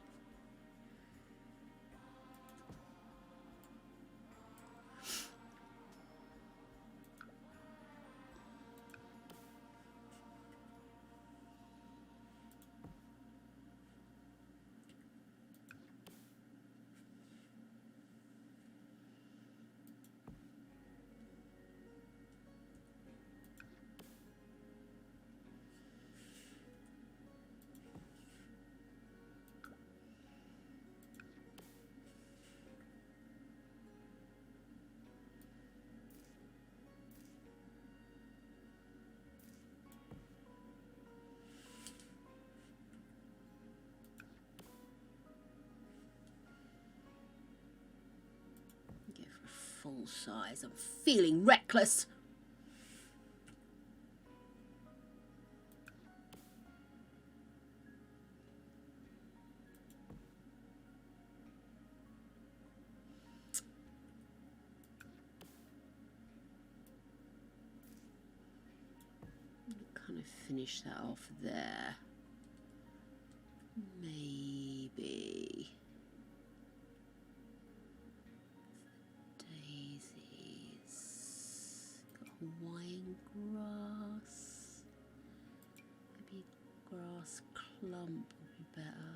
Go for a full size. I'm feeling reckless. Kind of finish that off there. Maybe daisies. Got Hawaiian grass. Maybe grass clump would be better.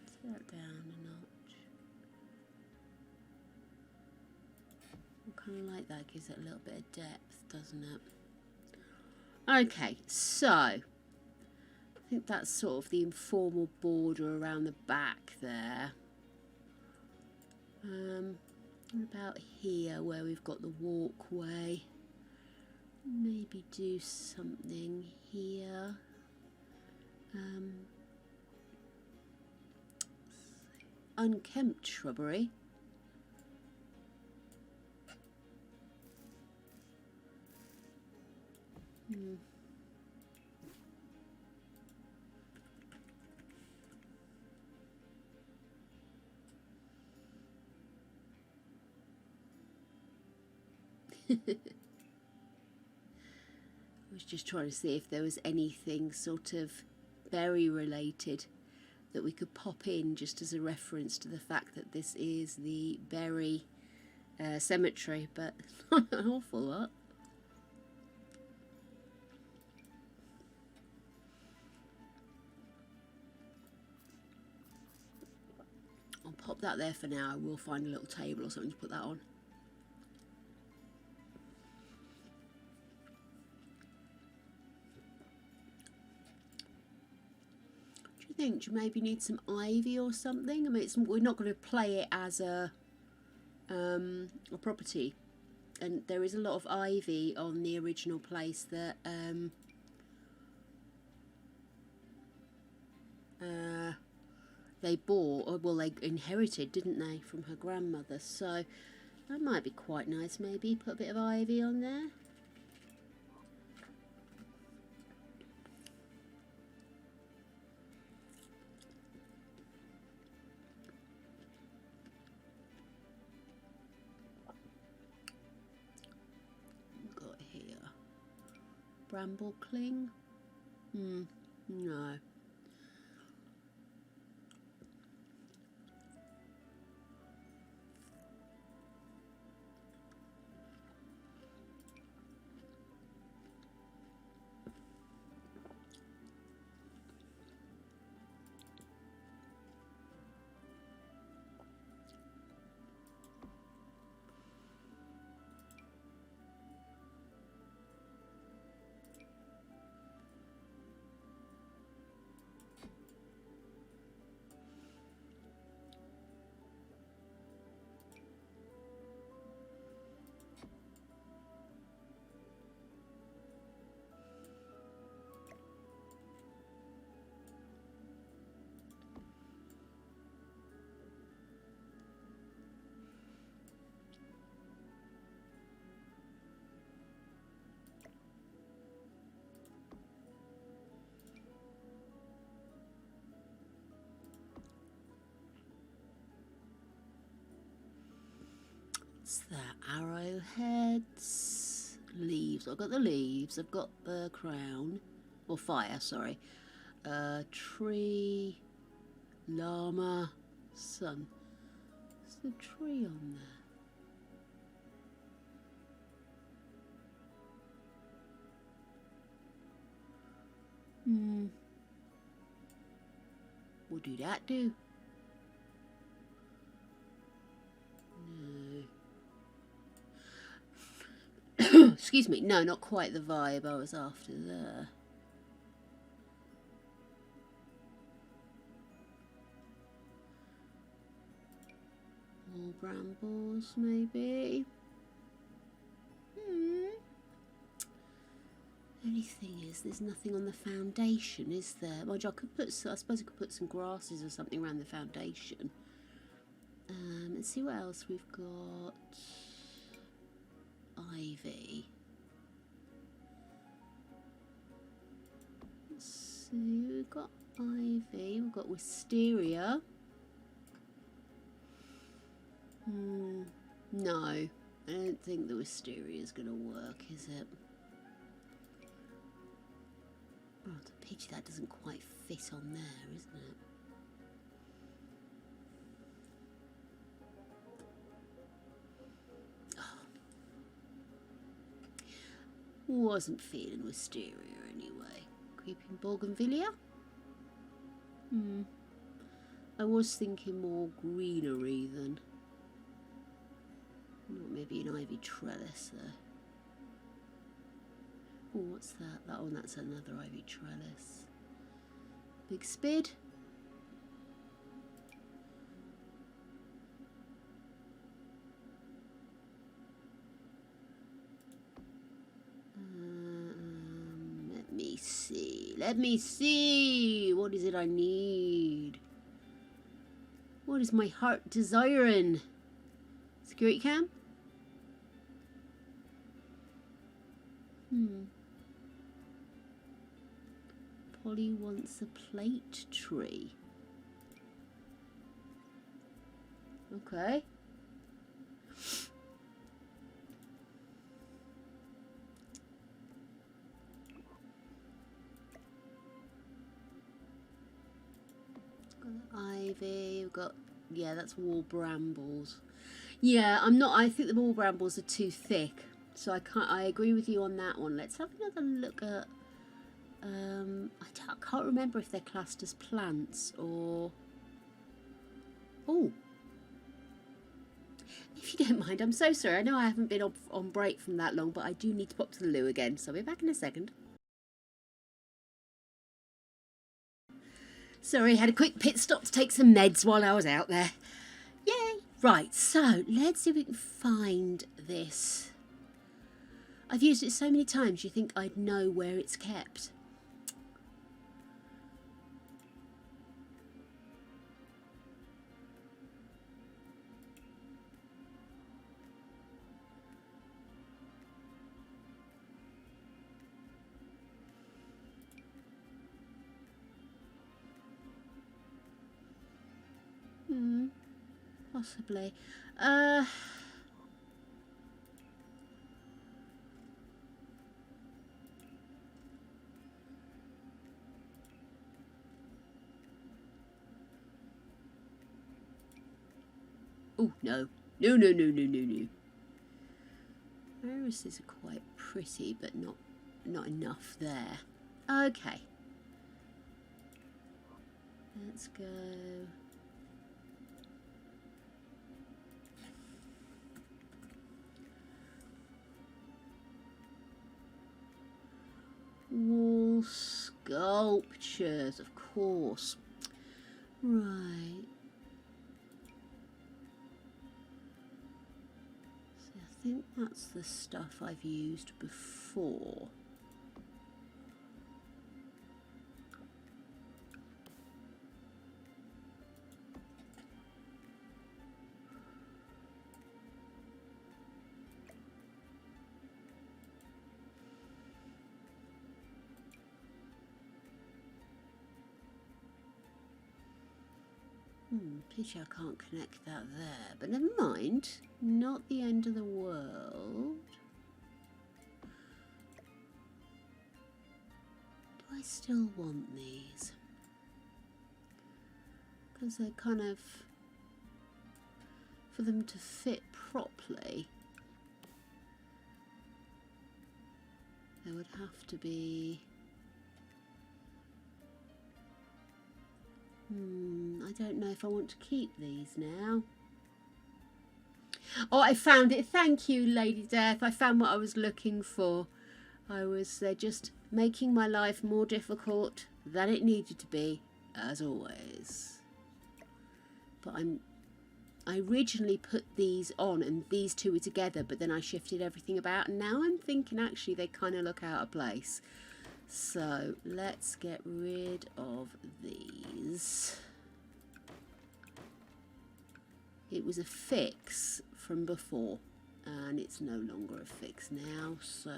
Take that down a notch. I kind of like that. Gives it a little bit of depth, doesn't it? Okay, so I think that's sort of the informal border around the back there. What about here where we've got the walkway? Maybe do something here. Unkempt shrubbery. I was just trying to see if there was anything sort of berry related that we could pop in just as a reference to the fact that this is the berry cemetery, but not an awful lot. I'll pop that there for now. I will find a little table or something to put that on. Do you think you maybe need some ivy or something? I mean, we're not going to play it as a property, and there is a lot of ivy on the original place that they bought, or well, they inherited, didn't they, from her grandmother. So that might be quite nice. Maybe put a bit of ivy on there. Got here bramble cling. No. What's that? Arrowheads, leaves. I've got the leaves. I've got the crown, or fire. Sorry. Tree, llama, sun. There's the tree on there. What do that do? No. Excuse me. No, not quite the vibe I was after there. More brambles, maybe. Only thing is, there's nothing on the foundation, is there? Mind you, I suppose I could put some grasses or something around the foundation. Let's see what else we've got. Ivy. Let's see, we've got ivy, we've got wisteria. No, I don't think the wisteria is going to work, is it? Oh, the pidgey, that doesn't quite fit on there, isn't it? Oh. Wasn't feeling wisteria anyway. Creeping bougainvillea? I was thinking more greenery than... maybe an ivy trellis there. Oh, what's that? That one, that's another ivy trellis. Big spid. Let me see. Let me see. What is it I need? What is my heart desiring? Security cam? Polly wants a plate tree. Okay. Got ivy, we've got, yeah, that's wall brambles. Yeah, I think the wall brambles are too thick. So I agree with you on that one. Let's have another look at, I can't remember if they're classed as plants or, oh, if you don't mind, I'm so sorry. I know I haven't been on break from that long, but I do need to pop to the loo again, so I'll be back in a second. Sorry, had a quick pit stop to take some meds while I was out there. Yay! Right, so let's see if we can find this. I've used it so many times, you think I'd know where it's kept. Possibly. Oh, no. No, no, no, no, no, no. Irises are quite pretty, but not enough there. Okay. Let's go. Wall sculptures, of course. Right. So I think that's the stuff I've used before. Pity I can't connect that there, but never mind. Not the end of the world. Do I still want these? Because they're kind of, for them to fit properly, there would have to be. I don't know if I want to keep these now. Oh, I found it. Thank you, Lady Death. I found what I was looking for. They're just making my life more difficult than it needed to be, as always. But I originally put these on and these two were together, but then I shifted everything about and now I'm thinking actually they kind of look out of place. So let's get rid of these. It was a fix from before and it's no longer a fix now, so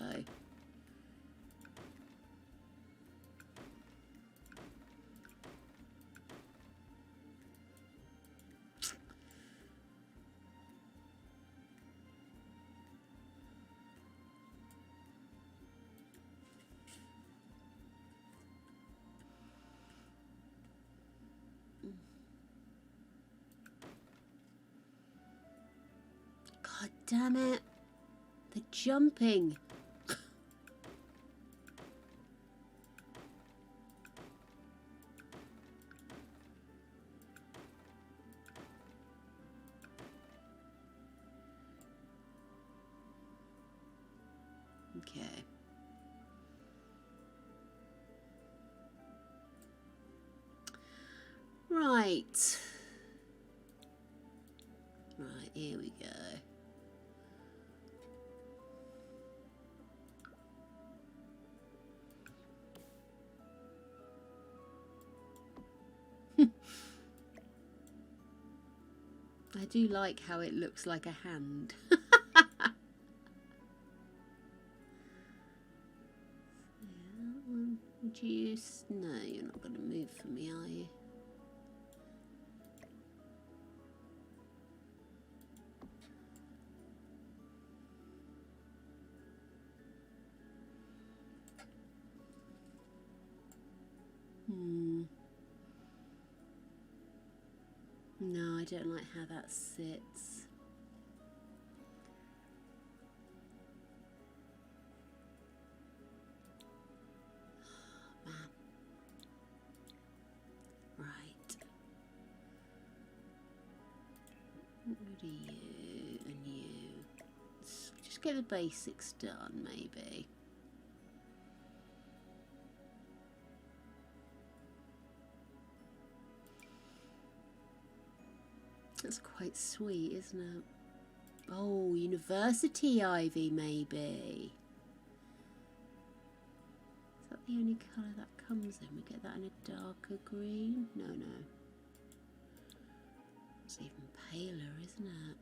God damn it. The jumping. Okay. Right. Right, here we go. I do like how it looks like a hand. Would you? No, you're not going to move for me, are you? No, I don't like how that sits. Oh, man. Right. Get rid of you and you. Let's just get the basics done, maybe. That's quite sweet, isn't it? Oh, university ivy, maybe. Is that the only colour that comes in? We get that in a darker green? No, no. It's even paler, isn't it?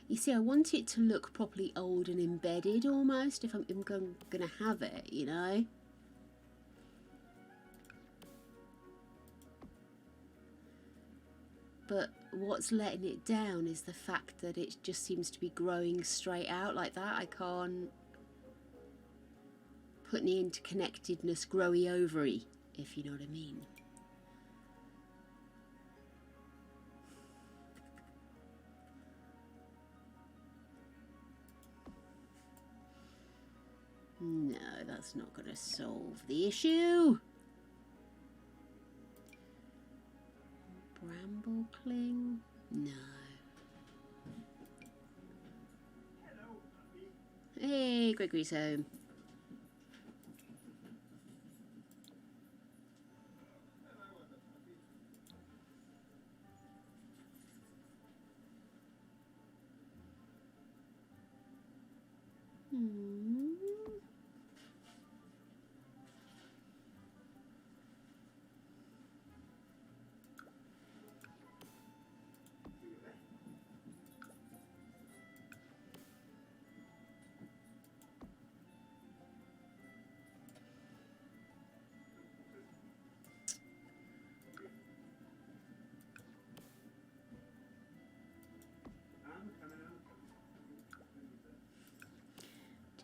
You see, I want it to look properly old and embedded almost, if I'm going to have it, you know. But what's letting it down is the fact that it just seems to be growing straight out like that. I can't put any interconnectedness growy ovary, if you know what I mean. No, that's not going to solve the issue. Bramble cling? No. Hey, Gregory's home.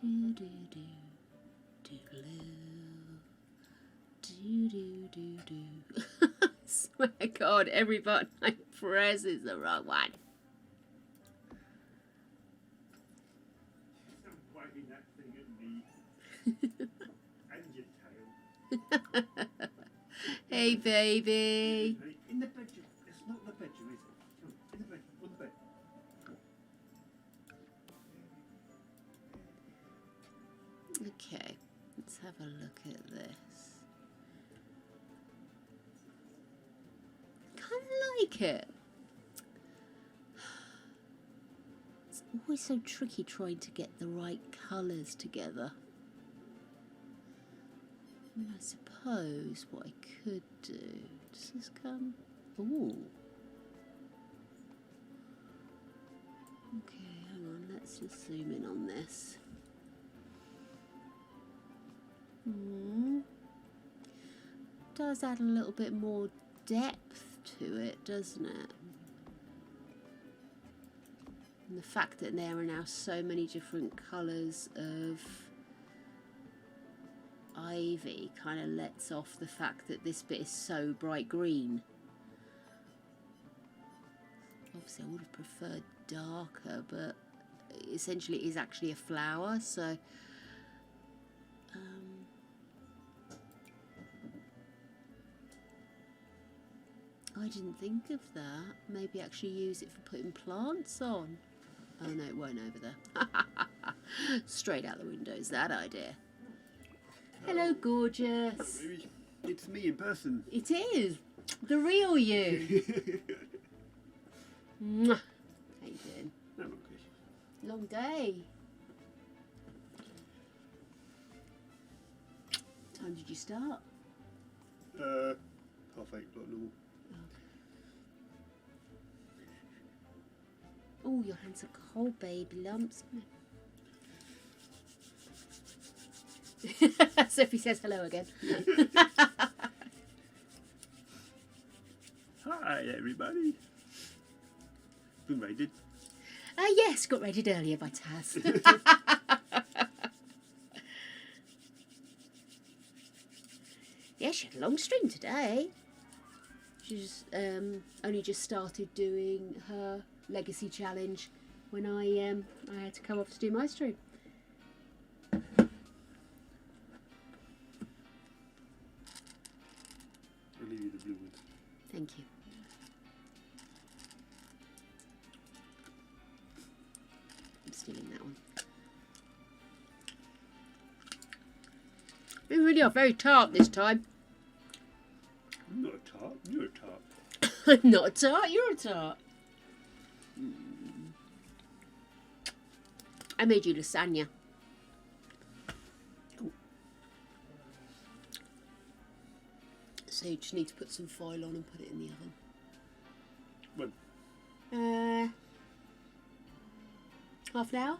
Do do do do do do do. I swear to God, every button I press is the wrong one. Waving that thing at me and your tail. Hey, baby. In the bedroom. It's not the bedroom, is it? Come on, in the bed. On the bed. Okay, let's have a look at this. Kind of like it. It's always so tricky trying to get the right colours together. And I suppose what I could do, does this come? Ooh. Okay, hang on, let's just zoom in on this. Does add a little bit more depth to it, doesn't it? And the fact that there are now so many different colours of ivy kind of lets off the fact that this bit is so bright green. Obviously I would have preferred darker, but essentially it is actually a flower, so I didn't think of that. Maybe actually use it for putting plants on. Oh no, it won't over there. Straight out the window is that idea. Hello, gorgeous. Baby, it's me in person. It is. The real you. Mwah. How you doing? I'm okay. Long day. What time did you start? 8:30 like normal. Oh, your hands are cold, baby lumps. Sophie says hello again. Hi everybody. Been raided. Yes, got raided earlier by Taz. Yeah, she had a long stream today. She's only just started doing her legacy challenge when I had to come off to do my stream. I'll leave you the blue ones. Thank you. I'm stealing that one. They really are very tart this time. I'm not a tart. You're a tart. I'm not a tart, you're a tart. I made you lasagna. Cool. So you just need to put some foil on and put it in the oven. When? Half an hour?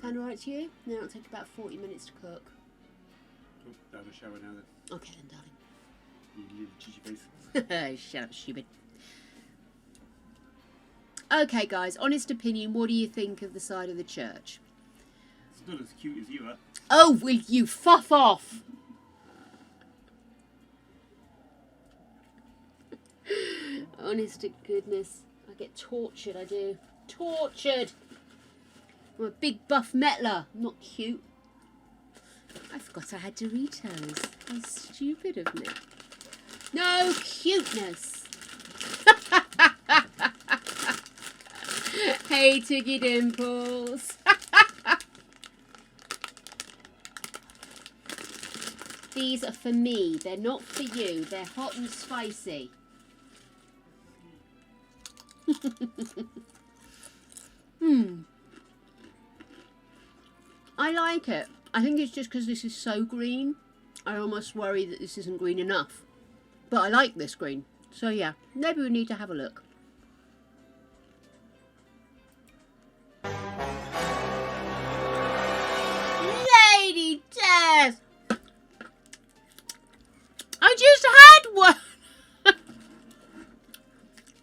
Sound alright to you? No, it'll take about 40 minutes to cook. Cool. I'll have a shower now then. Okay then, darling. You leave the cheesy face. Shut up, stupid. Okay, guys, honest opinion, what do you think of the side of the church? It's not as cute as you are. Oh, will you fuff off? Honest to goodness, I get tortured, I do. Tortured! I'm a big buff metler, I'm not cute. I forgot I had Doritos. How stupid of me. No cuteness. Hey, Tiggy Dimples. These are for me. They're not for you. They're hot and spicy. I like it. I think it's just because this is so green. I almost worry that this isn't green enough. But I like this green. So yeah, maybe we need to have a look. Lady Death! I just had one!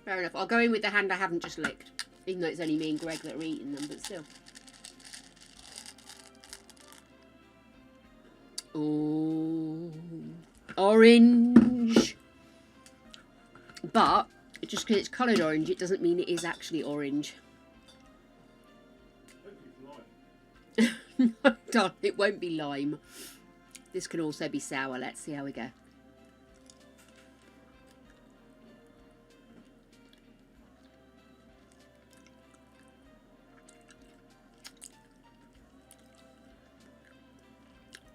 Fair enough. I'll go in with the hand I haven't just licked. Even though it's only me and Greg that are eating them, but still. Oh, orange. But just because it's coloured orange, it doesn't mean it is actually orange. No, darling, it won't be lime. This can also be sour. Let's see how we go.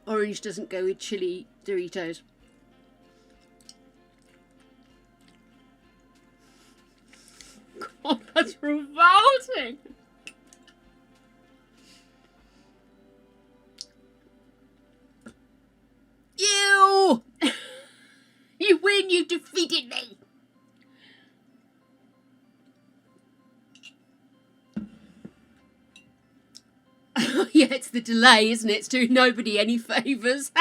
Orange doesn't go with chili Doritos. God, that's revolting. You! You win, you defeated me. Yeah, it's the delay, isn't it? It's doing nobody any favours.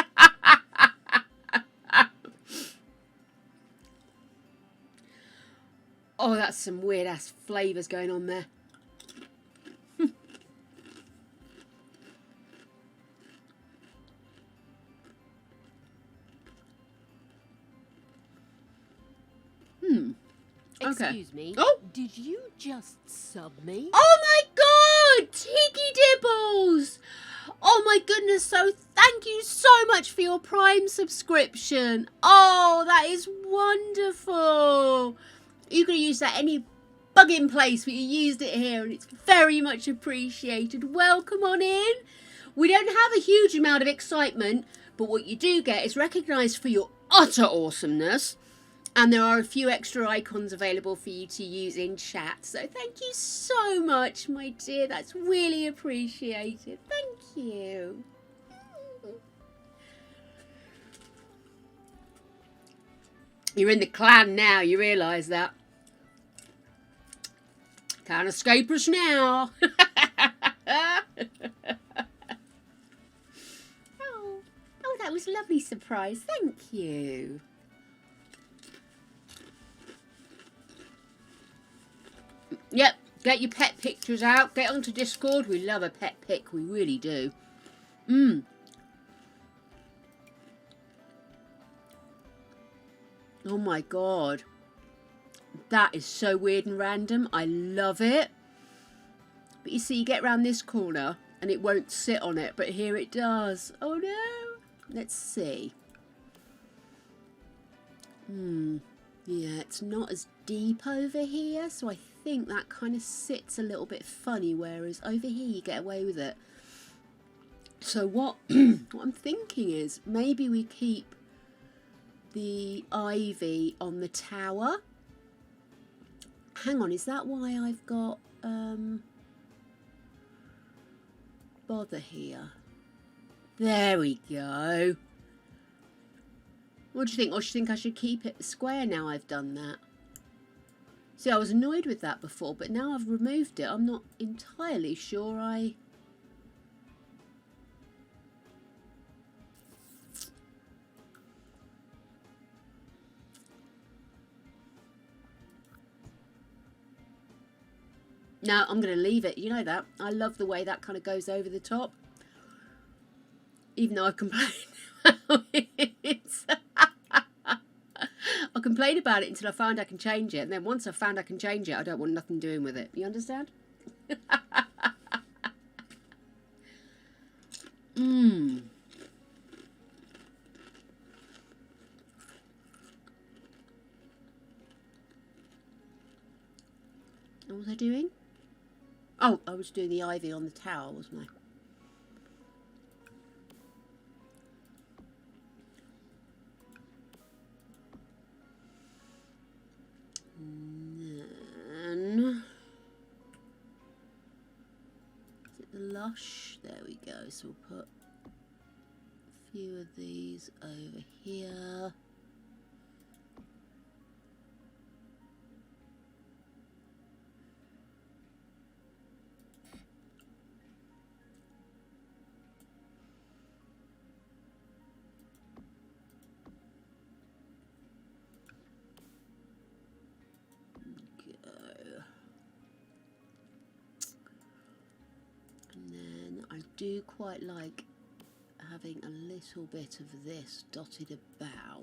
Oh, that's some weird ass flavours going on there. Okay. Excuse me. Oh! Did you just sub me? Oh my god! Tiggy Dibbles! Oh my goodness, so thank you so much for your Prime subscription. Oh, that is wonderful. You could use that any bugging place, but you used it here and it's very much appreciated. Welcome on in. We don't have a huge amount of excitement, but what you do get is recognised for your utter awesomeness. And there are a few extra icons available for you to use in chat. So thank you so much, my dear. That's really appreciated. Thank you. You're in the clan now. You realise that. Can't escape us now. Oh, that was a lovely surprise. Thank you. Yep, get your pet pictures out. Get onto Discord. We love a pet pic. We really do. Oh my god. That is so weird and random. I love it. But you see, you get around this corner and it won't sit on it. But here it does. Oh no. Let's see. Yeah, it's not as deep over here. So I think that kind of sits a little bit funny, whereas over here you get away with it. So what I'm thinking is maybe we keep the ivy on the tower. Hang on, is that why I've got bother here? There we go. What do you think? Or do you think I should keep it square now I've done that? See, I was annoyed with that before, but now I've removed it, I'm not entirely sure I... No, I'm going to leave it. You know that. I love the way that kind of goes over the top. Even though I've complained about it. I'll complain about it until I find I can change it. And then once I've found I can change it, I don't want nothing doing with it. You understand? Mmm. What was I doing? Oh, I was doing the ivy on the towel, wasn't I? And then... Is it the lush? There we go. So we'll put a few of these over here. I do quite like having a little bit of this dotted about.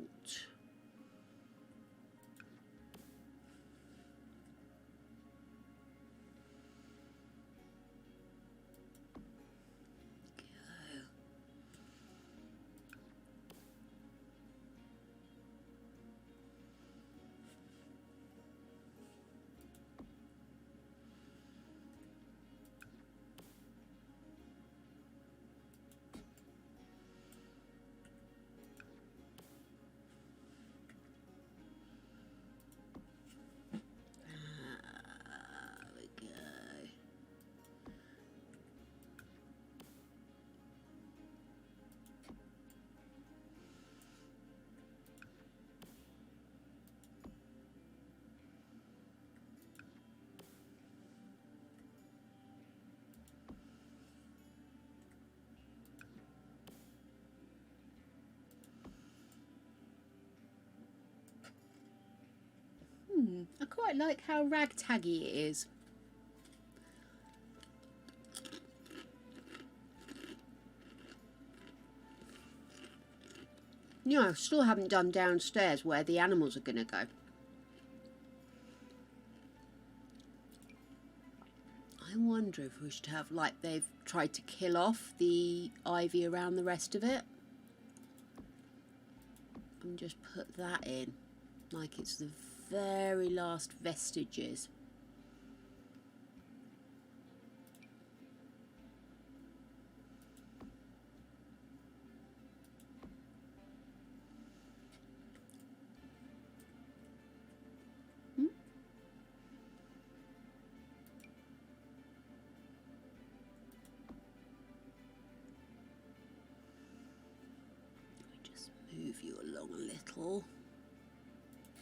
I quite like how ragtaggy it is. You know, I still haven't done downstairs where the animals are going to go. I wonder if we should have, like they've tried to kill off the ivy around the rest of it. And just put that in, like it's the very last vestiges. Just move you along a little.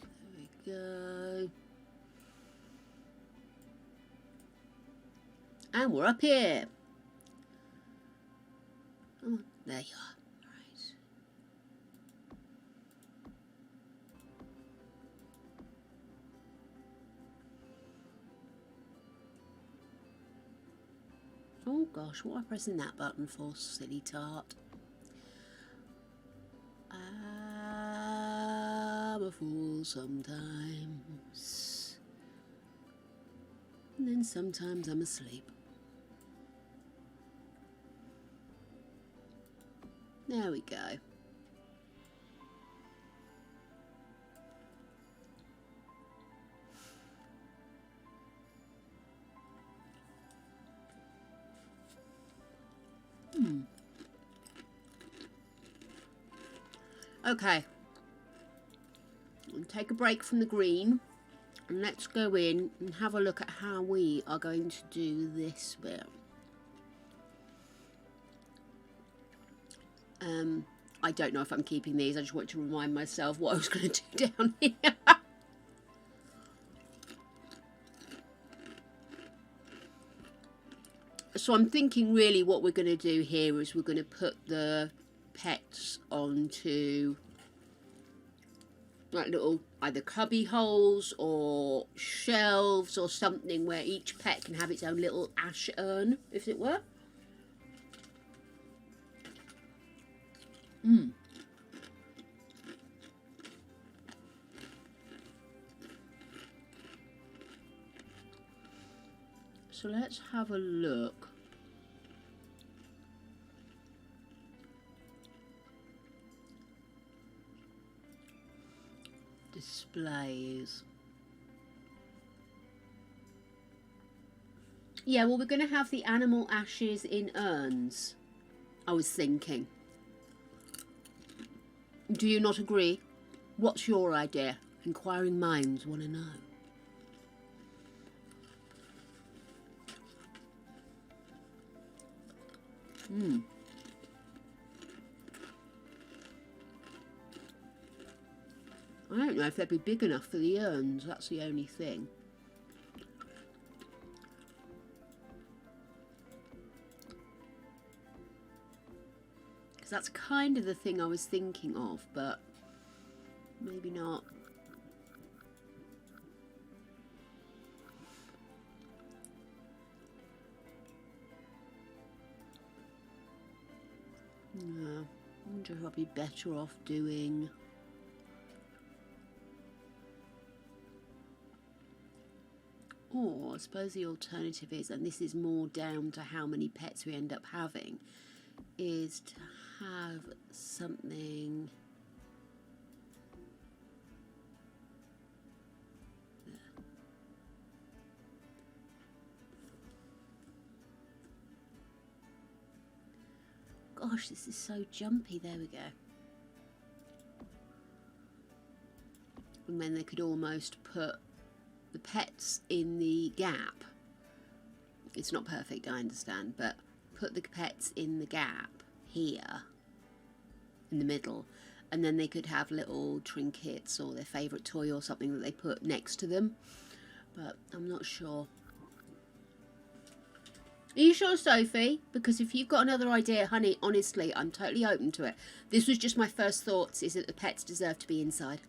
There we go. And we're up here. Oh, there you are. Right. Oh gosh, what am I pressing that button for, silly tart? I'm a fool sometimes. And then sometimes I'm asleep. There we go. Okay. We'll take a break from the green and let's go in and have a look at how we are going to do this bit. I don't know if I'm keeping these. I just want to remind myself what I was going to do down here. So I'm thinking really what we're going to do here is we're going to put the pets onto like little either cubby holes or shelves or something where each pet can have its own little ash urn, if it were. So let's have a look. Displays. Yeah, well, we're going to have the animal ashes in urns, I was thinking. Do you not agree? What's your idea? Inquiring minds want to know. I don't know if they'd be big enough for the urns, that's the only thing. Because that's kind of the thing I was thinking of, but maybe not. No, I wonder if I'd be better off doing... Or I suppose the alternative is, and this is more down to how many pets we end up having, is to have something... Gosh, this is so jumpy. There we go. And then they could almost put the pets in the gap. It's not perfect, I understand, but put the pets in the gap here, in the middle, and then they could have little trinkets or their favourite toy or something that they put next to them. But I'm not sure. Are you sure, Sophie? Because if you've got another idea, honey, honestly, I'm totally open to it. This was just my first thoughts, is that the pets deserve to be inside.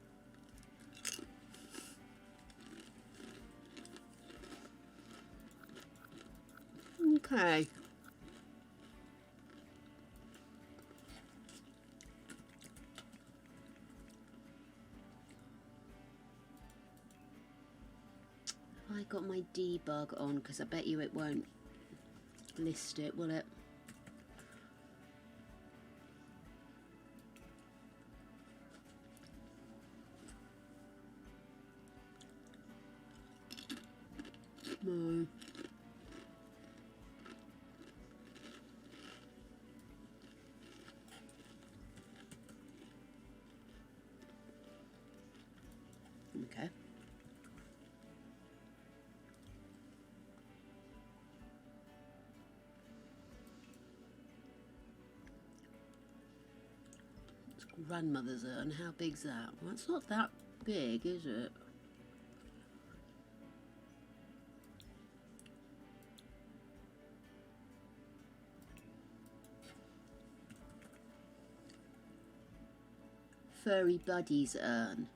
Okay. Have I got my debug on? Because I bet you it won't list it, will it? No. Okay. It's grandmother's urn. How big's that? Well, it's not that big, is it? Furry Buddy's urn.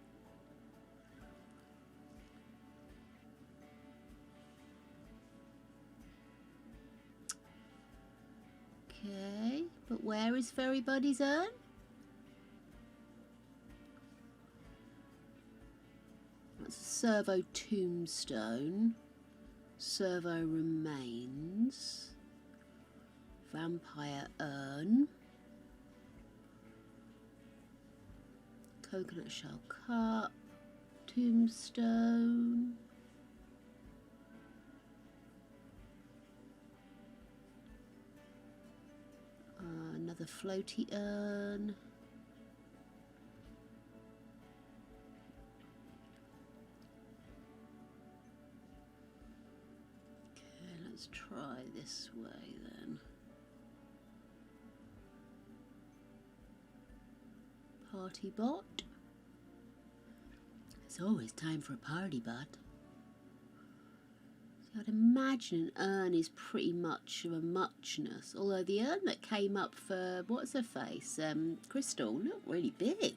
Okay, but where is Furry Buddy's urn? That's a servo tombstone. Servo remains. Vampire urn. Coconut shell cup. Tombstone. Another floaty urn. Okay, let's try this way then. Party bot. It's always time for a party bot. I'd imagine an urn is pretty much of a muchness. Although the urn that came up for, what's her face, Crystal, looked really big.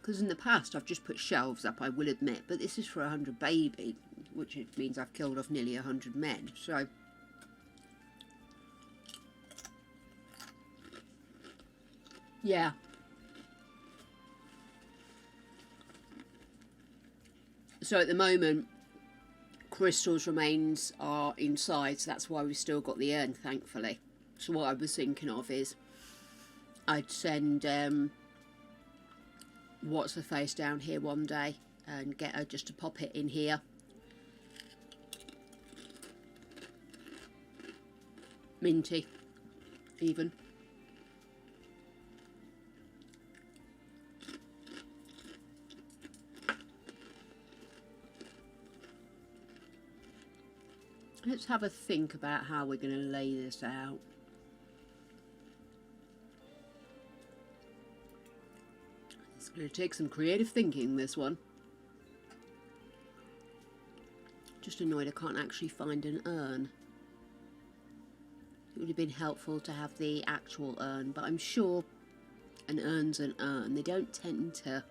Because in the past I've just put shelves up, I will admit, but this is for 100 baby, which means I've killed off nearly 100 men, so... yeah. So at the moment, Crystal's remains are inside, so that's why we've still got the urn, thankfully. So what I was thinking of is I'd send... what's her face down here one day and get her just to pop it in here. Minty, even. Let's have a think about how we're going to lay this out. It's going to take some creative thinking, this one. Just annoyed I can't actually find an urn. It would have been helpful to have the actual urn, but I'm sure an urn's an urn. They don't tend to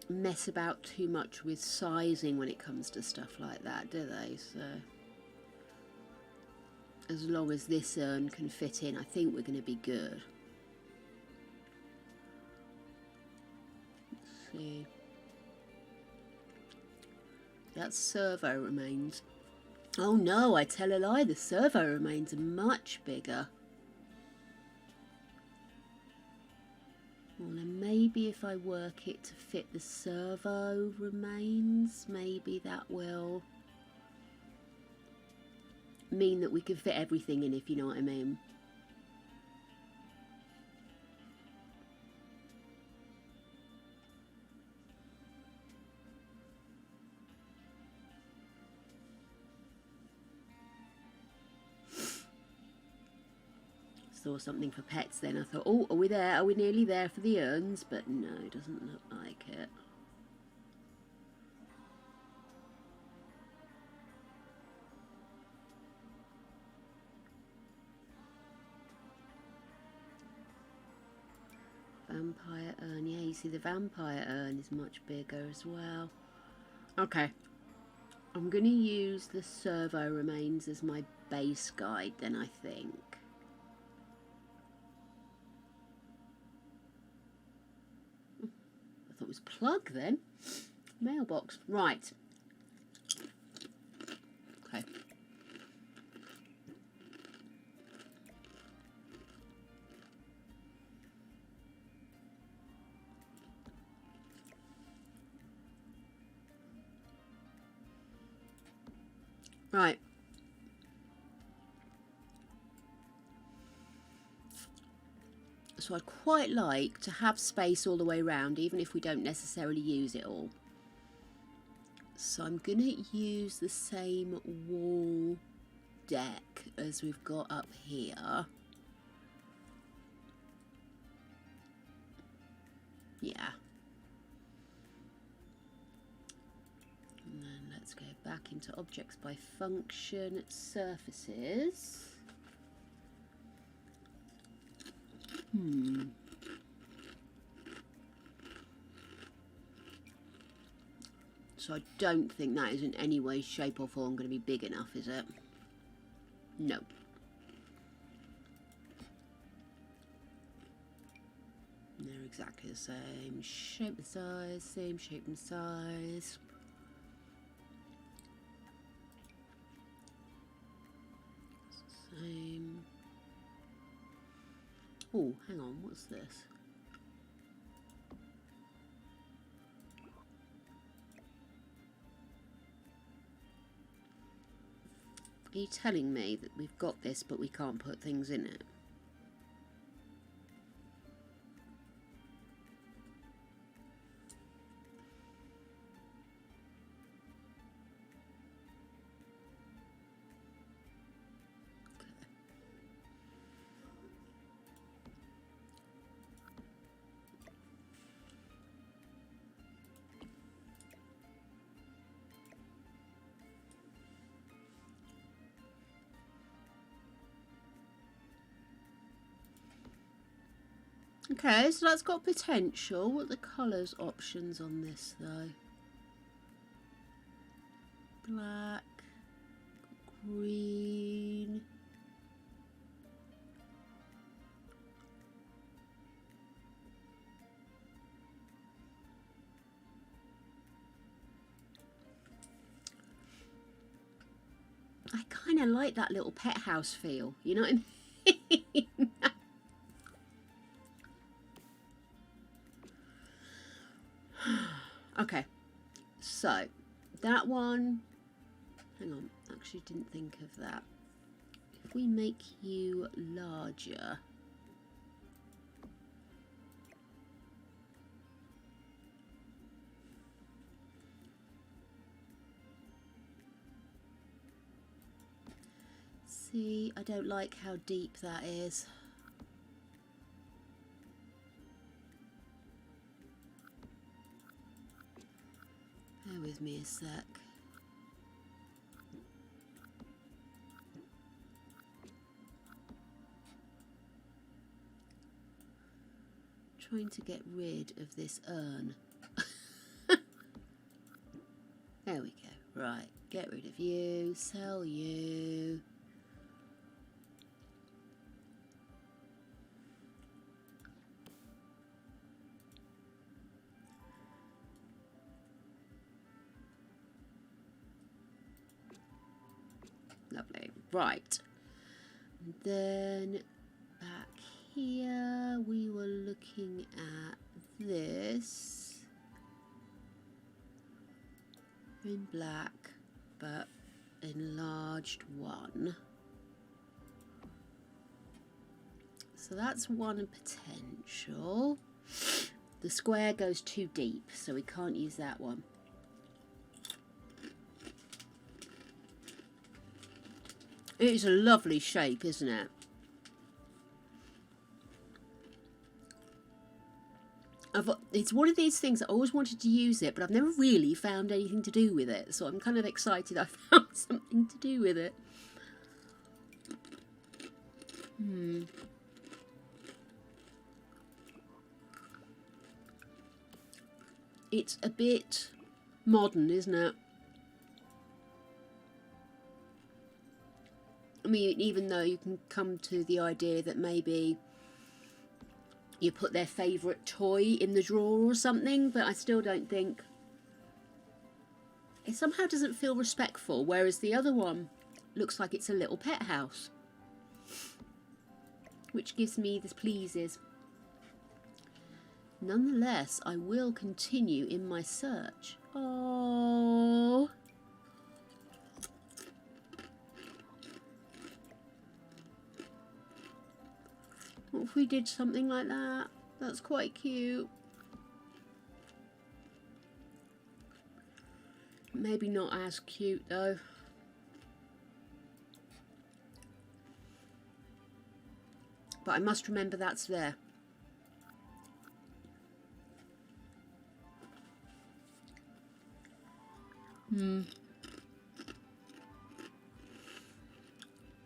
mess about too much with sizing when it comes to stuff like that, do they? So as long as this urn can fit in, I think we're going to be good. Let's see. That servo remains. Oh no, I tell a lie, the servo remains are much bigger. Well, then maybe if I work it to fit the servo remains, maybe that will mean that we can fit everything in, if you know what I mean. Saw something for pets then. I thought, oh, are we there? Are we nearly there for the urns? But no, it doesn't look like it. Vampire urn. Yeah, you see the vampire urn is much bigger as well. Okay. I'm going to use the servo remains as my base guide then, I think. I thought it was plug then. Mailbox. Right. Okay. Right. So I'd quite like to have space all the way around, even if we don't necessarily use it all. So I'm going to use the same wall deck as we've got up here. Yeah. And then let's go back into objects by function, surfaces. So I don't think that is in any way, shape or form going to be big enough, is it? No. They're exactly the same shape and size, same shape and size. Same. Oh, hang on, what's this? Are you telling me that we've got this but we can't put things in it? Okay, so that's got potential. What are the colours options on this though? Black, green. I kind of like that little pet house feel, you know what I mean? Okay, so that one, hang on, actually didn't think of that. If we make you larger, see, I don't like how deep that is. Bear with me a sec. Trying to get rid of this urn. There we go. Right, get rid of you, sell you. Lovely. Right. And then back here we were looking at this in black but enlarged one. So that's one potential. The square goes too deep, so we can't use that one. It's a lovely shape, isn't it? It's one of these things I always wanted to use it, but I've never really found anything to do with it. So I'm kind of excited I found something to do with it. It's a bit modern, isn't it? I mean, even though you can come to the idea that maybe you put their favourite toy in the drawer or something, but I still don't think... It somehow doesn't feel respectful, whereas the other one looks like it's a little pet house. Which gives me the pleases. Nonetheless, I will continue in my search. Oh. What if we did something like that? That's quite cute. Maybe not as cute though. But I must remember that's there.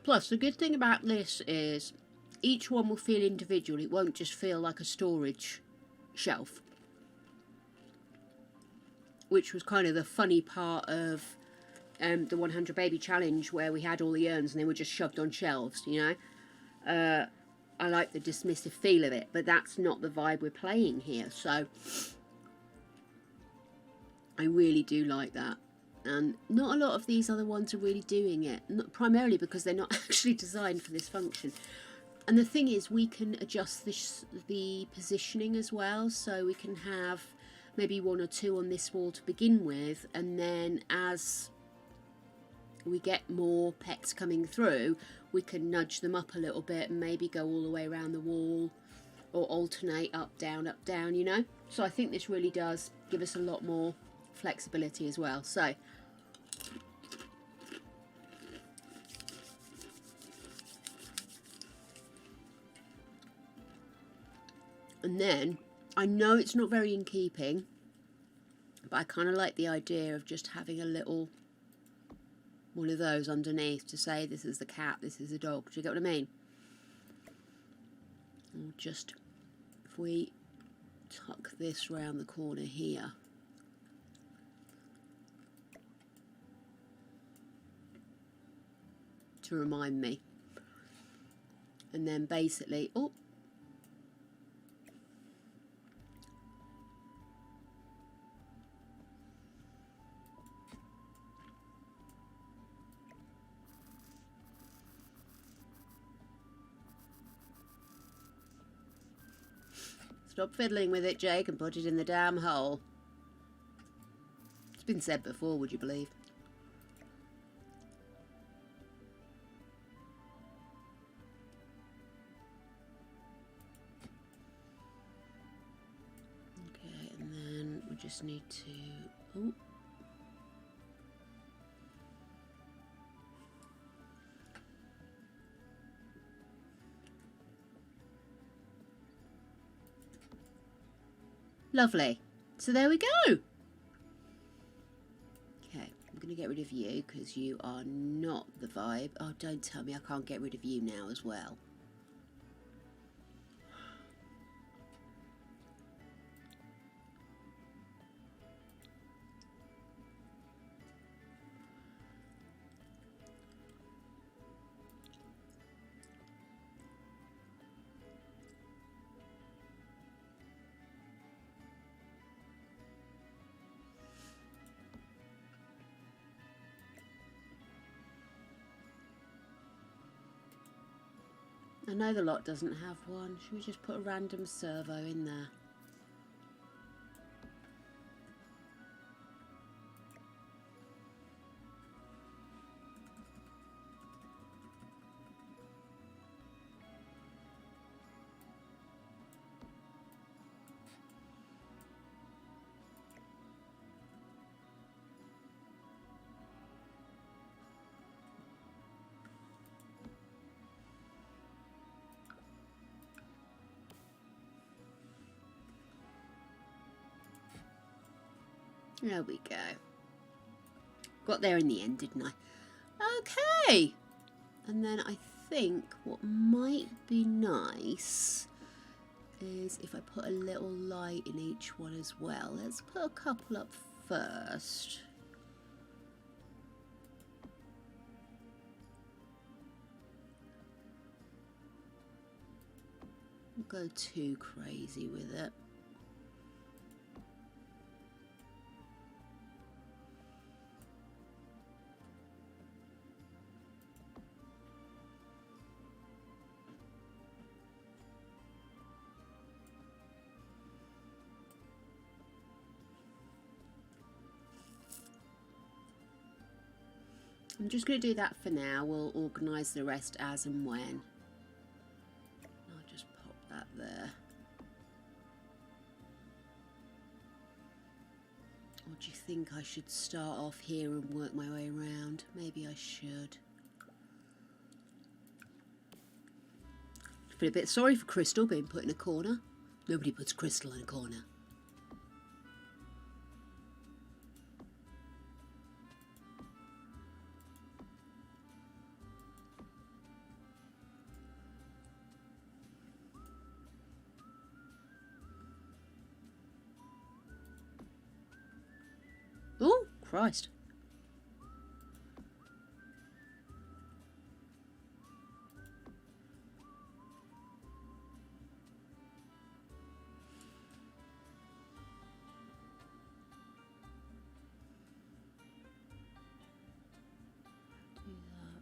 Plus, the good thing about this is each one will feel individual. It won't just feel like a storage shelf. Which was kind of the funny part of the 100 Baby Challenge, where we had all the urns and they were just shoved on shelves, you know. I like the dismissive feel of it, but that's not the vibe we're playing here. So I really do like that. And not a lot of these other ones are really doing it, primarily because they're not actually designed for this function. And the thing is, we can adjust the positioning as well, so we can have maybe one or two on this wall to begin with, and then as we get more pets coming through, we can nudge them up a little bit and maybe go all the way around the wall, or alternate up, down, you know. So I think this really does give us a lot more flexibility as well. So and then I know it's not very in keeping, but I kind of like the idea of just having a little one of those underneath to say this is the cat, this is the dog. Do you get what I mean? Or just if we tuck this round the corner here. To remind me. And then basically, oh, stop fiddling with it, Jake, and put it in the damn hole. It's been said before, would you believe? Okay, and then we just need to... Oh. Lovely. So there we go. Okay, I'm going to get rid of you because you are not the vibe. Oh, don't tell me I can't get rid of you now as well. I know the lot doesn't have one. Should we just put a random servo in there? There we go. Got there in the end, didn't I? Okay. And then I think what might be nice is if I put a little light in each one as well. Let's put a couple up first. Don't go too crazy with it. I'm just going to do that for now. We'll organise the rest as and when. I'll just pop that there. Or do you think I should start off here and work my way around? Maybe I should. I feel a bit sorry for Crystal being put in a corner. Nobody puts Crystal in a corner. Oh, Christ. Do that.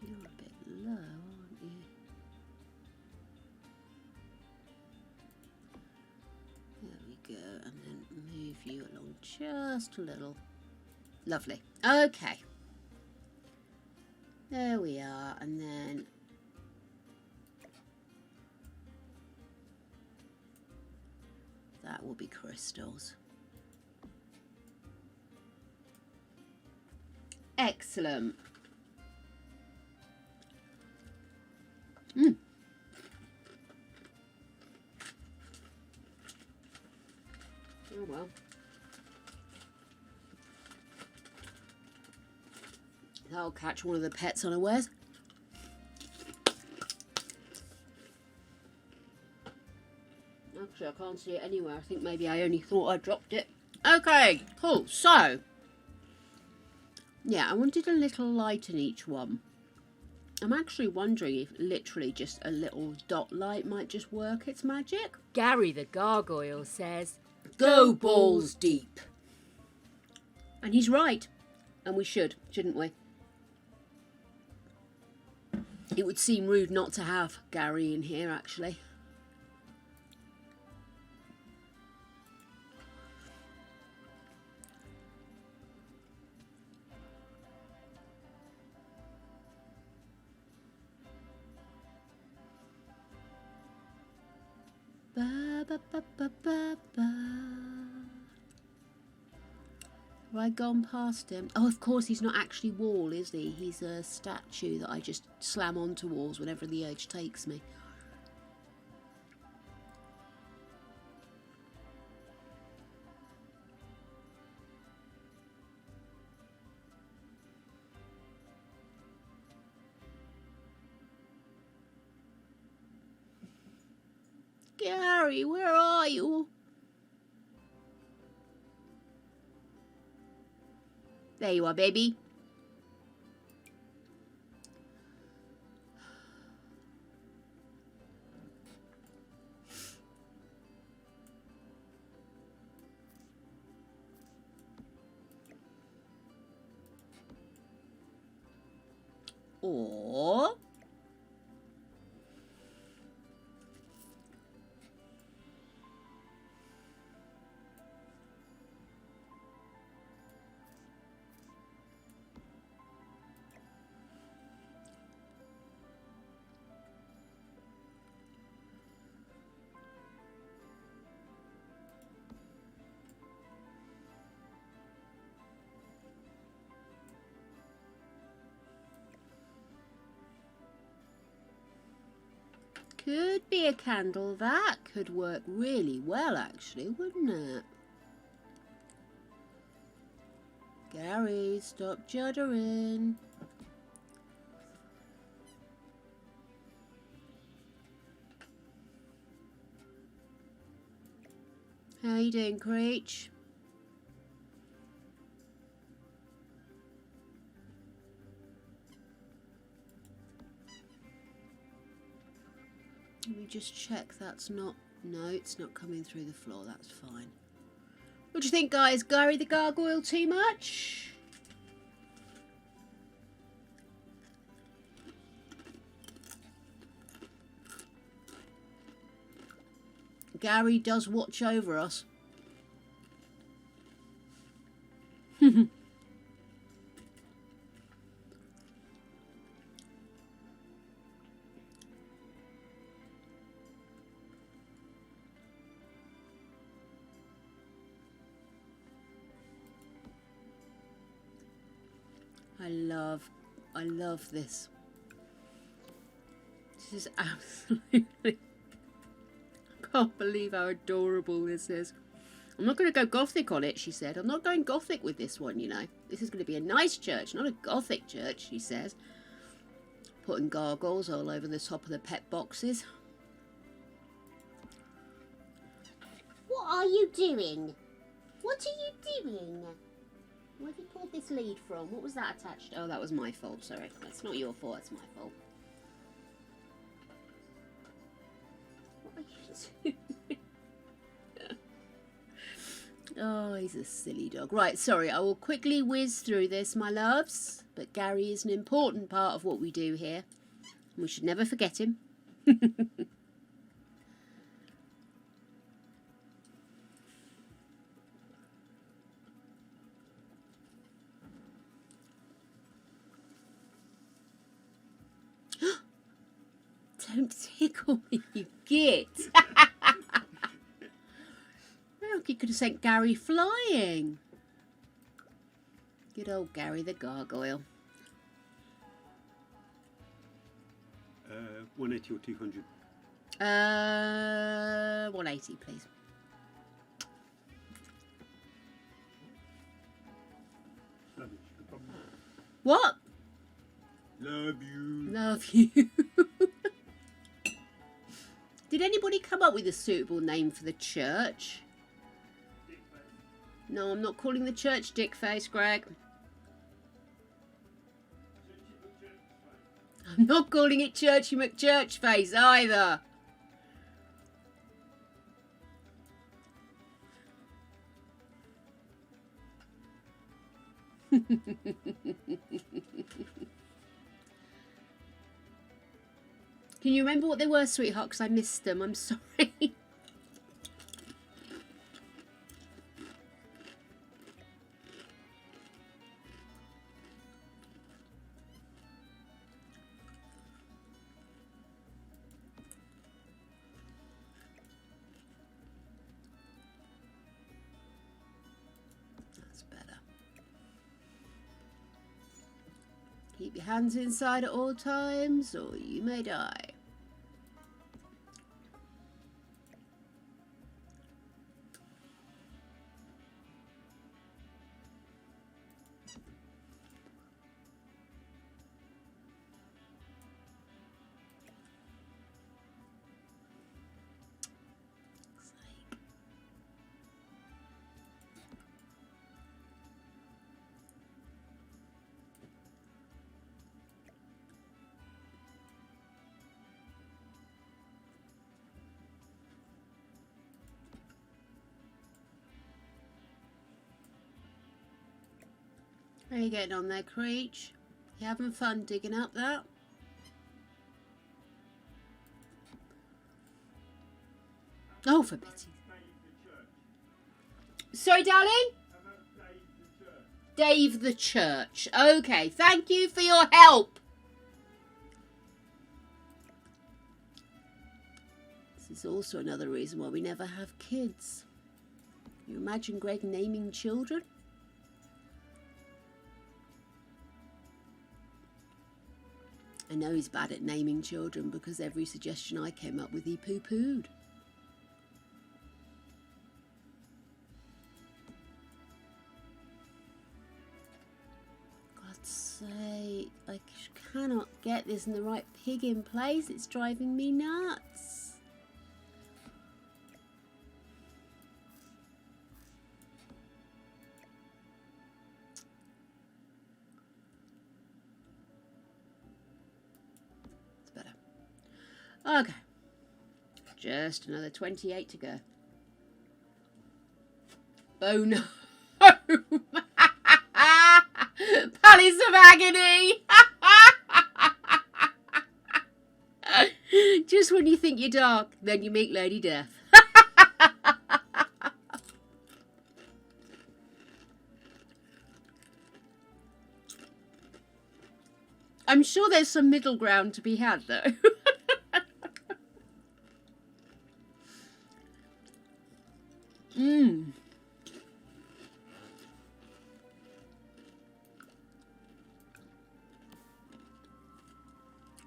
You're a bit low, aren't you? There we go, and then move you along just a little. Lovely. Okay. There we are, and then that will be crystals. Excellent. That'll catch one of the pets unawares. Actually, I can't see it anywhere. I think maybe I only thought I dropped it. Okay, cool. So, yeah, I wanted a little light in each one. I'm actually wondering if literally just a little dot light might just work its magic. Gary the gargoyle says, Go balls deep. And he's right. And we should, shouldn't we? It would seem rude not to have Gary in here, actually. Ba, ba, ba, ba, ba, ba. Have I gone past him? Oh, of course, he's not actually wall, is he? He's a statue that I just slam onto walls whenever the urge takes me. Gary, where are you? There you are, baby. Or could be a candle. That could work really well, actually, wouldn't it? Gary, stop juddering. How you doing, Creech? Let me just check that's not... No, it's not coming through the floor. That's fine. What do you think, guys? Gary the Gargoyle too much? Gary does watch over us. I love this. This is absolutely... I can't believe how adorable this is. I'm not going to go gothic on it, she said. I'm not going gothic with this one, you know. This is going to be a nice church, not a gothic church, she says. Putting gargoyles all over the top of the pet boxes. What are you doing? What are you doing? Where have you pulled this lead from? What was that attached to? Oh, that was my fault, sorry. That's not your fault, it's my fault. What are you doing? Oh, he's a silly dog. Right, sorry, I will quickly whiz through this, my loves. But Gary is an important part of what we do here. We should never forget him. Don't tickle me, you git. Look, you could have sent Gary flying. Good old Gary the Gargoyle. 180 or 200? 180, please. No problem. What? Love you. Love you. Did anybody come up with a suitable name for the church? Dick face. No, I'm not calling the church Dickface, Greg. Churchy McChurch face. I'm not calling it Churchy McChurchface either. Can you remember what they were, sweetheart? Because I missed them. I'm sorry. That's better. Keep your hands inside at all times, or you may die. How are you getting on there, Creech? You having fun digging up that? Oh, for pity. Sorry, darling? How about Dave the Dave the Church. Church? Okay, thank you for your help. This is also another reason why we never have kids. You imagine Greg naming children? I know he's bad at naming children because every suggestion I came up with he poo-pooed. God's sake, I cannot get this in the right pig in place. It's driving me nuts. Okay, just another 28 to go. Oh no! Palace of agony! Just when you think you're dark, then you meet Lady Death. I'm sure there's some middle ground to be had, though.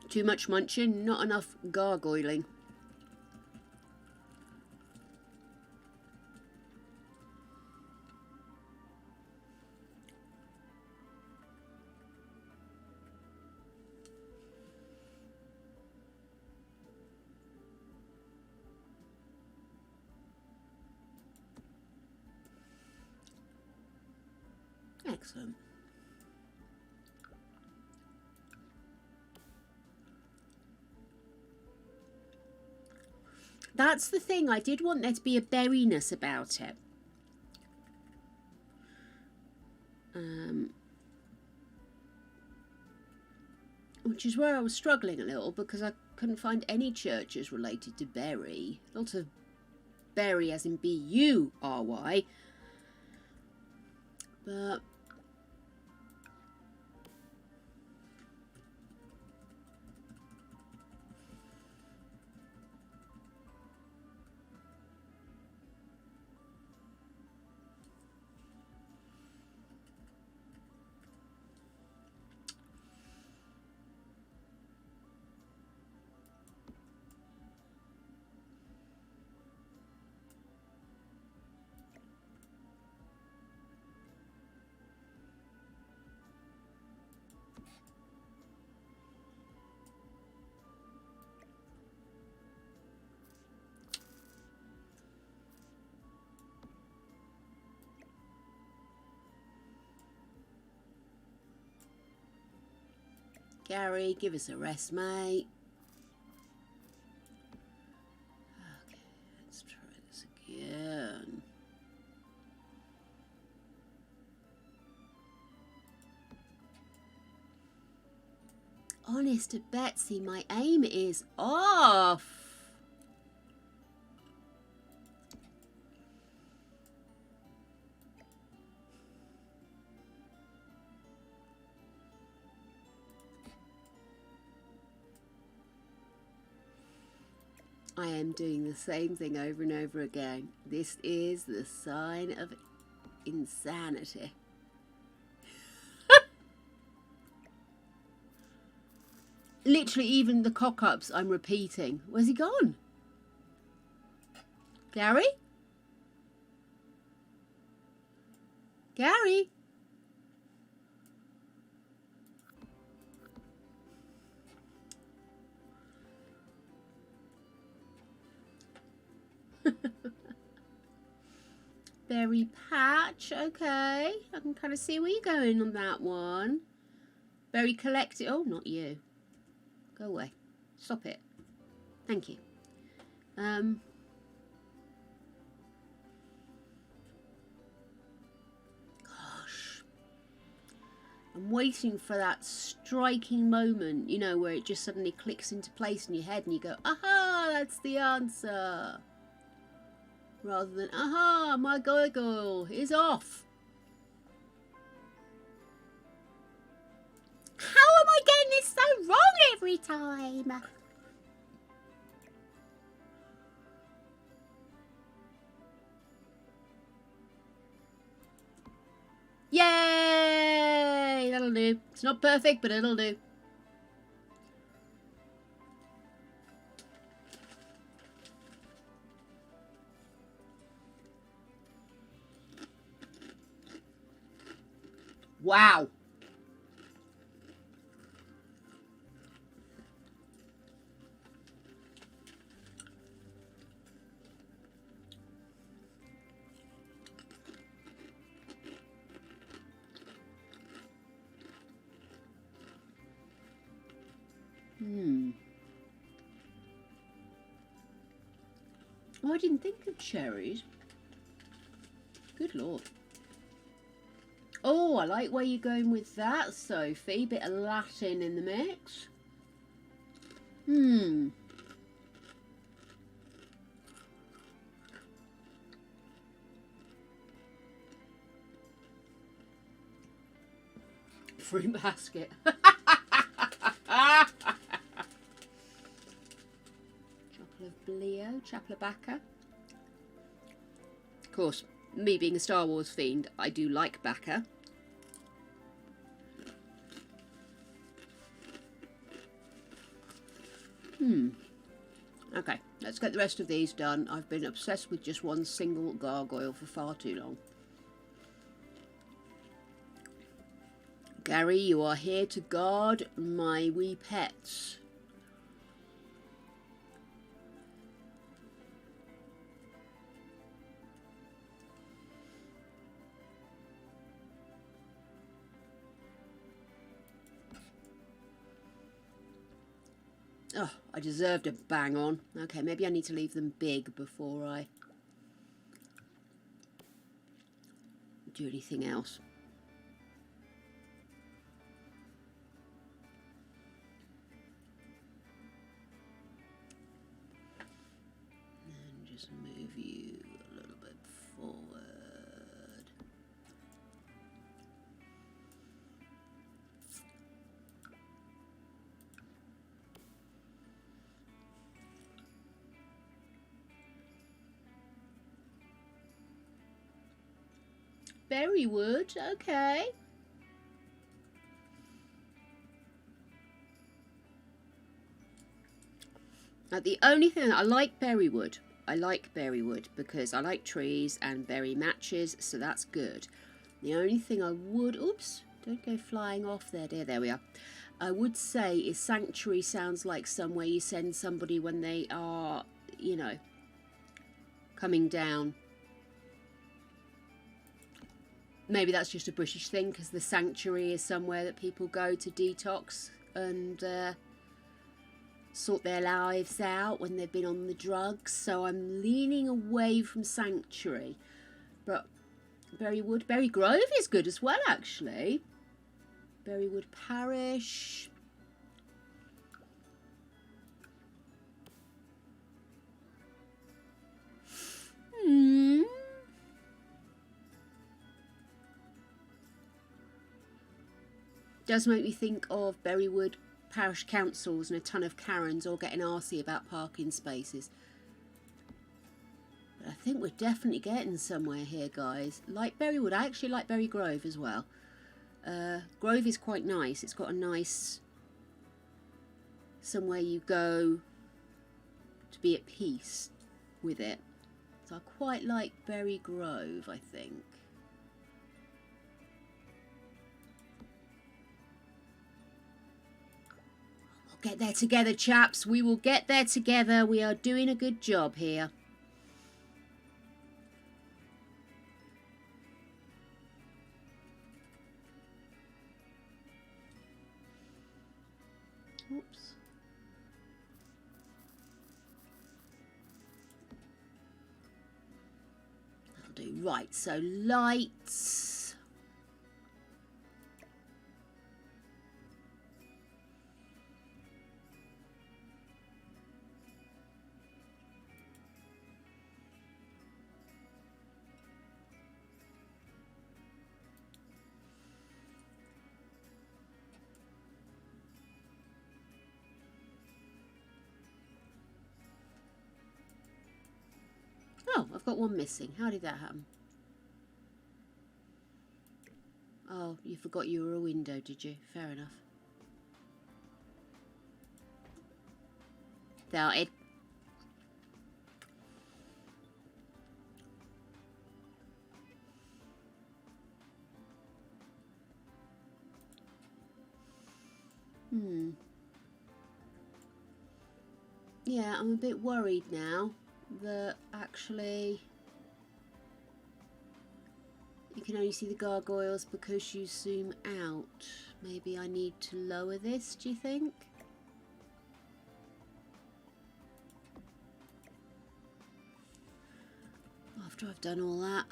Too much munching, not enough gargoyling. Excellent. That's the thing. I did want there to be a berryness about it. Which is where I was struggling a little because I couldn't find any churches related to berry. Lots of berry as in B-U-R-Y. But Gary, give us a rest, mate. Okay, let's try this again. Honest to Betsy, my aim is off. I am doing the same thing over and over again. This is the sign of insanity. Literally, even the cock-ups I'm repeating. Where's he gone? Gary? Gary? Berry patch, okay. I can kind of see where you're going on that one. Berry collected. Oh, not you. Go away. Stop it. Thank you. Gosh. I'm waiting for that striking moment, you know, where it just suddenly clicks into place in your head and you go, aha, that's the answer. Rather than, aha, my gargoyle is off. How am I getting this so wrong every time? Yay! That'll do. It's not perfect, but it'll do. Wow. Oh, I didn't think of cherries. Good lord. Oh, I like where you're going with that, Sophie. Bit of Latin in the mix. Fruit basket. Chapel of Bleo, Chapel of Bacca. Of course, me being a Star Wars fiend, I do like Bacca. Okay, let's get the rest of these done. I've been obsessed with just one single gargoyle for far too long. Gary, you are here to guard my wee pets. Oh, I deserved a bang on. Okay, maybe I need to leave them big before I do anything else. And just move you a little bit forward. Berrywood, okay. Now the only thing, I like berrywood. I like berrywood because I like trees and berry matches, so that's good. The only thing I would, oops, don't go flying off there, dear, there we are. I would say is sanctuary sounds like somewhere you send somebody when they are, you know, coming down. Maybe that's just a British thing because the sanctuary is somewhere that people go to detox and sort their lives out when they've been on the drugs. So I'm leaning away from Sanctuary. But Berry Grove is good as well, actually. Berrywood Parish. Does make me think of Berrywood Parish Councils and a ton of Karens all getting arsey about parking spaces. But I think we're definitely getting somewhere here, guys. Like Berrywood, I actually like Berry Grove as well. Grove is quite nice. It's got a nice somewhere you go to be at peace with it. So I quite like Berry Grove, I think. We'll get there together, chaps. We will get there together. We are doing a good job here. Oops. That'll do. Right, so lights. Oh, I've got one missing. How did that happen? Oh, you forgot you were a window, did you? Fair enough. Started. Yeah, I'm a bit worried now that actually you can only see the gargoyles because you zoom out. Maybe I need to lower this, do you think? After I've done all that.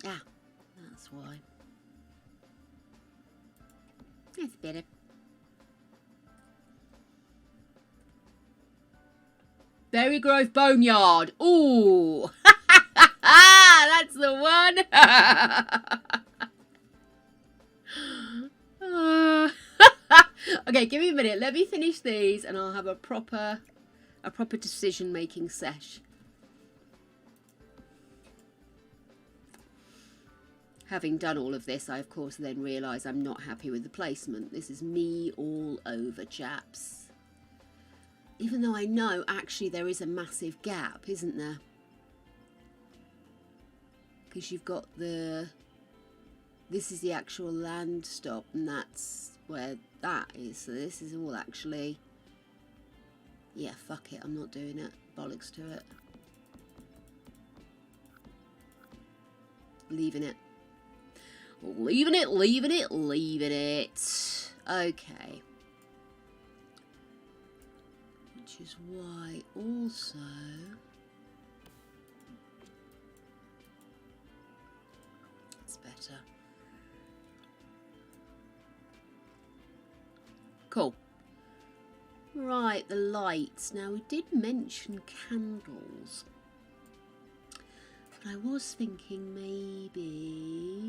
Ah, that's why. That's better. Berry Grove Boneyard. Ooh. That's the one. Okay, give me a minute. Let me finish these and I'll have a proper decision-making sesh. Having done all of this, I of course then realise I'm not happy with the placement. This is me all over, chaps. Even though I know actually there is a massive gap, isn't there? Because you've got the... This is the actual land stop and that's where that is. So this is all actually... Yeah, fuck it, I'm not doing it. Bollocks to it. Leaving it. Leaving it, leaving it, leaving it. Okay. Which is why also... It's better. Cool. Right, the lights. Now, we did mention candles. But I was thinking maybe...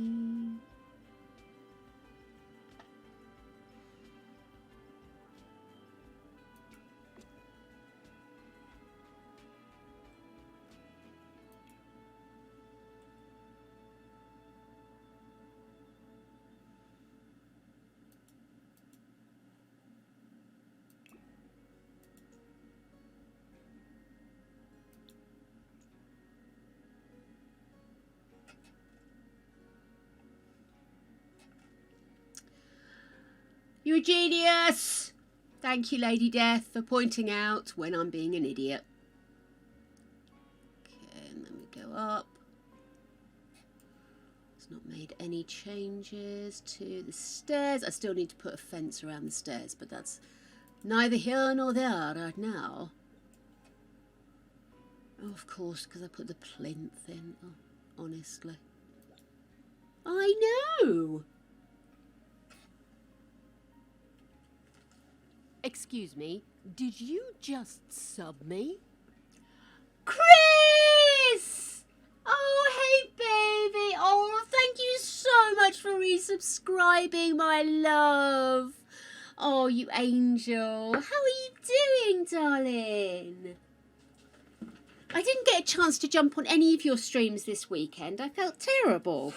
You're a genius. Thank you, Lady Death, for pointing out when I'm being an idiot. Okay, and then we go up. It's not made any changes to the stairs. I still need to put a fence around the stairs, but that's neither here nor there right now. Oh, of course, because I put the plinth in. Oh, honestly. I know. Excuse me, did you just sub me? Chris! Oh, hey, baby. Oh, thank you so much for resubscribing, my love. Oh, you angel. How are you doing, darling? I didn't get a chance to jump on any of your streams this weekend. I felt terrible.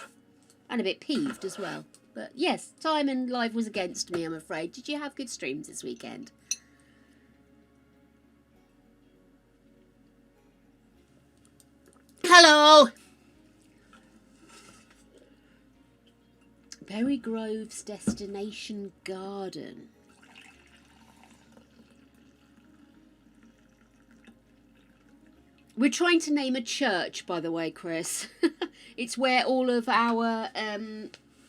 And a bit peeved as well. But yes, time and life was against me, I'm afraid. Did you have good streams this weekend? Hello! Berry Grove's Destination Garden. We're trying to name a church, by the way, Chris. It's where all of our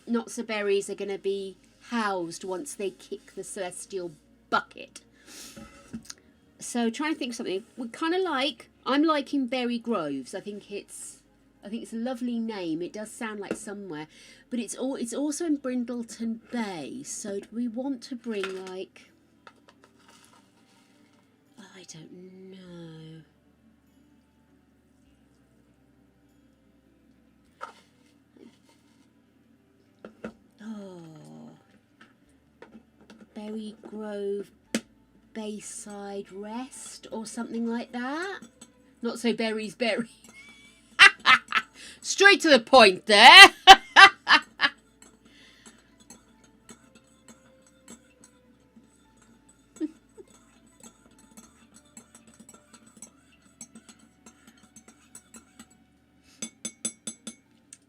not so berries are going to be housed once they kick the celestial bucket. So trying to think of something. We kind of like. I'm liking Berry Groves. I think it's a lovely name. It does sound like somewhere, but it's also in Brindleton Bay. So do we want to bring like? I don't know. Oh, Berry Grove Bayside Rest or something like that. Not so berries, berry. Straight to the point there.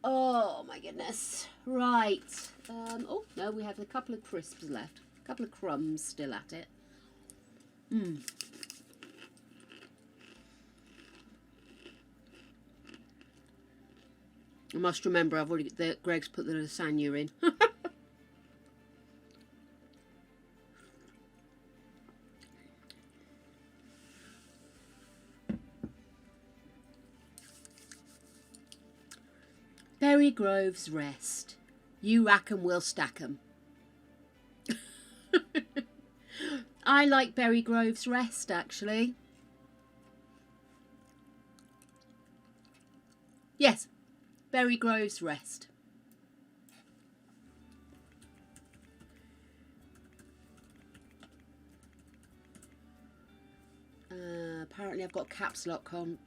Oh my goodness. Right. Oh no, we have a couple of crisps left. A couple of crumbs still at it. I must remember I've already Greg's put the lasagna in. Berry Grove's Rest. You rack 'em, we'll stack 'em. I like Berry Grove's Rest, actually. Yes, Berry Grove's Rest. Apparently I've got caps lock on.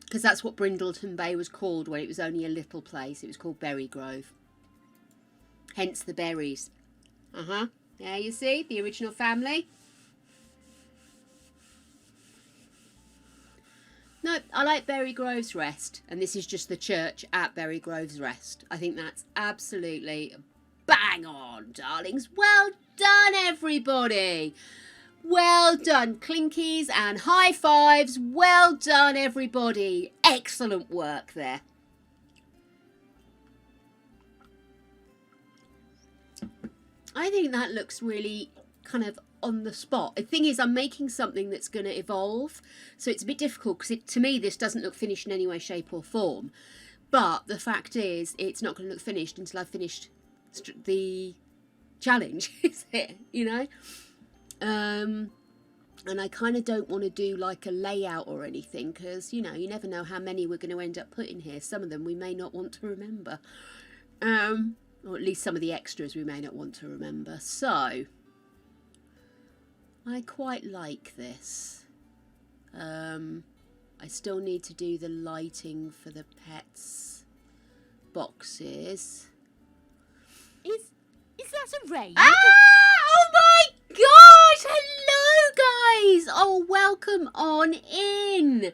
Because that's what Brindleton Bay was called when it was only a little place. It was called Berry Grove. Hence the berries. There you see, the original family. No, I like Berry Grove's Rest. And this is just the church at Berry Grove's Rest. I think that's absolutely bang on, darlings. Well done, everybody. Well done, clinkies and high fives. Well done, everybody. Excellent work there. I think that looks really kind of on the spot. The thing is, I'm making something that's going to evolve. So it's a bit difficult because to me, this doesn't look finished in any way, shape or form. But the fact is, it's not going to look finished until I've finished the challenge, is it? You know? And I kind of don't want to do like a layout or anything because, you know, you never know how many we're going to end up putting here. Some of them we may not want to remember. Or at least some of the extras we may not want to remember. So, I quite like this. I still need to do the lighting for the pets boxes. Is that a raid? Ah! Oh my gosh! Hello, guys! Oh, welcome on in.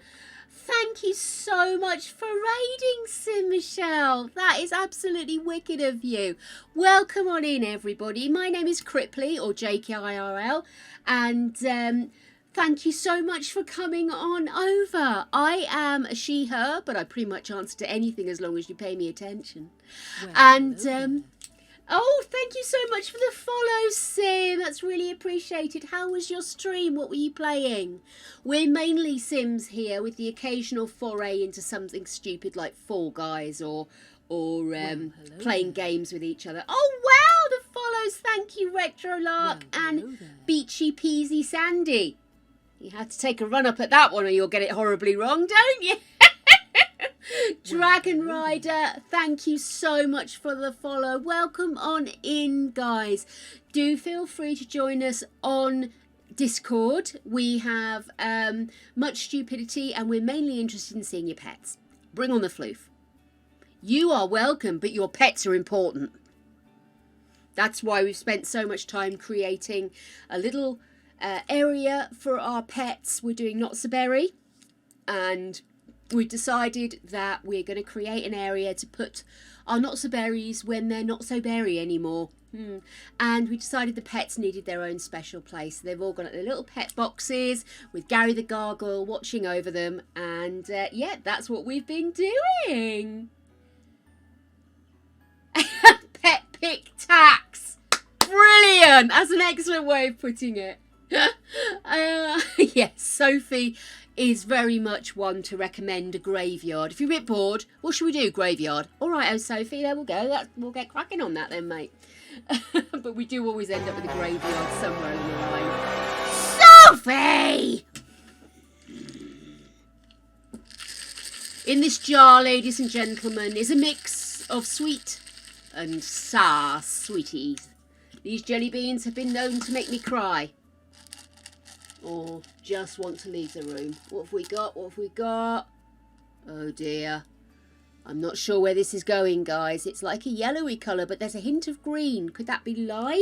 Thank you so much for raiding, Sim Michelle. That is absolutely wicked of you. Welcome on in, everybody. My name is Cripley, or JKIRL, and thank you so much for coming on over. I am a she, her, but I pretty much answer to anything as long as you pay me attention. Well, And hello there. oh, thank you so much for the follow, Sim. That's really appreciated. How was your stream? What were you playing? We're mainly Sims here, with the occasional foray into something stupid like Fall Guys or hello playing there. games with each other. Oh wow, the follows! Thank you, Retro Lark Well, and hello there. Beachy Peasy Sandy. You had to take a run up at that one, or you'll get it horribly wrong, don't you? Dragon hello Rider, thank you so much for the follow. Welcome on in, guys. Do feel free to join us on Discord. We have much stupidity, and we're mainly interested in seeing your pets. Bring on the floof. You are welcome, but your pets are important. That's why we've spent so much time creating a little area for our pets. We're doing Not So Berry, and we decided that we're going to create an area to put our Not So Berries when they're not so berry anymore. And we decided the pets needed their own special place. They've all got their little pet boxes with Gary the Gargoyle watching over them. And yeah, that's what we've been doing. Pet pick tax. Brilliant. That's an excellent way of putting it. Yes, Sophie is very much one to recommend a graveyard. If you're a bit bored, what should we do? Graveyard. All right, oh Sophie, there we'll go. We'll get cracking on that then, mate. But we do always end up with a graveyard somewhere along the line. Sophie! In this jar, ladies and gentlemen, is a mix of sweet and sour sweeties. These jelly beans have been known to make me cry. Or just want to leave the room. What have we got? What have we got? Oh dear. I'm not sure where this is going, guys. It's like a yellowy colour, but there's a hint of green. Could that be lime?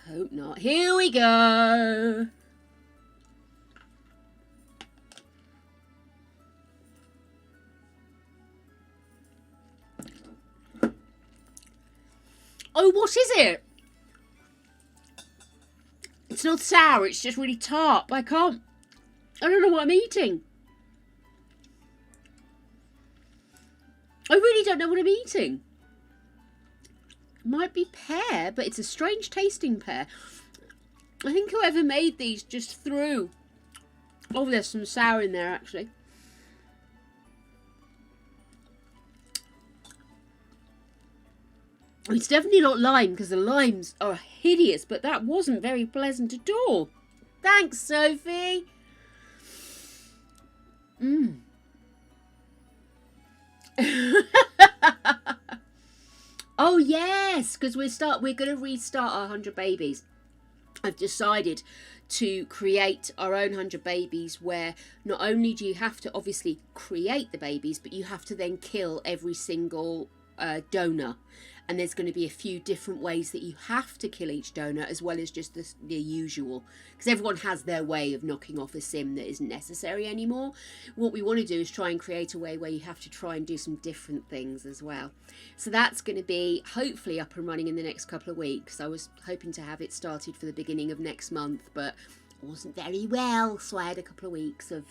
I hope not. Here we go. Oh, what is it? It's not sour, it's just really tart. I don't know what I'm eating. I really don't know what I'm eating. It might be pear, but it's a strange tasting pear. I think whoever made these just threw... Oh, there's some sour in there, actually. It's definitely not lime, because the limes are hideous, but that wasn't very pleasant at all. Thanks, Sophie. Oh yes, because we're going to restart our 100 babies. I've decided to create our own 100 babies, where not only do you have to obviously create the babies, but you have to then kill every single donor. And there's going to be a few different ways that you have to kill each donor, as well as just the usual. Because everyone has their way of knocking off a sim that isn't necessary anymore. What we want to do is try and create a way where you have to try and do some different things as well. So that's going to be hopefully up and running in the next couple of weeks. I was hoping to have it started for the beginning of next month, but it wasn't very well. So I had a couple of weeks of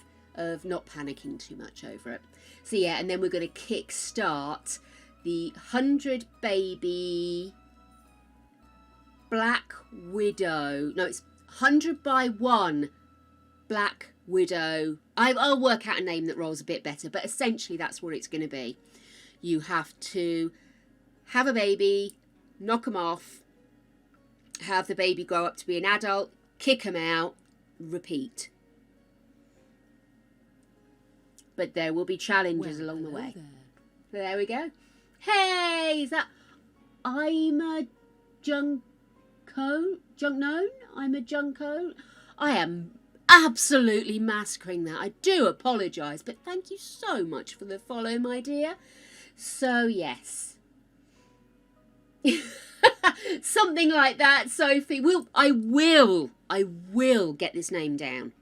not panicking too much over it. So yeah, and then we're going to kick-start the 100 baby Black Widow. No, it's 100 by 1 Black Widow. I'll work out a name that rolls a bit better, but essentially that's what it's going to be. You have to have a baby, knock them off, have the baby grow up to be an adult, kick them out, repeat. But there will be challenges along the way. There we go. Hey, is that I'm a Junko? Junknown? I'm a Junko? I am absolutely massacring that. I do apologise, but thank you so much for the follow, my dear. So, yes. Something like that, Sophie. I will get this name down.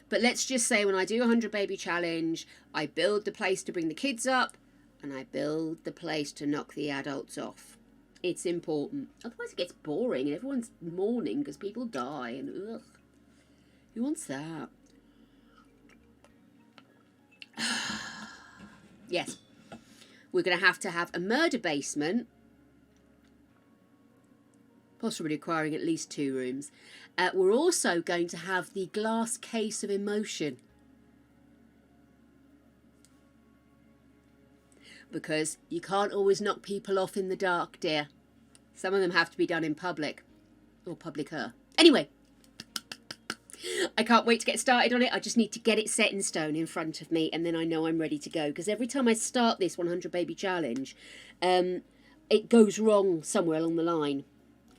But let's just say when I do a 100 baby challenge, I build the place to bring the kids up and I build the place to knock the adults off. It's important. Otherwise it gets boring and everyone's mourning because people die and ugh. Who wants that? Yes. We're going to have a murder basement, possibly requiring at least 2 rooms. We're also going to have the glass case of emotion. Because you can't always knock people off in the dark, dear. Some of them have to be done in public. Or publicer. Anyway. I can't wait to get started on it. I just need to get it set in stone in front of me. And then I know I'm ready to go. Because every time I start this 100 baby challenge, it goes wrong somewhere along the line.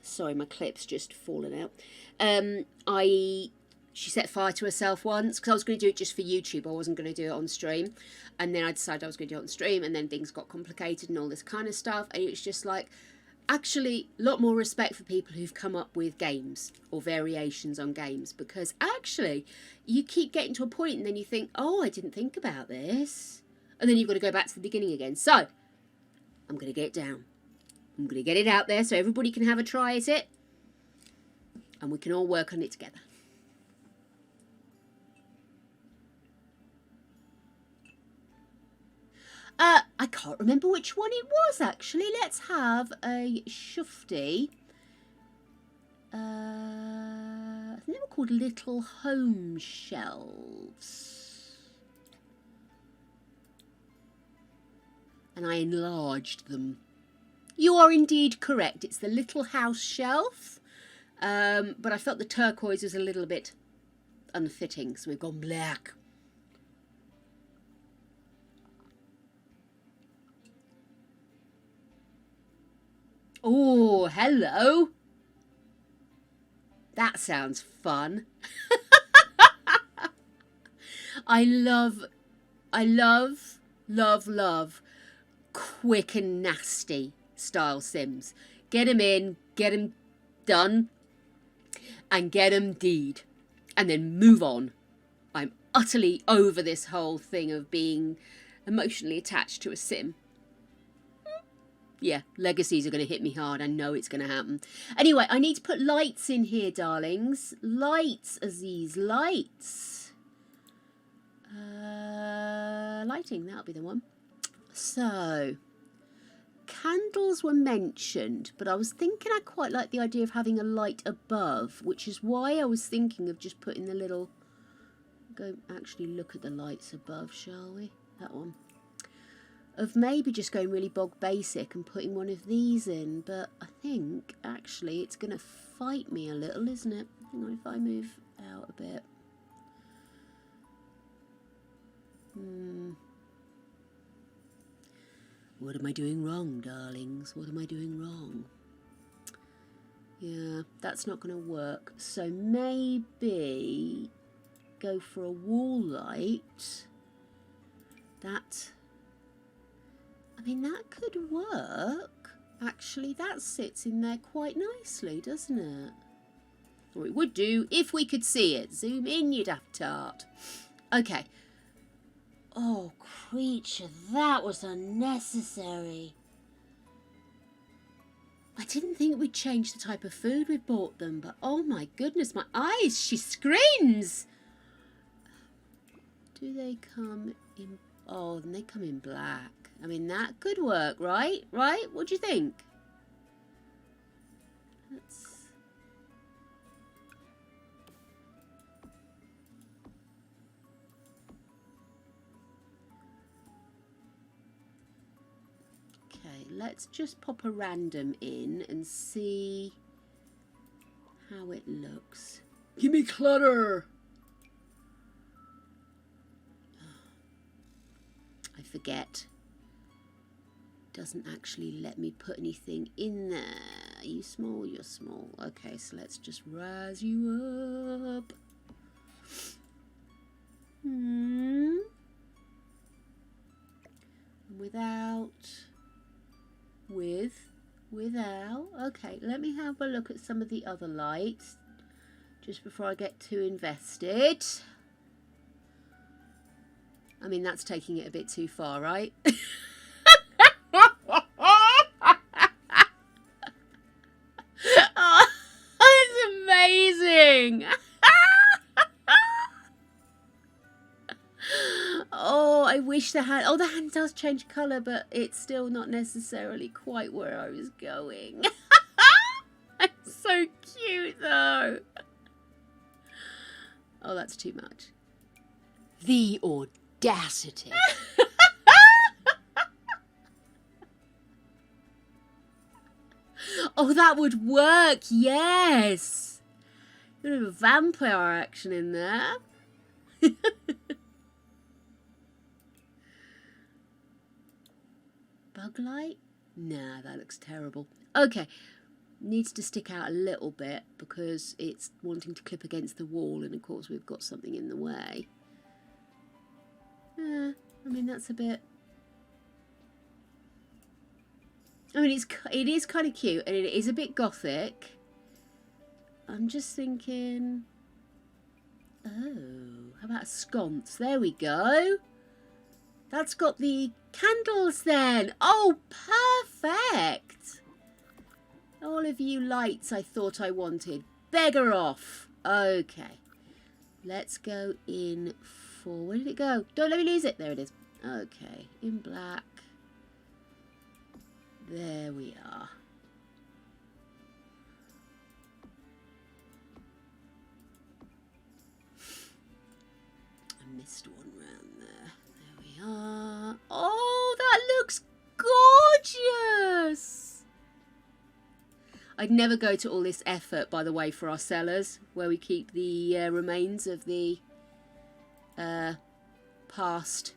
Sorry, my clip's just fallen out. She set fire to herself once because I was going to do it just for YouTube. I wasn't going to do it on stream. And then I decided I was going to do it on stream. And then things got complicated and all this kind of stuff. And it's just like, actually, a lot more respect for people who've come up with games or variations on games. Because actually, you keep getting to a point and then you think, oh, I didn't think about this. And then you've got to go back to the beginning again. So, I'm going to get it down. I'm going to get it out there so everybody can have a try at it. And we can all work on it together. I can't remember which one it was, actually. Let's have a shufty. I think they were called little home shelves. And I enlarged them. You are indeed correct. It's the little house shelf. But I felt the turquoise was a little bit unfitting, so we've gone black. Oh, hello. That sounds fun. I love quick and nasty style sims. Get them in, get them done, and get them deed. And then move on. I'm utterly over this whole thing of being emotionally attached to a sim. Yeah, legacies are going to hit me hard. I know it's going to happen. Anyway, I need to put lights in here, darlings. Lights, Aziz, lights. Lighting, that'll be the one. So, candles were mentioned, but I was thinking I quite like the idea of having a light above, which is why I was thinking of just putting the little... Go actually look at the lights above, shall we? That one. Of maybe just going really bog basic and putting one of these in, but I think actually it's going to fight me a little, isn't it? Hang on, if I move out a bit. What am I doing wrong, darlings? What am I doing wrong? Yeah, that's not going to work. So maybe go for a wall light. That... I mean, that could work. Actually, that sits in there quite nicely, doesn't it? Or it would do if we could see it. Zoom in, you'd have tart. Okay. Oh, creature, that was unnecessary. I didn't think we'd change the type of food we bought them, but oh my goodness, my eyes, she screams. Do they come in... Oh, then they come in black. I mean, that could work, right? Right? What do you think? Okay, let's just pop a random in and see how it looks. Give me clutter! I forget. Doesn't actually let me put anything in there. Are you small? You're small. Okay, so let's just rise you up. Without. Without. Okay, let me have a look at some of the other lights just before I get too invested. I mean, that's taking it a bit too far, right? Oh, it's amazing. Oh, I wish the hand... Oh, the hand does change colour, but it's still not necessarily quite where I was going. It's so cute, though. Oh, that's too much. The audacity. Oh, that would work, yes. A bit of vampire action in there. Bug light? Nah, that looks terrible. Okay, needs to stick out a little bit because it's wanting to clip against the wall, and of course we've got something in the way. I mean, that's a bit... I mean, it is kind of cute, and it is a bit gothic. I'm just thinking... Oh, how about a sconce? There we go. That's got the candles then. Oh, perfect. All of you lights I thought I wanted. Beggar off. Okay. Let's go in for... Where did it go? Don't let me lose it. There it is. Okay. In black. There we are. I missed one round there. There we are. Oh, that looks gorgeous. I'd never go to all this effort, by the way, for our cellars, where we keep the remains of the past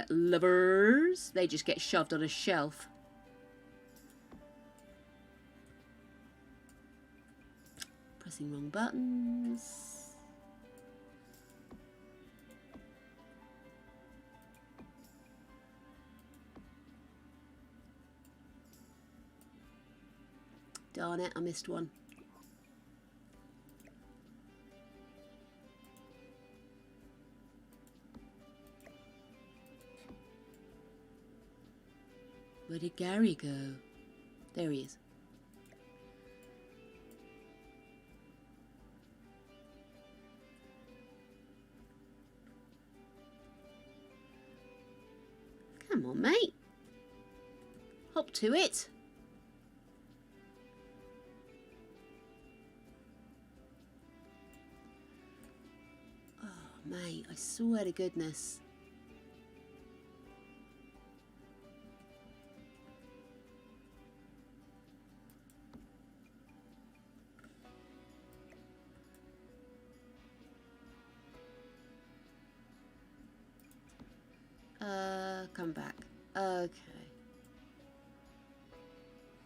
lovers. They just get shoved on a shelf. Pressing wrong buttons. Darn it, I missed one. Where did Gary go? There he is. Come on, mate. Hop to it. Oh, mate, I swear to goodness. Come back. Okay.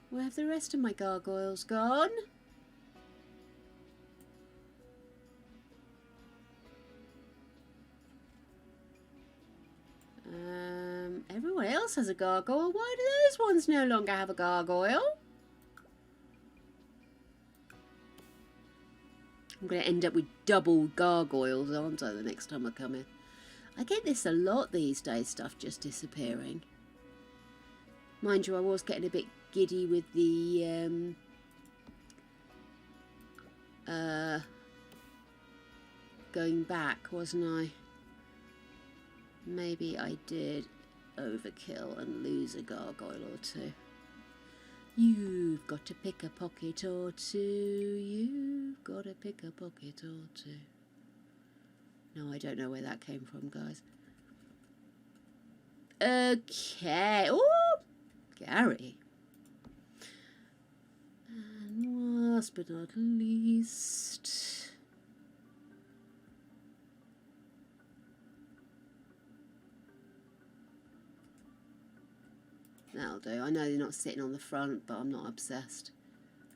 Where have the rest of my gargoyles gone? Everyone else has a gargoyle. Why do those ones no longer have a gargoyle? I'm going to end up with double gargoyles, aren't I, the next time I come in? I get this a lot these days, stuff just disappearing. Mind you, I was getting a bit giddy with the going back, wasn't I? Maybe I did overkill and lose a gargoyle or two. You've got to pick a pocket or two. You've got to pick a pocket or two. No, I don't know where that came from, guys. Okay. Oh, Gary. And last but not least... That'll do. I know they're not sitting on the front, but I'm not obsessed.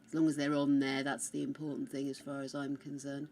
As long as they're on there, that's the important thing as far as I'm concerned.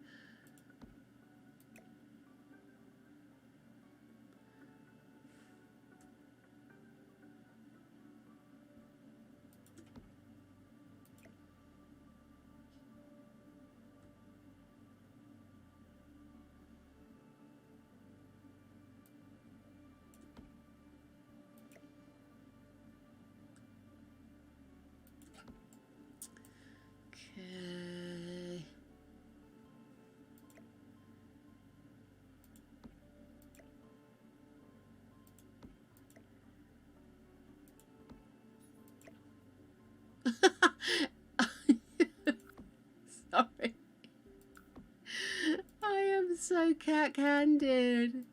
cack-handed.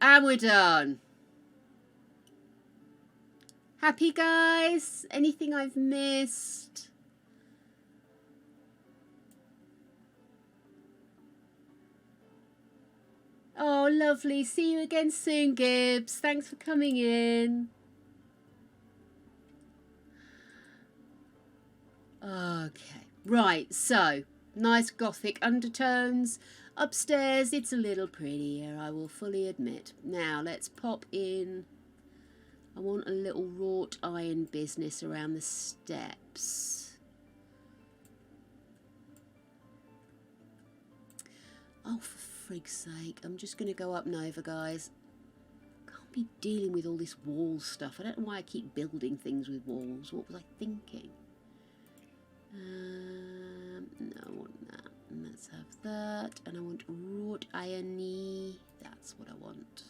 And we're done. Happy, guys? Anything I've missed? Oh, lovely. See you again soon, Gibbs. Thanks for coming in. Okay. Right, so nice gothic undertones. Upstairs, it's a little prettier, I will fully admit. Now, let's pop in. I want a little wrought iron business around the steps. Oh, for frig's sake. I'm just going to go up and over, guys. Can't be dealing with all this wall stuff. I don't know why I keep building things with walls. What was I thinking? No, I want that. And let's have that. And I want wrought irony. That's what I want.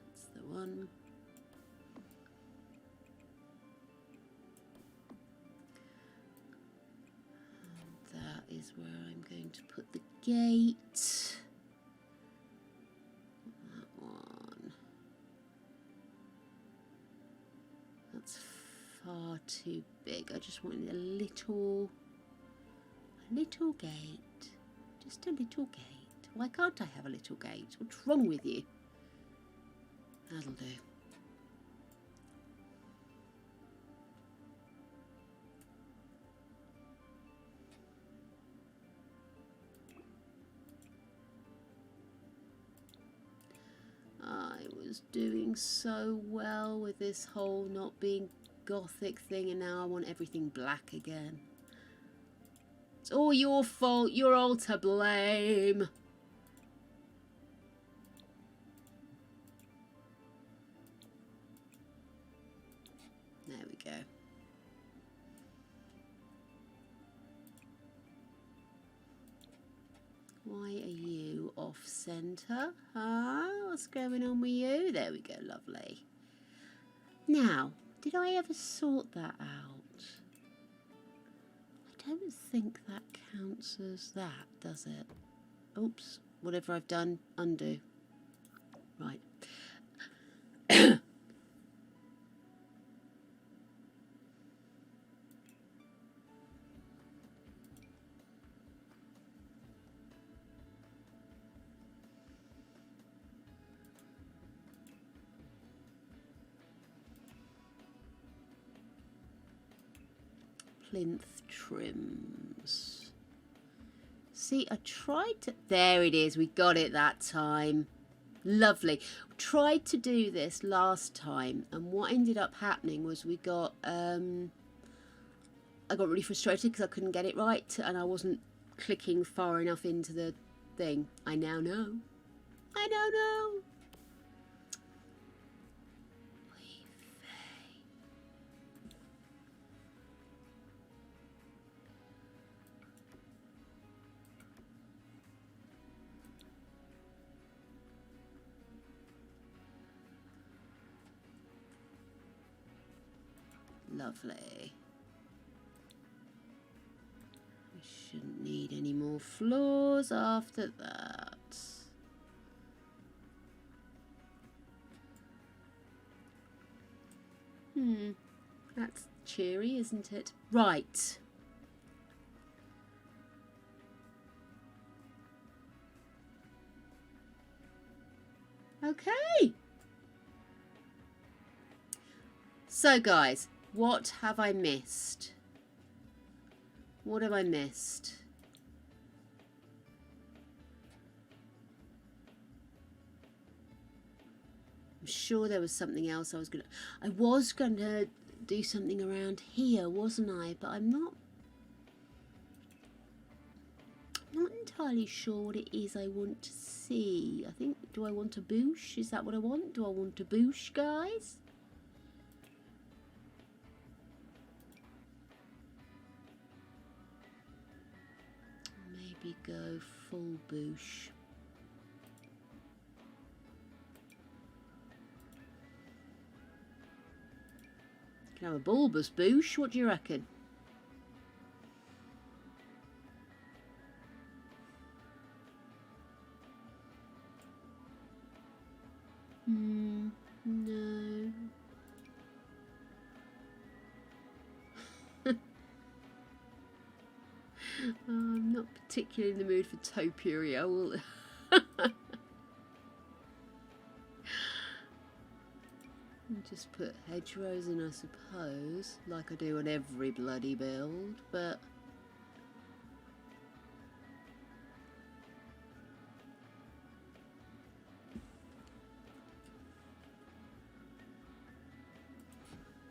That's the one. And that is where I'm going to put the gate. That one. That's far too big. I just wanted a little gate. Just a little gate. Why can't I have a little gate? What's wrong with you? That'll do. I was doing so well with this whole not being gothic thing, and now I want everything black again. It's all your fault. You're all to blame. There we go. Why are you off centre? Huh? What's going on with you? There we go, lovely. Now, did I ever sort that out? I don't think that counts as that, does it? Oops, whatever I've done, undo. Right. Plinth trims. See, I tried to... There it is. We got it that time. Lovely. Tried to do this last time, and what ended up happening was we got... I got really frustrated because I couldn't get it right, and I wasn't clicking far enough into the thing. I now know. I now know. Lovely. We shouldn't need any more floors after that. That's cheery, isn't it? Right. Okay. So, guys, what have I missed? What have I missed? I'm sure there was something else I was going to do something around here, wasn't I? But I'm not entirely sure what it is I want to see. I think, do I want a boosh? Is that what I want? Do I want a boosh, guys? Maybe go full boosh. Can have a bulbous boosh. What do you reckon? No. I'm not particularly in the mood for topiary. I will. Just put hedgerows in, I suppose, like I do on every bloody build, but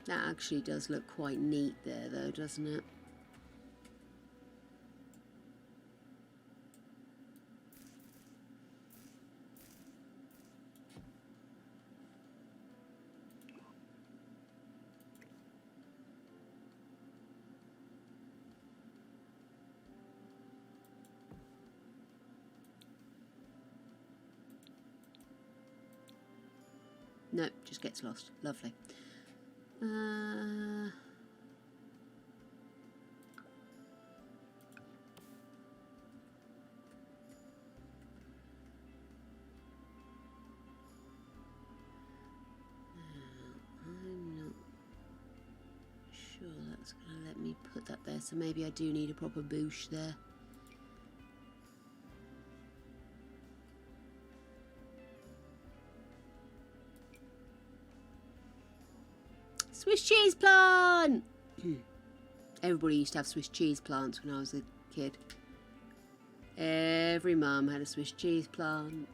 that actually does look quite neat there, though, doesn't it? No, just gets lost. Lovely. I'm not sure that's going to let me put that there, so maybe I do need a proper boosh there. Swiss cheese plant! Everybody used to have Swiss cheese plants when I was a kid. Every mum had a Swiss cheese plant.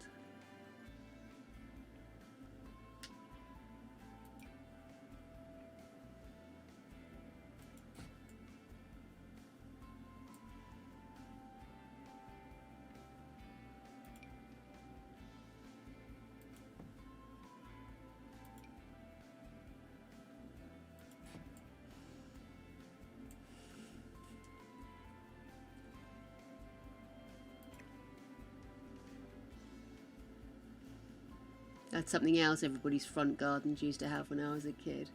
That's something else everybody's front gardens used to have when I was a kid.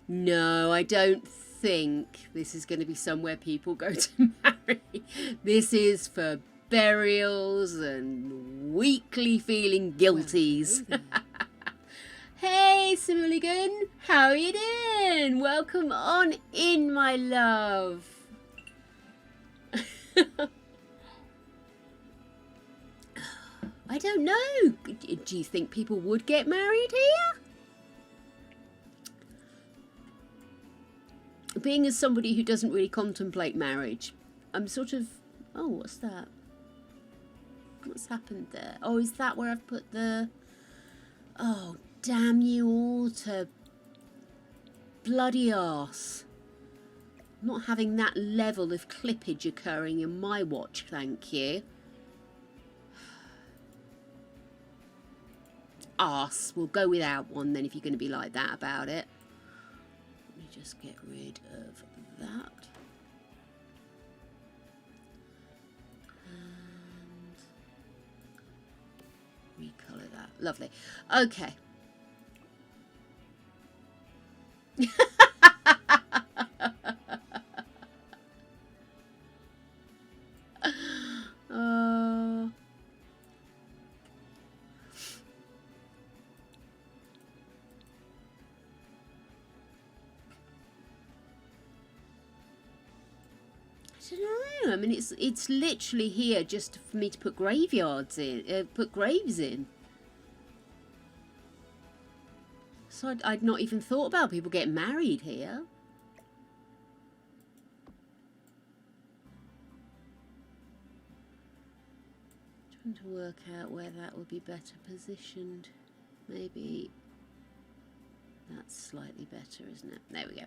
No, I don't think this is going to be somewhere people go to marry. This is for burials and weekly feeling guilties. Well, hello Hey, Simooligan, how are you doing? Welcome on in, my love. I don't know. Do you think people would get married here? Being as somebody who doesn't really contemplate marriage, I'm sort of... Oh, what's that? What's happened there? Oh, is that where I've put the... Oh, damn you all to bloody arse. Not having that level of clippage occurring in my watch, thank you. Arse. We'll go without one then if you're going to be like that about it. Let me just get rid of that. And recolour that. Lovely. Okay. I don't know. I mean, it's literally here just for me to put graveyards in, put graves in. So I'd not even thought about people getting married here. Trying to work out where that would be better positioned. Maybe that's slightly better, isn't it? There we go.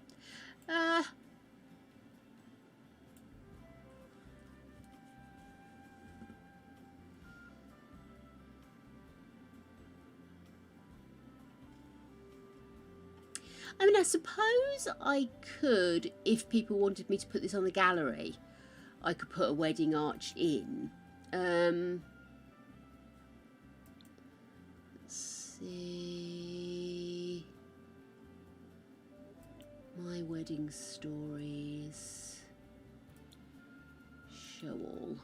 I mean, I suppose I could, if people wanted me to put this on the gallery, I could put a wedding arch in. Let's see. My wedding stories. Show all.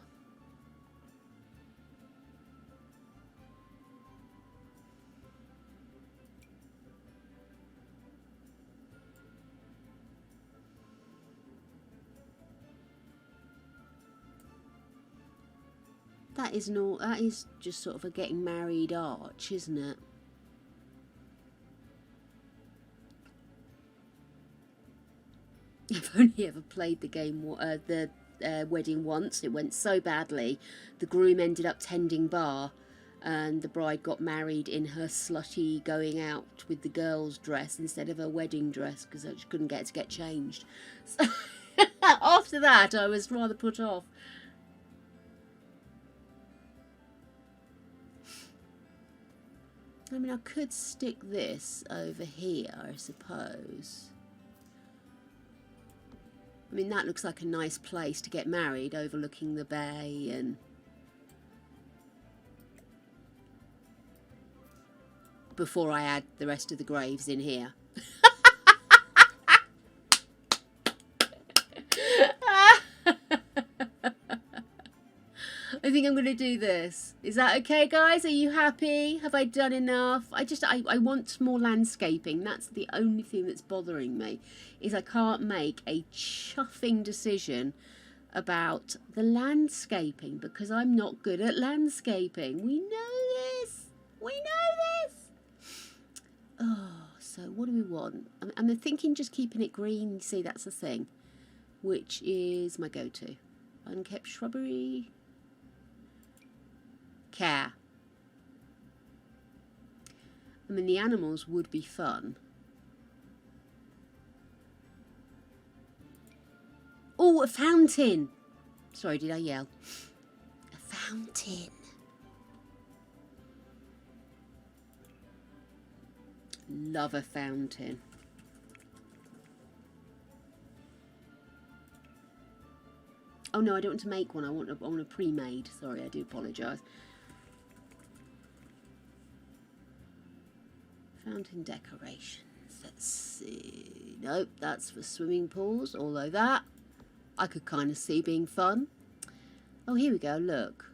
That is not. That is just sort of a getting married arch, isn't it? I've only ever played the game, the wedding once. It went so badly, the groom ended up tending bar, and the bride got married in her slutty going out with the girls' dress instead of her wedding dress because she couldn't get to get changed. So after that, I was rather put off. I mean, I could stick this over here, I suppose. I mean, that looks like a nice place to get married, overlooking the bay and... before I add the rest of the graves in here. I think I'm going to do this. Is that okay, guys? Are you happy? Have I done enough? I want more landscaping. That's the only thing that's bothering me, is I can't make a chuffing decision about the landscaping because I'm not good at landscaping. We know this. We know this. Oh, so what do we want? I'm thinking just keeping it green. See, that's the thing, which is my go-to. Unkept shrubbery. Care. I mean, the animals would be fun. Oh, a fountain. Sorry, did I yell? A fountain. Love a fountain. Oh no, I don't want to make one. I want a pre-made. Sorry, I do apologise. Fountain decorations. Let's see. Nope, that's for swimming pools. Although that I could kind of see being fun. Oh, here we go. Look.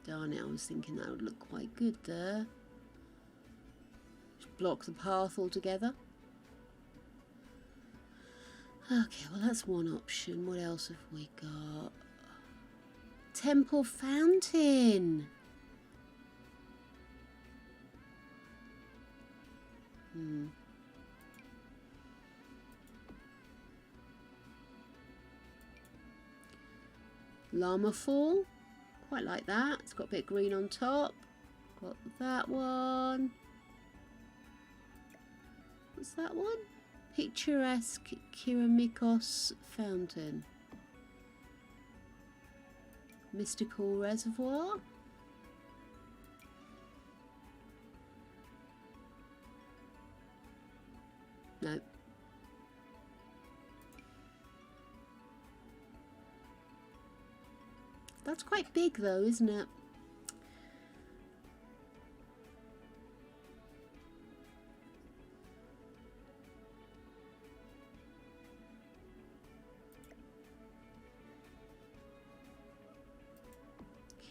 Darn it, I was thinking that would look quite good there. Just block the path altogether. Okay, well that's one option. What else have we got? Temple fountain. Llama fall. Quite like that. It's got a bit of green on top. Got that one. What's that one? Picturesque Kiramikos fountain. Mystical reservoir. No. That's quite big though, isn't it?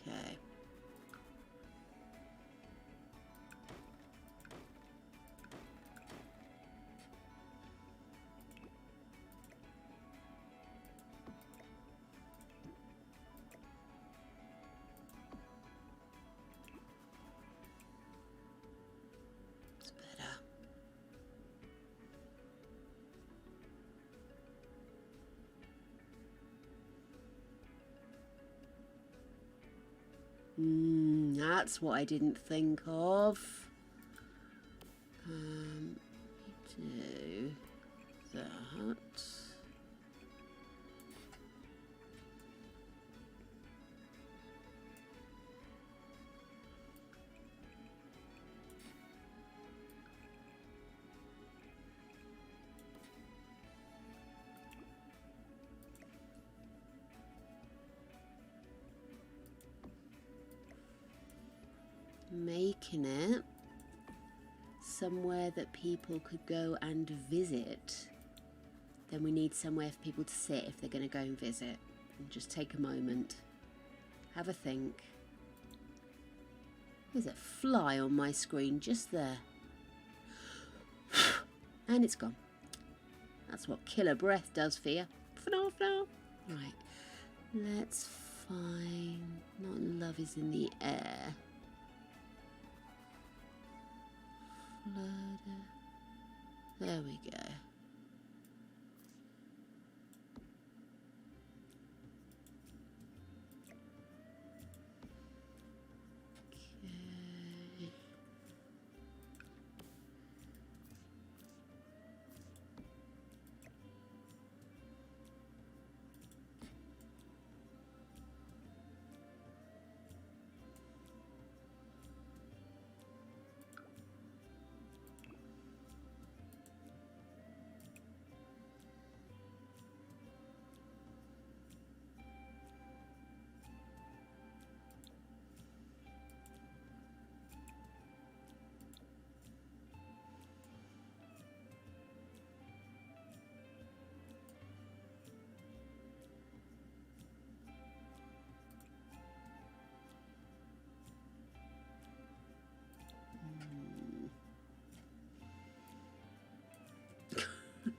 Okay. That's what I didn't think of. Do that. Making it somewhere that people could go and visit. Then we need somewhere for people to sit if they're going to go and visit. and just take a moment. Have a think. There's a fly on my screen just there. And it's gone. That's what killer breath does for you. Right. Let's find... Not love is in the air. Flutter. There we go. Okay.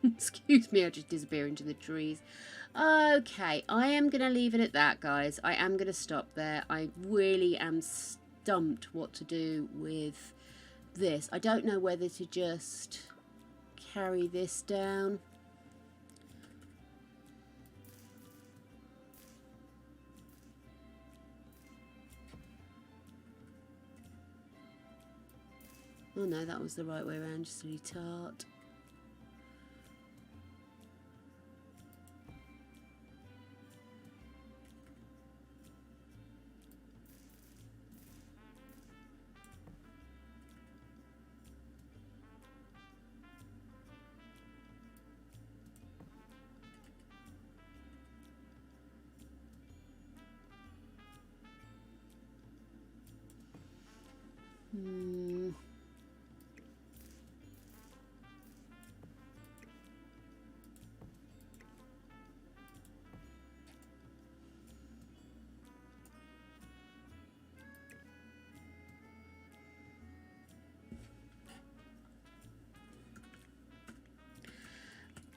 Excuse me, I just disappear into the trees. Okay, I am going to leave it at that, guys. I am going to stop there. I really am stumped what to do with this. I don't know whether to just carry this down. Oh no, that was the right way around, just silly tart.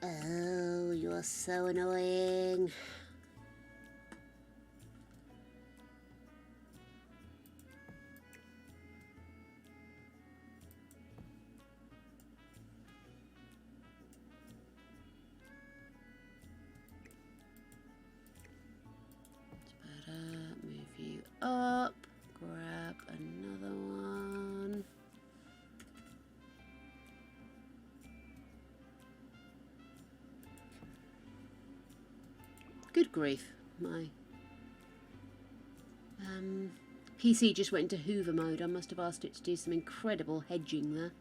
Oh, you're so annoying. Move you up, grab another one. Good grief, my PC just went into Hoover mode. I must have asked it to do some incredible hedging there.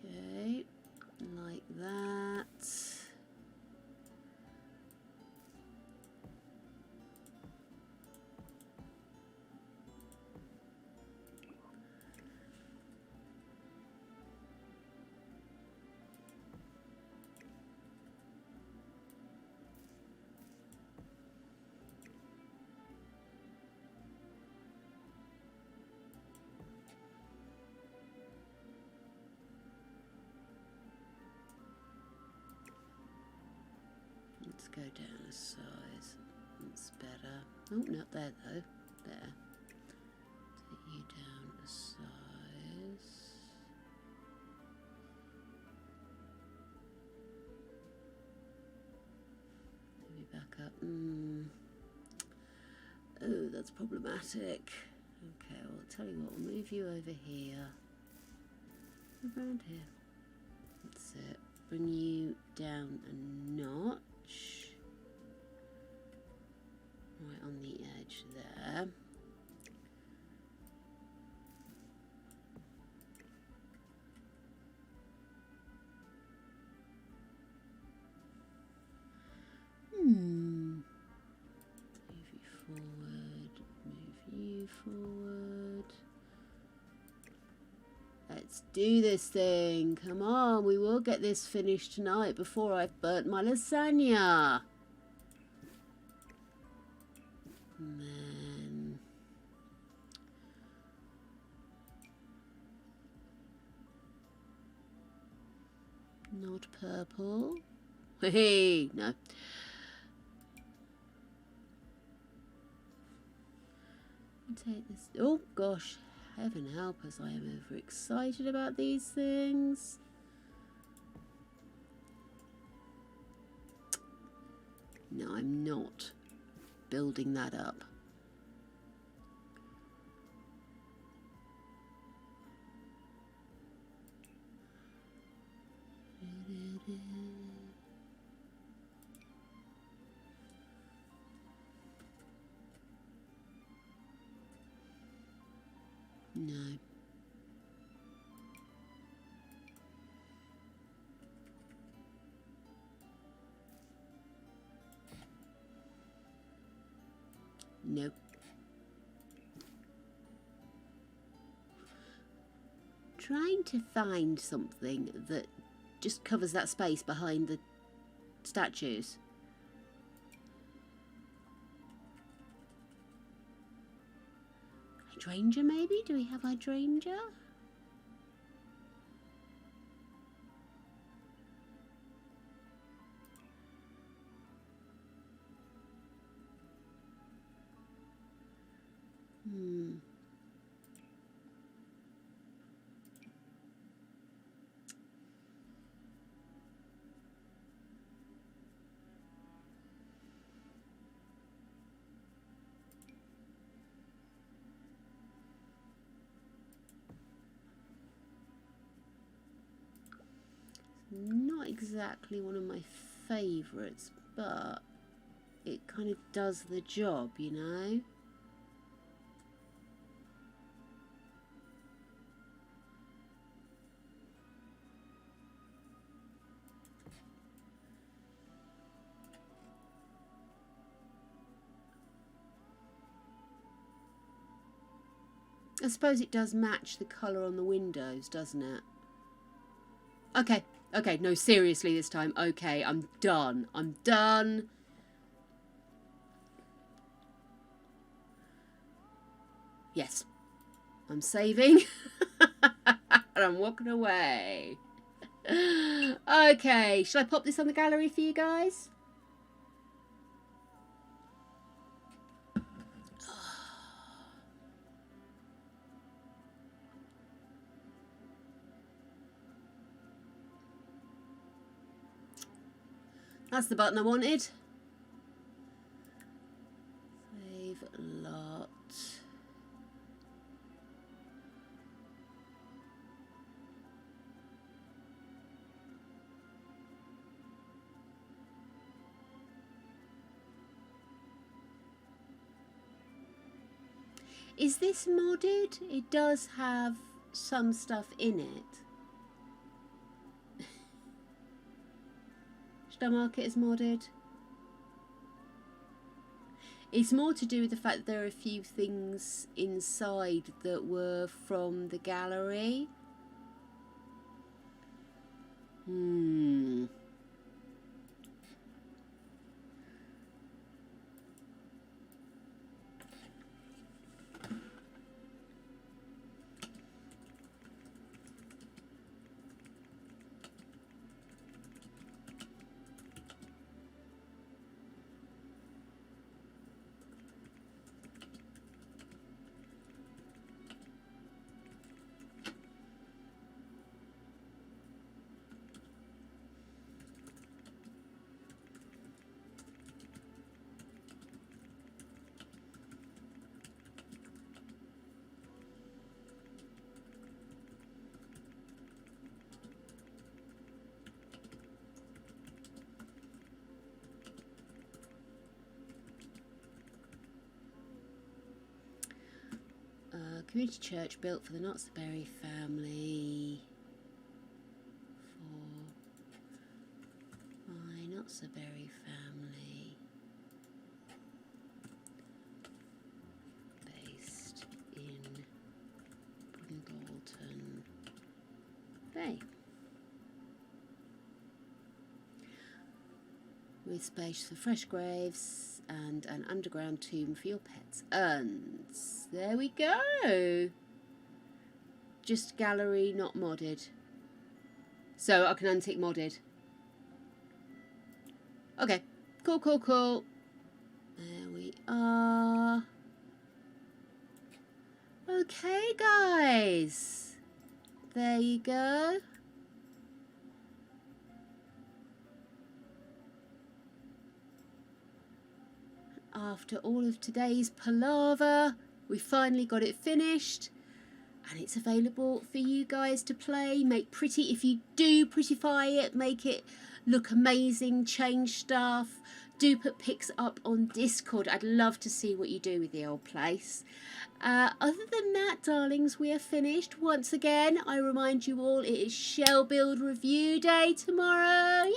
Okay, like that. Let's go down a size. That's better. Oh, not there though. There. Take you down a size. Maybe back up. Oh, that's problematic. Okay, well, I'll tell you what. We'll move you over here. Around here. That's it. Bring you down a notch. edge there. Move you forward, move you forward. Let's do this thing. Come on, we will get this finished tonight before I've burnt my lasagna. And then not purple. Hey, no. Take this. Oh gosh, heaven help us! I am overexcited about these things. No, I'm not building that up. No. Nope. Trying to find something that just covers that space behind the statues. Hydrangea maybe? Do we have hydrangea? Not exactly one of my favourites, but it kind of does the job, you know? I suppose it does match the colour on the windows, doesn't it? Okay, okay, no, seriously this time. Okay, I'm done. I'm done. Yes, I'm saving. And I'm walking away. Okay, shall I pop this on the gallery for you guys? That's the button I wanted. Save lot. Is this modded? It does have some stuff in it. Should I mark it as modded? It's more to do with the fact that there are a few things inside that were from the gallery. community church built for the Not-so-Berry family. For my Not-so-Berry family. Based in Brindleton Bay. With space for fresh graves and an underground tomb for your pets' urns. There we go. Just gallery, not modded. So I can untick modded. Okay, cool, cool, cool. There we are. Okay, guys. There you go. After all of today's palaver, we finally got it finished. And it's available for you guys to play. Make pretty, if you do prettify it, make it look amazing, change stuff. Do put pics up on Discord. I'd love to see what you do with the old place. Other than that, darlings, we are finished. Once again, I remind you all, it is Shell Build Review Day tomorrow. Yay!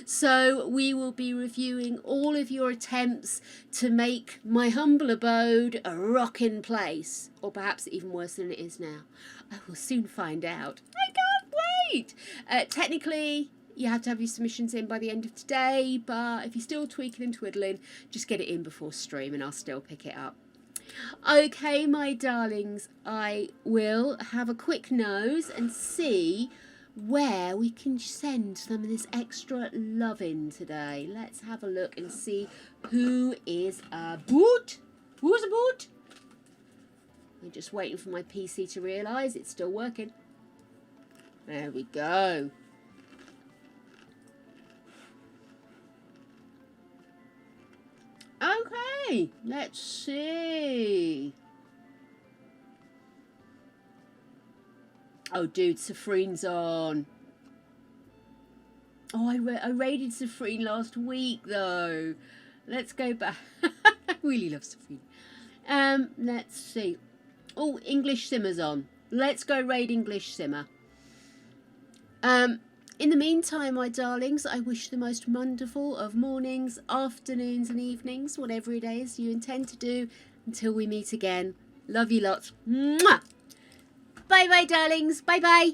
So we will be reviewing all of your attempts to make my humble abode a rockin' place. Or perhaps even worse than it is now. I will soon find out. I can't wait! Technically, you have to have your submissions in by the end of today, but if you're still tweaking and twiddling, just get it in before stream and I'll still pick it up. Okay, my darlings, I will have a quick nose and see where we can send some of this extra loving today. Let's have a look and see who is aboard. Who's aboard? I'm just waiting for my PC to realise it's still working. There we go. Okay, let's see. Oh, dude, Safrine's on. Oh, I raided Safrine last week, though. Let's go back. I really love Safrine. Let's see. Oh, English Simmer's on. Let's go raid English Simmer. In the meantime, my darlings, I wish the most wonderful of mornings, afternoons and evenings, whatever it is you intend to do, until we meet again. Love you lots. Mwah! Bye-bye, darlings. Bye-bye.